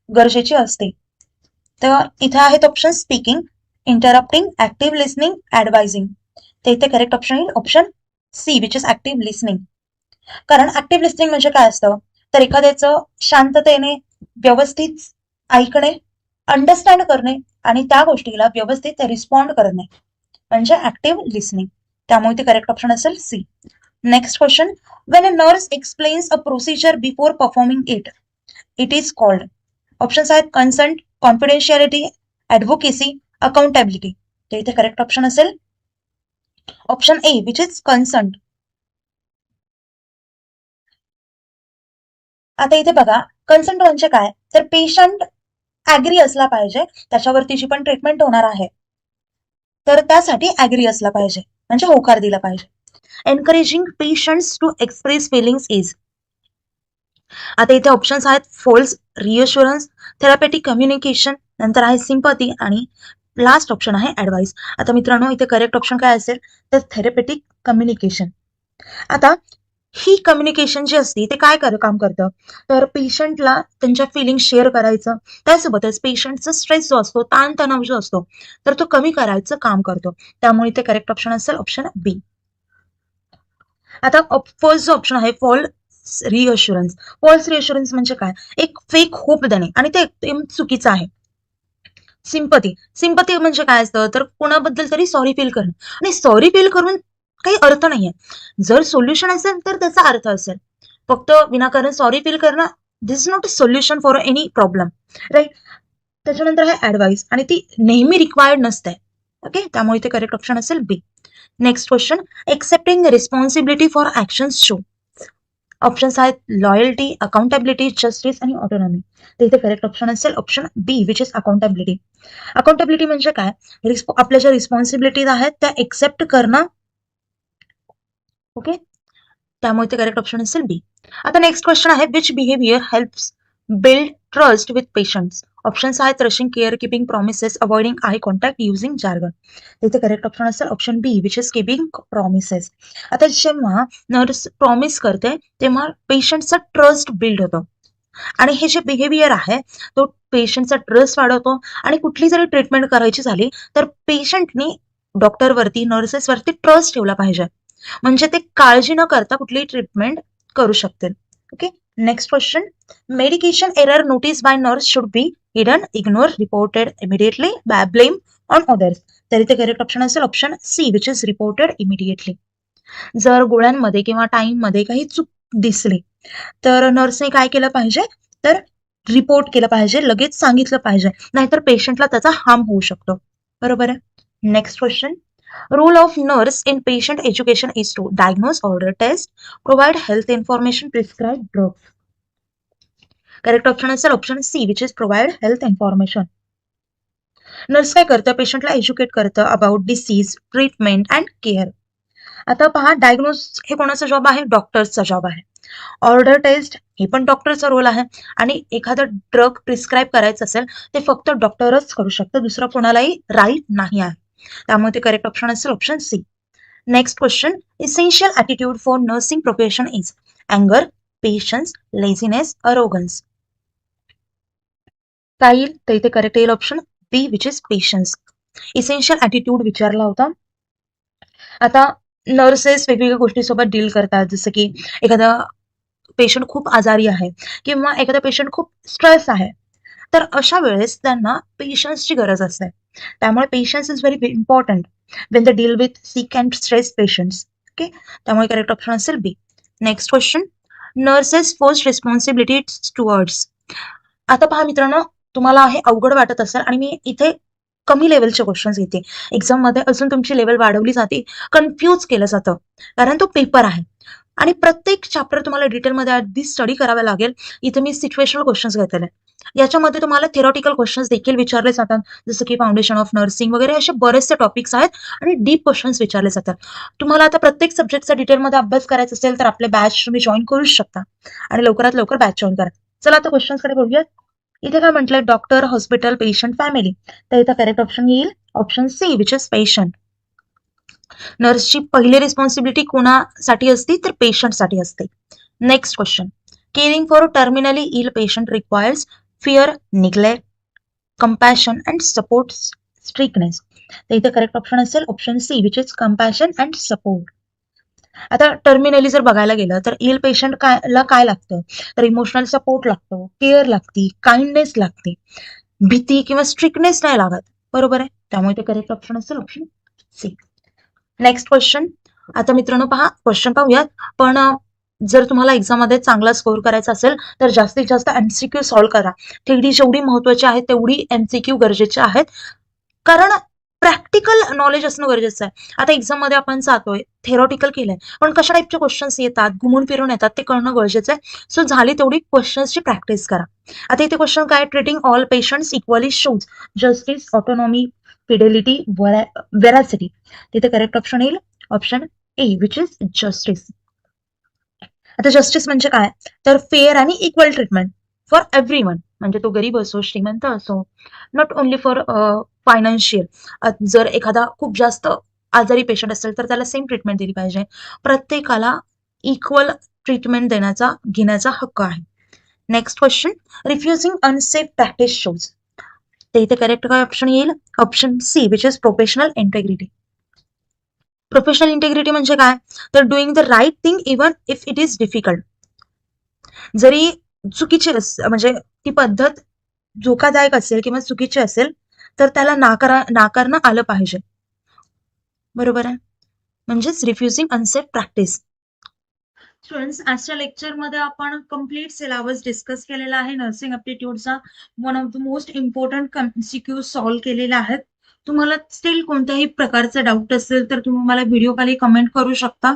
गरजेची असते? तर इथे आहेत option speaking, interrupting, active listening, advising. ते इथे करेक्ट ऑप्शन येईल option C which is active listening. कारण ऍक्टिव्ह लिसनिंग म्हणजे काय असतं, तर एखाद्याचं शांततेने व्यवस्थित ऐकणे, अंडरस्टँड करणे आणि त्या गोष्टीला व्यवस्थित रिस्पॉन्ड करणे म्हणजे ऍक्टिव्ह लिसनिंग. त्यामुळे ते करेक्ट ऑप्शन असेल C. Next question, when a nurse explains a procedure before performing it, it is called. Options आहेत कन्सेंट, कॉन्फिडेन्शियलिटी, ऍडव्होकेसी, अकाउंटेबिलिटी. तर इथे करेक्ट ऑप्शन असेल option A which is consent. आता इथे बघा, कन्सेंट म्हणजे काय, तर पेशंट ऍग्री असला पाहिजे त्याच्यावरती जी पण ट्रीटमेंट होणार आहे तर त्यासाठी ऍग्री असला पाहिजे म्हणजे होकार दिला पाहिजे. Encouraging patients to express feelings is. आता इथे ऑप्शन्स आहेत फोल्स, रिअश्युरन्स, थेरापेटिक कम्युनिकेशन, नंतर आहे सिम्पथी आणि लास्ट ऑप्शन आहे ऍडवाइस. आता मित्रांनो इथे करेक्ट ऑप्शन काय असेल तर थेरापेटिक कम्युनिकेशन. आता ही कम्युनिकेशन जी असते ते काय काम करतं, तर पेशंटला त्यांच्या फिलिंग शेअर करायचं, त्यासोबतच पेशंटचा स्ट्रेस जो असतो, ताणतणाव जो असतो तर तो कमी करायचं काम करतो. त्यामुळे इथे करेक्ट ऑप्शन असेल ऑप्शन बी. आता फर्स्ट जो ऑप्शन आहे फॉल्स रिअश्युरन्स. फॉल्स रिअश्युरन्स म्हणजे काय, एक फेक होप देणे आणि ते एकदम चुकीचं आहे. सिंपथी, सिंपथी म्हणजे काय असतं, तर कोणाबद्दल तरी सॉरी फील करणं आणि सॉरी फील करून काही अर्थ नाहीये. जर सोल्युशन असेल तर त्याचा अर्थ असेल. फक्त विनाकारण सॉरी फील करणं this is not a solution for any problem, right. त्याच्यानंतर आहे ऍडवाइस आणि ती नेहमी रिक्वायर्ड नसते. ओके, त्यामुळे ते करेक्ट ऑप्शन असेल B. Next question, accepting responsibility for actions show. Options आहेत लॉयल्टी, अकाउंटेबिलिटी, जस्टिस आणि ऑटोनॉमी. तर इथे करेक्ट ऑप्शन असेल option B which is accountability. Accountability म्हणजे काय, आपल्या ज्या रिस्पॉन्सिबिलिटीज आहेत त्या एक्सेप्ट करणं. ओके, त्यामुळे ते करेक्ट ऑप्शन असेल बी. आता नेक्स्ट क्वेश्चन आहे, which behaviour helps build trust with patients. Options आहेत rushing, care keeping, promises, avoiding eye contact, using jargon. तिथे करेक्ट ऑप्शन असेल option B which is keeping promises. आता जेव्हा नर्स प्रॉमिस करते तेव्हा पेशंटचा ट्रस्ट बिल्ड होतो आणि हे जे बिहेवियर आहे तो पेशंटचा ट्रस्ट वाढवतो आणि कुठली जरी ट्रीटमेंट करायची झाली तर पेशंटनी डॉक्टरवरती, नर्सेसवरती ट्रस्ट ठेवला पाहिजे म्हणजे ते काळजी न करता कुठलीही ट्रीटमेंट करू शकतील. Okay, next question, medication error notice by nurse should be hidden, ignore, reported immediately, blame on others. तर इथे करेक्ट ऑप्शन असेल option C which is reported immediately. जर गोळ्यांमध्ये किंवा टाइममध्ये काही चूक दिसली तर नर्सने काय केलं पाहिजे, तर रिपोर्ट केलं पाहिजे, लगेच सांगितलं पाहिजे, नाहीतर पेशंटला त्याचा हार्म होऊ शकतो. बरोबर आहे. Next question, role of nurse in patient education is to diagnose, order test, provide health information, prescribe drugs. Correct option असेल option C which is provide health information. Nurse काय करतं, पेशंटला एज्युकेट करतं about disease, treatment and care. आता पहा, डायग्नोज हे कोणाचा जॉब आहे, डॉक्टर्सचा जॉब आहे. ऑर्डर टेस्ट हे पण डॉक्टरचा रोल आहे आणि एखादं ड्रग प्रिस्क्राईब करायचं असेल ते फक्त डॉक्टरच करू शकतं, दुसरं कोणालाही राईट नाही आहे. त्यामुळे ते करेक्ट ऑप्शन असेल option C. Next question, essential attitude for nursing profession is अँगर, पेशन्स, लेझीनेस, अरोगन्स. काय येईल, तर इथे करेक्ट येईल option B which is patience. Essential attitude विचारला होता. आता नर्सेस वेगवेगळ्या गोष्टीसोबत डील करतात, जसं की एखादा पेशंट खूप आजारी आहे किंवा एखादा पेशंट खूप स्ट्रेस आहे तर अशा वेळेस त्यांना पेशन्सची गरज असते. त्यामुळे patience is very important when the deal with sick and stress patients. Okay, त्यामुळे करेक्ट ऑप्शन असेल B. Next question, nurses first responsibility towards. आता पहा मित्रांनो, तुम्हाला हे अवघड वाटत असेल आणि मी इथे कमी लेवलचे क्वेश्चन्स घेते. एक्झाममध्ये अजून तुमची लेवल वाढवली जाते, कन्फ्यूज केलं जातं कारण तो पेपर आहे आणि प्रत्येक चॅप्टर तुम्हाला डिटेलमध्ये आधी स्टडी करावा लागेल. इथे मी सिच्युएशनल क्वेश्चन्स घेतलेले. याच्यामध्ये तुम्हाला थेरॉटिकल क्वेश्चन्स देखील विचारले जातात, जसं की फाउंडेशन ऑफ नर्सिंग वगैरे असे बरेचसे टॉपिक्स आहेत आणि डीप क्वेश्चन्स विचारले जातात. तुम्हाला आता प्रत्येक सब्जेक्टचा डिटेलमध्ये अभ्यास करायचा असेल तर आपले बॅच तुम्ही जॉईन करूच शकता आणि लवकरात लवकर बॅच जॉईन करा. चला आता क्वेश्चन्सकडे बघूयात. इथे काय म्हटलंय, डॉक्टर, हॉस्पिटल, पेशंट, फॅमिली. तर इथं करेक्ट ऑप्शन येईल option C, which is patient. नर्सची पहिली रिस्पॉन्सिबिलिटी कोणासाठी असते, तर पेशंटसाठी असते. Next question, caring for terminally ill patient requires fear, neglect, compassion and support, strictness. तर इथे करेक्ट ऑप्शन असेल option C, which is compassion and support. आता टर्मिनली जर बघायला गेलं तर इल पेशंट काय लागतं, तर इमोशनल सपोर्ट लागतो, केअर लागते, काइंडनेस लागते, भीती किंवा स्ट्रिक्टनेस नाही लागत. बरोबर आहे, त्यामुळे ते करेक्ट ऑप्शन असेल ऑप्शन सी. Next question. आता मित्रांनो पहा, क्वेश्चन पाहूयात. पण जर तुम्हाला एक्झाम मध्ये चांगला स्कोर करायचा असेल तर जास्तीत जास्त एमसीक्यू सॉल्व्ह करा. थेअरी जेवढी महत्वाची आहे तेवढी एमसीक्यू गरजेचे आहेत, कारण प्रॅक्टिकल नॉलेज असणं गरजेचं आहे. आता एक्झाम मध्ये आपण जातोय, थेरॉटिकल केलंय, पण कशा टाईपचे क्वेश्चन्स येतात, घुमून फिरून येतात, ते कळणं गरजेचं आहे. सो झाली तेवढी क्वेश्चन्सची प्रॅक्टिस करा. आता इथे क्वेश्चन काय, treating all patients equally shows justice, autonomy, Fidelity, veracity. तिथे करेक्ट ऑप्शन येईल option A, which is justice. आता जस्टिस म्हणजे काय, तर फेअर आणि इक्वल ट्रीटमेंट फॉर एव्हरीवन, म्हणजे तो गरीब असो, श्रीमंत असो, नॉट ओनली फॉर फायनान्शियल. जर एखादा खूप जास्त आजारी पेशंट असेल तर त्याला सेम ट्रीटमेंट दिली पाहिजे. प्रत्येकाला इक्वल ट्रीटमेंट घेण्याचा हक्क आहे. Next question, refusing unsafe practice shows. ते इथे करेक्ट काय ऑप्शन येईल option C, which is professional integrity. Professional integrity म्हणजे काय, तर doing the right thing even if it is difficult. जरी चुकीची म्हणजे ती पद्धत धोकादायक असेल किंवा चुकीची असेल तर त्याला नाकारणं आलं पाहिजे. बरोबर आहे, म्हणजेच रिफ्युजिंग अनसेफ प्रॅक्टिस. स्टुडंट्स, आजच्या लेक्चरमध्ये आपण कम्प्लीट सिलेबस डिस्कस केलेला आहे. नर्सिंग अप्टिट्यूडचा one of the most important MCQ solve केलेला आहे. तुम्हाला स्टील कोणत्याही प्रकारचा डाऊट असेल तर तुम्ही मला व्हिडिओ खाली कमेंट करू शकता.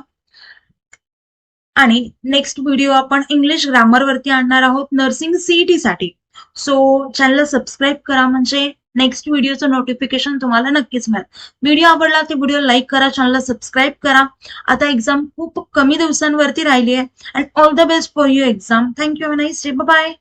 आणि नेक्स्ट व्हिडिओ आपण इंग्लिश ग्रामर वरती आणणार आहोत नर्सिंग सीईटी साठी. सो चॅनलला सबस्क्राईब करा, म्हणजे नेक्स्ट व्हिडिओचं नोटिफिकेशन तुम्हाला नक्कीच मिळेल. व्हिडिओ आवडला तर व्हिडिओ लाईक करा, चॅनलला सबस्क्राईब करा. आता एक्झाम खूप कमी दिवसांवरती राहिली आहे. And all the best for your exam. Thank you, have a nice day, bye.